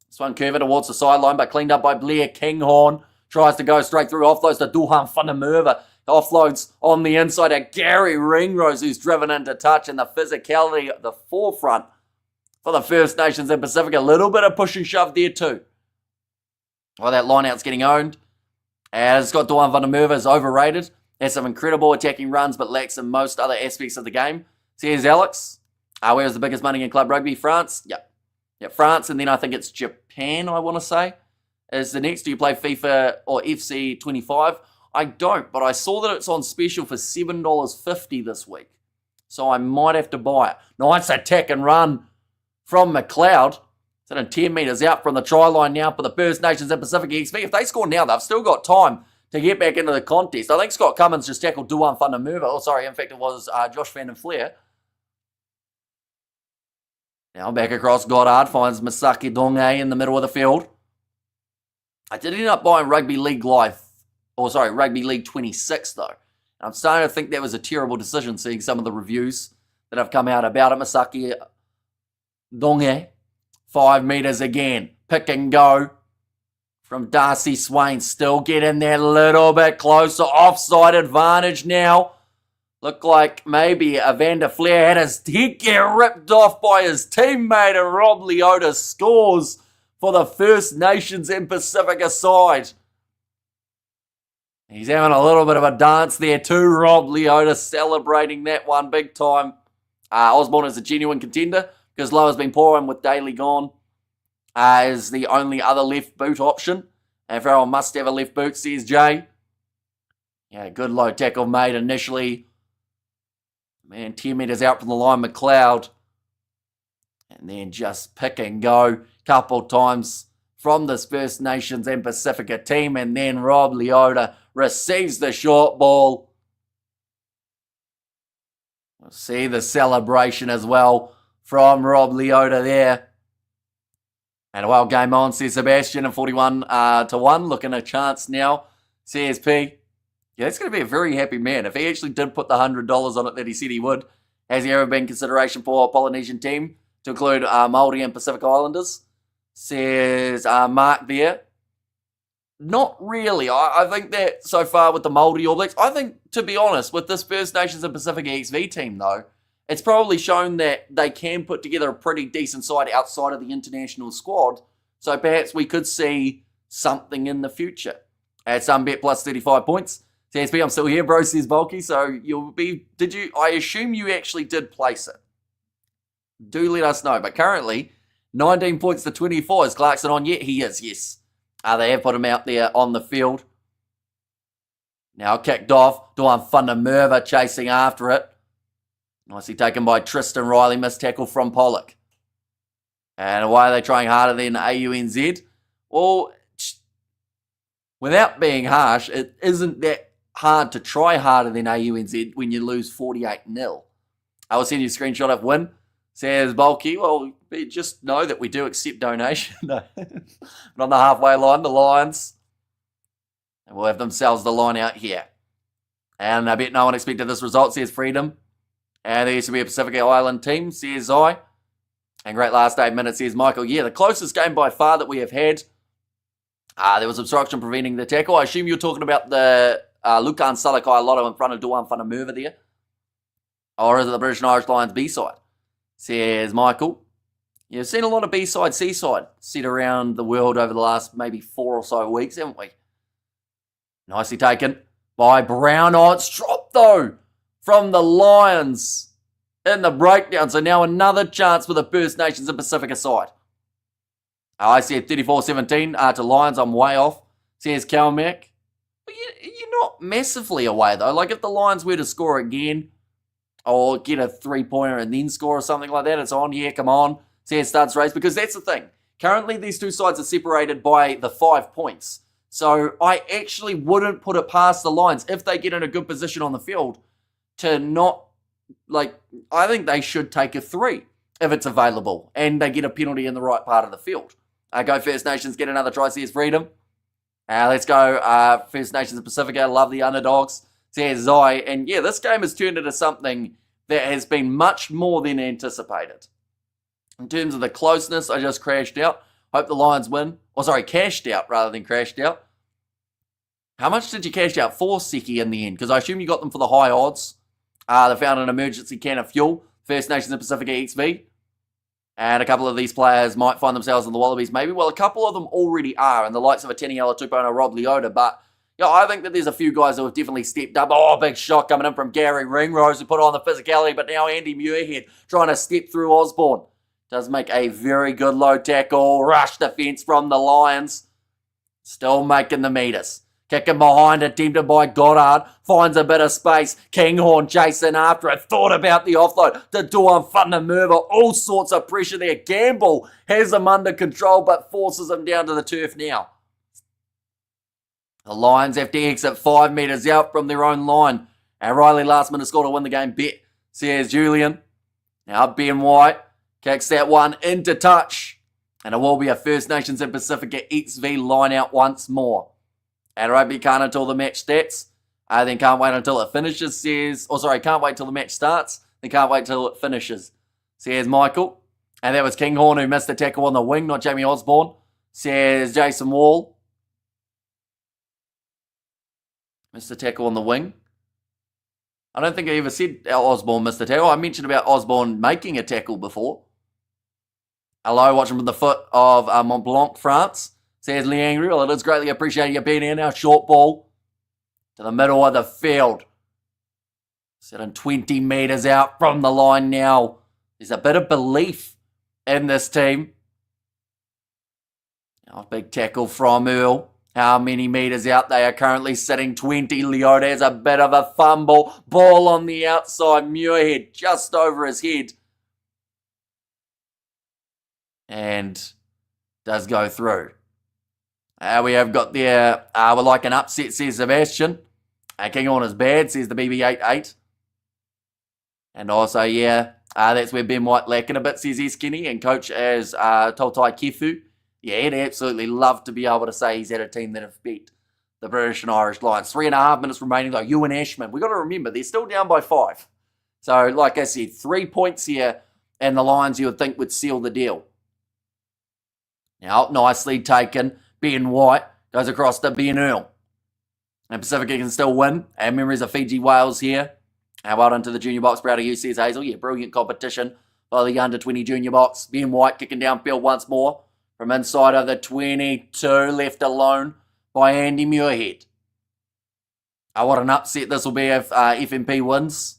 This one curved towards the sideline, but cleaned up by Blair Kinghorn. Tries to go straight through. Offloads to Duhan Funamurva. Offloads on the inside at Gary Ringrose, who's driven into touch, and the physicality at the forefront for the First Nations and Pacific. A little bit of push and shove there too. Well, that line-out's getting owned. And Scott Duhan Funamurva is overrated. Has some incredible attacking runs, but lacks in most other aspects of the game. So here's Alex. Where's the biggest money in club rugby? France? Yep, France, and then I think it's Japan, I want to say, is the next. Do you play FIFA or FC 25? I don't, but I saw that it's on special for $7.50 this week. So I might have to buy it. Nice attack and run from McLeod. It's in 10 metres out from the try line now for the First Nations and Pacific XV. If they score now, they've still got time to get back into the contest. I think Scott Cummins just tackled Duan Funamurva. Oh, sorry, in fact, it was Josh Van den Fleer. Now back across Goddard, finds Masaki Donge in the middle of the field. I did end up buying Rugby League 26 though. I'm starting to think that was a terrible decision, seeing some of the reviews that have come out about it. Masaki Donge, 5 metres again. Pick and go from Darcy Swain. Still getting there a little bit closer. Offside advantage now. Looked like maybe Van der Fleer had his head get ripped off by his teammate, and Rob Leota scores for the First Nations and Pacifica side. He's having a little bit of a dance there too, Rob Leota, celebrating that one big time. Osborne is a genuine contender because Lower's been pouring with Daly gone. Is the only other left boot option. And Farrell must have a left boot, says Jay. Yeah, good low tackle made initially. Man, 10 metres out from the line, McLeod. And then just pick and go couple times from this First Nations and Pacifica team. And then Rob Leota receives the short ball. We'll see the celebration as well from Rob Leota there. And well, game on, says Sebastian, and 41-1. Looking a chance now, CSP. Yeah, that's going to be a very happy man. If he actually did put the $100 on it that he said he would, has he ever been consideration for a Polynesian team to include Māori and Pacific Islanders? Says Mark there. Not really. I think that so far with the Māori All Blacks, I think, to be honest, with this First Nations and Pacific XV team though, it's probably shown that they can put together a pretty decent side outside of the international squad. So perhaps we could see something in the future. At some bet plus 35 points. TSP, I'm still here, bro, says Bulky. So you'll be, I assume you actually did place it. Do let us know. But currently, 19 points to 24. Is Clarkson on yet? He is, yes. They have put him out there on the field. Now kicked off. Duan Funamurva chasing after it. Nicely taken by Tristan Riley. Missed tackle from Pollock. And why are they trying harder than AUNZ? Well, without being harsh, it isn't that hard to try harder than AUNZ when you lose 48-0. I will send you a screenshot of win. Says Bulky, well, just know that we do accept donation. But on the halfway line, the Lions will have themselves the line out here. And I bet no one expected this result, says Freedom. And there used to be a Pacific Island team, says I. And great last 8 minutes, says Michael. Yeah, the closest game by far that we have had. There was obstruction preventing the tackle. I assume you're talking about the Lukan Salakai Lotto in front of Duan Funamurva there. Or is it the British and Irish Lions B-side? Says Michael. You've seen a lot of B-side, C-side set around the world over the last maybe 4 or so weeks, haven't we? Nicely taken by Brown. Oh, it's dropped though from the Lions in the breakdown. So now another chance for the First Nations and Pacifica side. I said 34-17 to Lions. I'm way off, says Calmac. But you're not massively away, though. Like, if the Lions were to score again or get a 3-pointer and then score or something like that, it's on. Yeah, come on, says Studs Race. Because that's the thing. Currently, these two sides are separated by the 5 points. So I actually wouldn't put it past the Lions if they get in a good position on the field to not, I think they should take a 3 if it's available and they get a penalty in the right part of the field. Go First Nations, get another try, says Freedom. Let's go First Nations Pasifika, love the underdogs, says Zai. And yeah, this game has turned into something that has been much more than anticipated. In terms of the closeness, I just crashed out. Hope the Lions win. Cashed out rather than crashed out. How much did you cash out for, Seki, in the end? Because I assume you got them for the high odds. They found an emergency can of fuel. First Nations Pasifika XV. And a couple of these players might find themselves in the Wallabies, maybe. Well, a couple of them already are, and the likes of a Teniela Tupou and Rob Leota. But I think that there's a few guys who have definitely stepped up. Oh, big shot coming in from Gary Ringrose, who put on the physicality. But now Andy Muirhead trying to step through Osborne. Does make a very good low tackle. Rush defence from the Lions. Still making the meters. Kicking behind, attempted by Goddard. Finds a bit of space. Kinghorn chasing after it. Thought about the offload. The Duan Fundamerva. All sorts of pressure there. Gamble has him under control but forces him down to the turf now. The Lions have to exit 5 metres out from their own line. And Riley last minute score to win the game. Bet, says Julian. Now Ben White kicks that one into touch. And it will be a First Nations and Pasifika XV line out once more. And Rugby can't until the match stats. Then can't wait until it finishes, can't wait till the match starts. Then can't wait till it finishes, says Michael. And that was Kinghorn who missed the tackle on the wing, not Jamie Osborne, says Jason Wall. Missed the tackle on the wing. I don't think I ever said Osborne missed the tackle. I mentioned about Osborne making a tackle before. Hello, watching from the foot of Mont Blanc, France. Says Leangry. Well, it is greatly appreciated you being here now. Short ball to the middle of the field. Sitting 20 metres out from the line now. There's a bit of belief in this team. Now, a big tackle from Earl. How many metres out? They are currently sitting 20. Leota has a bit of a fumble. Ball on the outside. Muirhead just over his head. And does go through. We have got there, we're like an upset, says Sebastian. Kinghorn is bad, says the BB88. And also, that's where Ben White lacking a bit, says Eskenny. And coach as Toltai Kefu. Yeah, he'd absolutely love to be able to say he's at a team that have beat the British and Irish Lions. 3.5 minutes remaining, though. Ewan Ashman, we've got to remember, they're still down by 5. So, like I said, 3 points here, and the Lions you would think would seal the deal. Now, nicely taken. Ben White goes across to Ben Earl. And Pasifika can still win. And memories of Fiji Wales here. And well done to the junior box. Proud of you, says Hazel. Yeah, brilliant competition by the under-20 junior box. Ben White kicking downfield once more. From inside of the 22. Left alone by Andy Muirhead. What an upset this will be if FNP wins.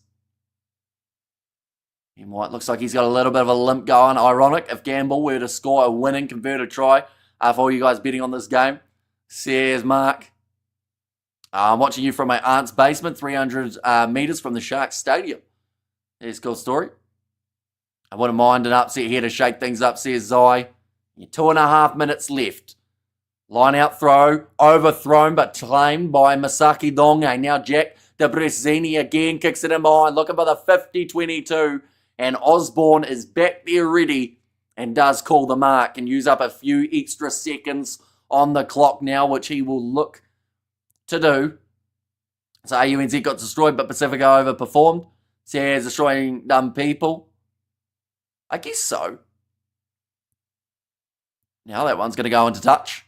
Ben White looks like he's got a little bit of a limp going. Ironic if Gamble were to score a winning converted try. For all you guys betting on this game, says Mark. I'm watching you from my aunt's basement, 300 metres from the Sharks Stadium. There's a cool story. I wouldn't mind an upset here to shake things up, says Zai. 2.5 minutes left. Line out throw, overthrown but claimed by Masaki Donge. Now Jack De Bresini again kicks it in behind, looking for the 50-22. And Osborne is back there ready. And does call the mark and use up a few extra seconds on the clock now, which he will look to do. So AUNZ got destroyed, but Pasifika overperformed. Says destroying dumb people. I guess so. Now that one's going to go into touch.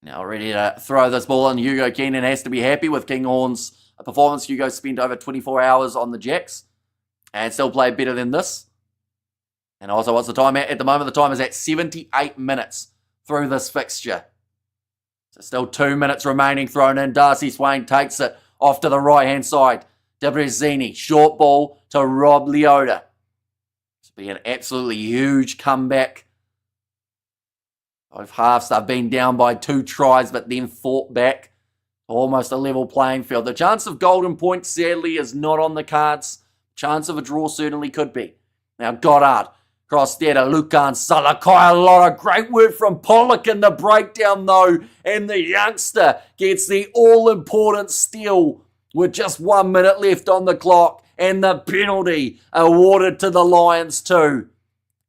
Now ready to throw this ball in. Hugo Keenan has to be happy with Kinghorn's performance. Hugo spent over 24 hours on the Jacks and still played better than this. And also, what's the time at? At the moment, the time is at 78 minutes through this fixture. So still 2 minutes remaining thrown in. Darcy Swain takes it off to the right-hand side. De Bresini, short ball to Rob Leota. This will be an absolutely huge comeback. Both halves have been down by 2 tries, but then fought back. Almost a level playing field. The chance of golden points, sadly, is not on the cards. Chance of a draw certainly could be. Now, Goddard Cross there to Lukan Salakai. A lot of great work from Pollock in the breakdown though. And the youngster gets the all-important steal with just 1 minute left on the clock. And the penalty awarded to the Lions too.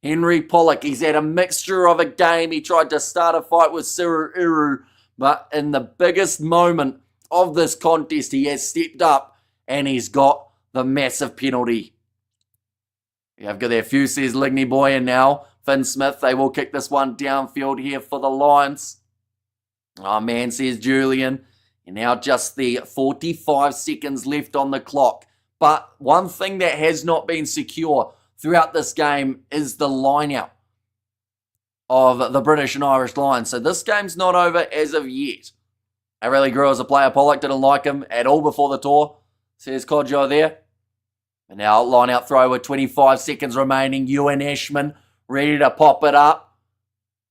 Henry Pollock, he's had a mixture of a game. He tried to start a fight with Siru Uru. But in the biggest moment of this contest, he has stepped up and he's got the massive penalty. Yeah, I've got there. Few says Ligney Boy, and now Finn Smith. They will kick this one downfield here for the Lions. Oh man, says Julian. And now just the 45 seconds left on the clock. But one thing that has not been secure throughout this game is the line-out of the British and Irish Lions. So this game's not over as of yet. I really grew as a player. Pollock didn't like him at all before the tour, says Kodjo there. And now line-out throw with 25 seconds remaining. Ewan Ashman ready to pop it up.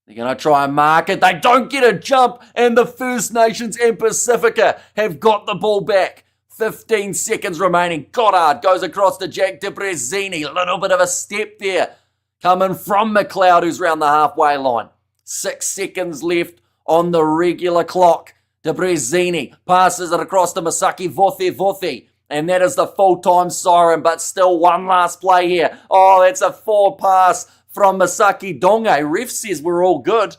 They're going to try and mark it. They don't get a jump, and the First Nations and Pasifika have got the ball back. 15 seconds remaining. Goddard goes across to Jack de Brezini. A little bit of a step there. Coming from McLeod, who's round the halfway line. 6 seconds left on the regular clock. De Brezini passes it across to Masaki Vothi. And that is the full-time siren, but still one last play here. Oh, that's a forward pass from Masaki Donge. Ref says we're all good.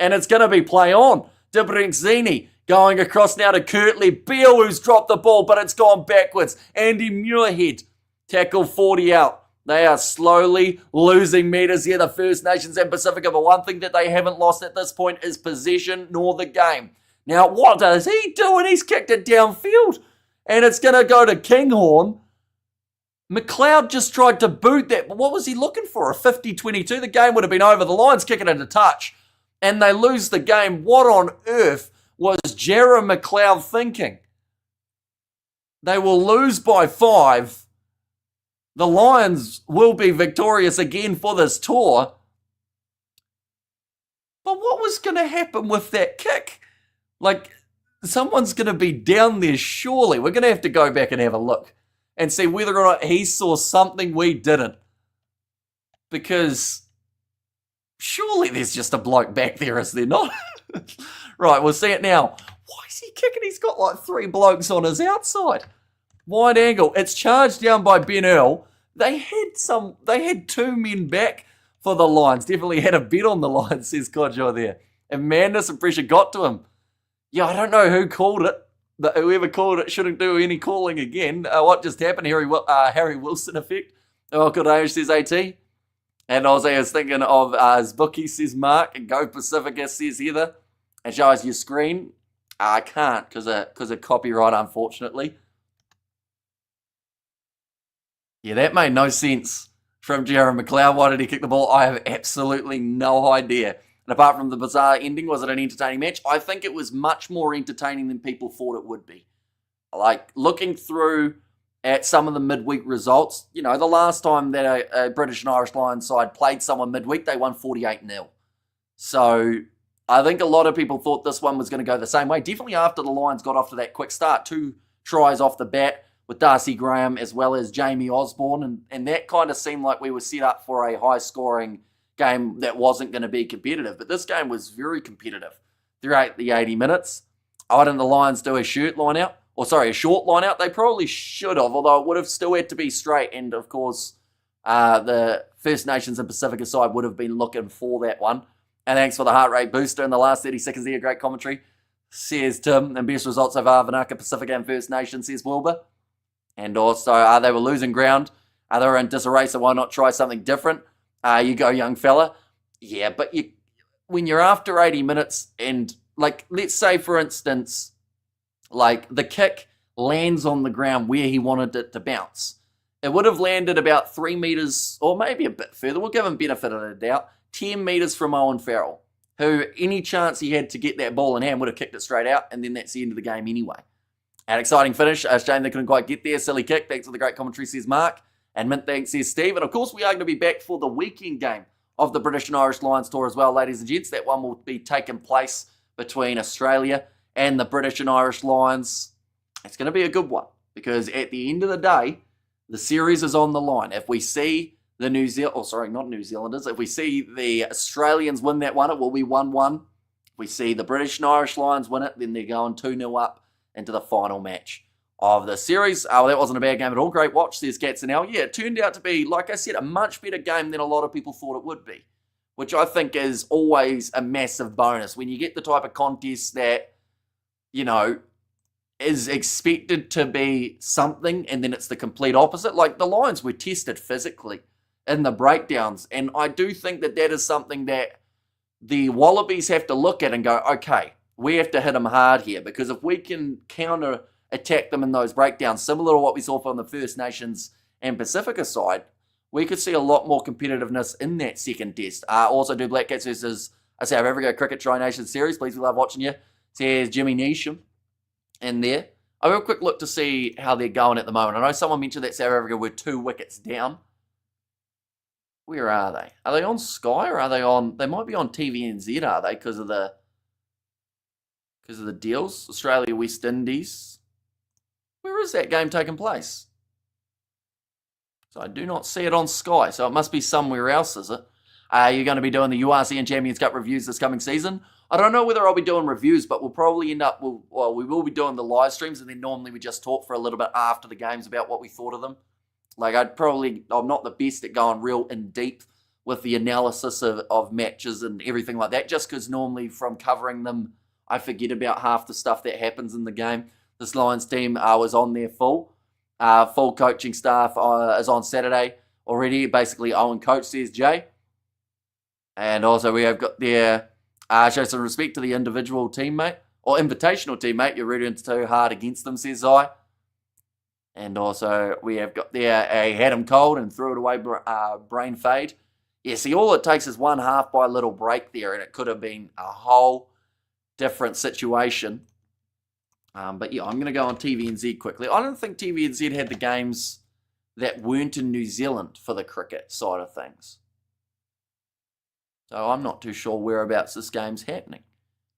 And it's going to be play on. De Brezini going across now to Kirtley Beale, who's dropped the ball, but it's gone backwards. Andy Muirhead, tackle 40 out. They are slowly losing meters here, the First Nations and Pasifika. But one thing that they haven't lost at this point is possession nor the game. Now, what does he do when he's kicked it downfield? And it's going to go to Kinghorn. McLeod just tried to boot that. But what was he looking for? A 50-22? The game would have been over. The Lions kick it into touch. And they lose the game. What on earth was Jarrah McLeod thinking? They will lose by 5. The Lions will be victorious again for this tour. But what was going to happen with that kick? Like, someone's going to be down there surely. We're going to have to go back and have a look and see whether or not he saw something we didn't. Because surely there's just a bloke back there, is there not? Right, we'll see it now. Why is he kicking? He's got like 3 blokes on his outside. Wide angle. It's charged down by Ben Earl. They had 2 men back for the Lions. Definitely had a bet on the Lions, says Kodjo there. And madness and pressure got to him. Yeah, I don't know who called it. But whoever called it shouldn't do any calling again. What just happened? Harry Wilson effect. Oh, good age, says AT. And I was thinking of his bookie, says Mark. And Go Pacifica, says Heather. And show us your screen. I can't because of copyright, unfortunately. Yeah, that made no sense from Jarrah McLeod. Why did he kick the ball? I have absolutely no idea. And apart from the bizarre ending, was it an entertaining match? I think it was much more entertaining than people thought it would be. Like, looking through at some of the midweek results, you know, the last time that a British and Irish Lions side played someone midweek, they won 48-0. So I think a lot of people thought this one was going to go the same way. Definitely after the Lions got off to that quick start. 2 tries off the bat with Darcy Graham as well as Jamie Osborne. And that kind of seemed like we were set up for a high-scoring game that wasn't going to be competitive. But this game was very competitive throughout the 80 minutes. Why didn't the Lions do a short line out? They probably should have, although it would have still had to be straight. And, of course, the First Nations and Pasifika side would have been looking for that one. And thanks for the heart rate booster in the last 30 seconds there. Great commentary, says Tim. And best results so far, Vanaka, Pasifika and First Nation, says Wilbur. And also, they were losing ground. They were in disarray, so why not try something different? You go, young fella. Yeah, but when you're after 80 minutes and, like, let's say, for instance, like, the kick lands on the ground where he wanted it to bounce. It would have landed about 3 meters, or maybe a bit further. We'll give him benefit of the doubt. 10 meters from Owen Farrell, who any chance he had to get that ball in hand would have kicked it straight out, and then that's the end of the game anyway. An exciting finish. Shame they couldn't quite get there. Silly kick. Thanks for the great commentary, says Mark. And mint thanks, says Steve. And of course, we are going to be back for the weekend game of the British and Irish Lions Tour as well, ladies and gents. That one will be taking place between Australia and the British and Irish Lions. It's going to be a good one because at the end of the day, the series is on the line. If we see the not New Zealanders, if we see the Australians win that one, it will be 1-1. If we see the British and Irish Lions win it, then they're going 2-0 up into the final match of the series. Oh, that wasn't a bad game at all. Great watch, says Katzenell. Yeah, it turned out to be, like I said, a much better game than a lot of people thought it would be, which I think is always a massive bonus. When you get the type of contest that, is expected to be something and then it's the complete opposite. Like the Lions were tested physically in the breakdowns, and I do think that is something that the Wallabies have to look at and go, okay, we have to hit them hard here, because if we can counter attack them in those breakdowns, similar to what we saw from the First Nations and Pasifika side, we could see a lot more competitiveness in that second test. Also, do Black Cats versus South Africa Cricket Tri-Nation Series. Please, we love watching you. Says Jimmy Neesham in there. I'll have a quick look to see how they're going at the moment. I know someone mentioned that South Africa were 2 wickets down. Where are they? Are they on Sky or are they on... They might be on TVNZ, are they? Because of the deals. Australia, West Indies. Where is that game taking place? So I do not see it on Sky. So it must be somewhere else, is it? You're going to be doing the URC and Champions Cup reviews this coming season. I don't know whether I'll be doing reviews, but we'll probably end up... we will be doing the live streams, and then normally we just talk for a little bit after the games about what we thought of them. Like, I'm not the best at going real in deep with the analysis of matches and everything like that, just because normally from covering them, I forget about half the stuff that happens in the game. This Lions team was on their full coaching staff is on Saturday already. Basically, Owen coach, says Jay. And also we have got their... show some respect to the individual teammate, or invitational teammate. You're rooting too hard against them, says I. And also, we have got there, had him cold and threw it away, brain fade. Yeah, see, all it takes is one half by a little break there, and it could have been a whole different situation. But yeah, I'm going to go on TVNZ quickly. I don't think TVNZ had the games that weren't in New Zealand for the cricket side of things. So I'm not too sure whereabouts this game's happening.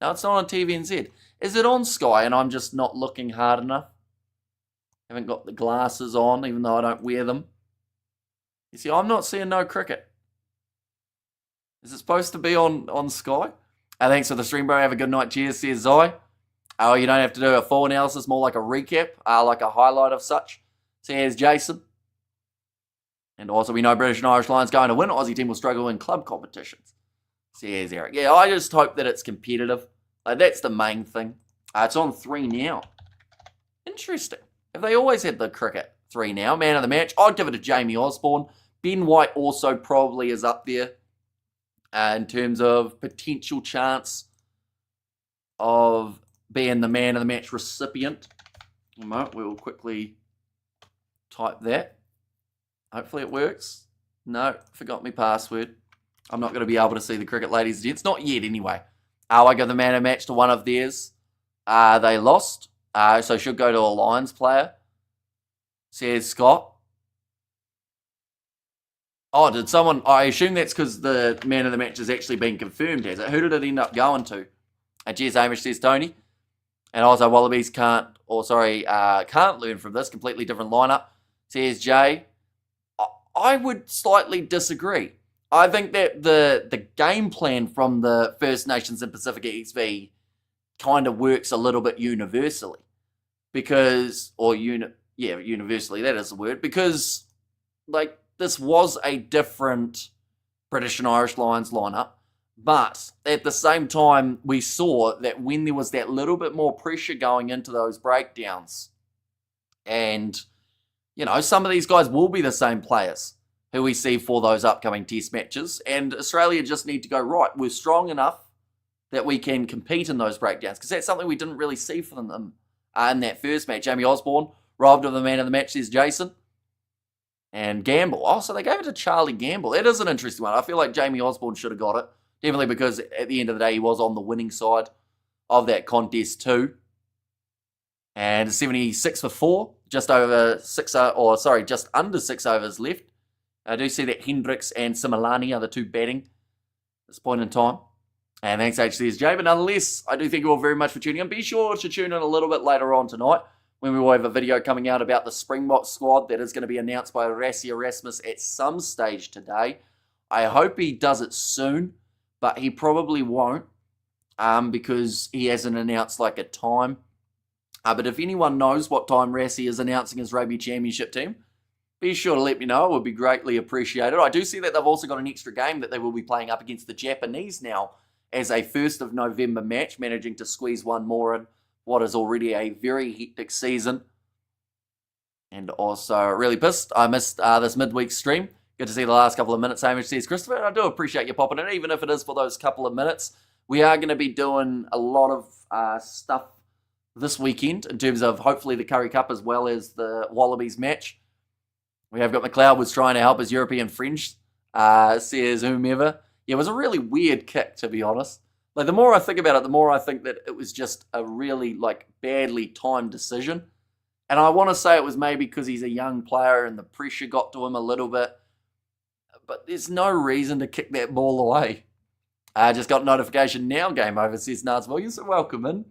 No, it's not on TVNZ. Is it on Sky and I'm just not looking hard enough? Haven't got the glasses on, even though I don't wear them. You see, I'm not seeing no cricket. Is it supposed to be on Sky? Thanks for the stream, bro. Have a good night. Cheers, says Zai. Oh, you don't have to do a full analysis, more like a recap, like a highlight of such. Says Jason. And also, we know British and Irish Lions going to win. Aussie team will struggle in club competitions. Says Eric. Yeah, I just hope that it's competitive. That's the main thing. It's on 3 now. Interesting. Have they always had the cricket 3 now? Man of the match. I'd give it to Jamie Osborne. Ben White also probably is up there in terms of potential chance of being the man of the match recipient. We'll quickly type that. Hopefully it works. No, forgot my password. I'm not going to be able to see the cricket, ladies and gents. Not yet, anyway. I give the man of the match to one of theirs. They lost. So should go to a Lions player. Says Scott. Oh, did someone... I assume that's because the man of the match has actually been confirmed, has it? Who did it end up going to? Cheers, Hamish, says Tony. And also, Wallabies can't learn from this. Completely different lineup. Says Jay. I would slightly disagree. I think that the game plan from the First Nations and Pasifika XV kind of works a little bit universally. Universally, that is the word. Because, this was a different British and Irish Lions lineup. But at the same time, we saw that when there was that little bit more pressure going into those breakdowns, and, some of these guys will be the same players who we see for those upcoming test matches, and Australia just need to go, right, we're strong enough that we can compete in those breakdowns, because that's something we didn't really see from them in that first match. Jamie Osborne, robbed of the man of the match, says Jason. And Gamble. Oh, so they gave it to Charlie Gamble. That is an interesting one. I feel like Jamie Osborne should have got it. Definitely because at the end of the day, he was on the winning side of that contest too. And 76 for 4. Just under 6 overs left. I do see that Hendricks and Similani are the 2 batting at this point in time. And thanks HCSJ. But nonetheless, I do thank you all very much for tuning in. Be sure to tune in a little bit later on tonight when we will have a video coming out about the Springbok squad that is going to be announced by Rassie Erasmus at some stage today. I hope he does it soon, but he probably won't because he hasn't announced like a time. But if anyone knows what time Rassie is announcing his rugby championship team, be sure to let me know. It would be greatly appreciated. I do see that they've also got an extra game that they will be playing up against the Japanese now as a 1st of November match, managing to squeeze one more in what is already a very hectic season. And also, really pissed. I missed this midweek stream. Good to see the last couple of minutes. Hamish says, Christopher, I do appreciate you popping in, even if it is for those couple of minutes. We are going to be doing a lot of stuff this weekend in terms of hopefully the Curry Cup as well as the Wallabies match. We have got McLeod was trying to help his European friends, says whomever. Yeah, it was a really weird kick, to be honest. Like, the more I think about it, the more I think that it was just a really, like, badly timed decision. And I want to say it was maybe because he's a young player and the pressure got to him a little bit. But there's no reason to kick that ball away. I just got notification now, game over, says Nars Williams. So welcome in.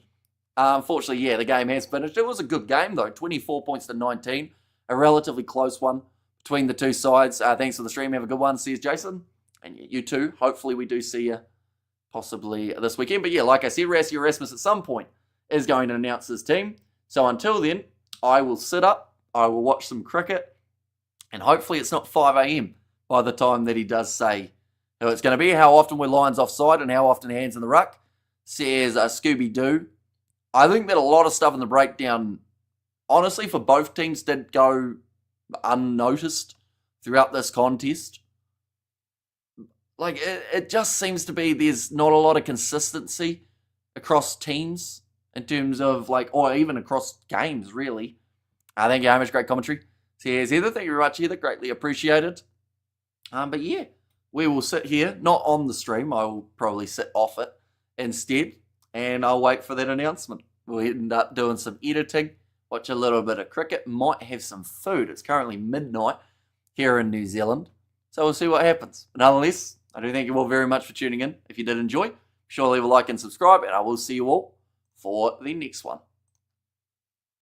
Unfortunately, yeah, the game has finished. It was a good game, though. 24 points to 19. A relatively close one between the two sides. Thanks for the stream. Have a good one, says Jason. And you too. Hopefully we do see you possibly this weekend. But yeah, like I said, Rassie Erasmus at some point is going to announce his team. So until then, I will sit up, I will watch some cricket, and hopefully it's not 5 a.m. by the time that he does say who it's going to be. How often we're Lions offside and how often hands in the ruck, says Scooby-Doo. I think that a lot of stuff in the breakdown, honestly, for both teams did go unnoticed throughout this contest. Like, it just seems to be there's not a lot of consistency across teams in terms of, like, or even across games, really. Thank you, Hamish. Great commentary. Says Heather, thank you very much, Heather. Greatly appreciated. But yeah, we will sit here, not on the stream. I will probably sit off it instead, and I'll wait for that announcement. We'll end up doing some editing, watch a little bit of cricket, might have some food. It's currently midnight here in New Zealand, so we'll see what happens. But nonetheless, I do thank you all very much for tuning in. If you did enjoy, be sure to leave a like and subscribe, and I will see you all for the next one.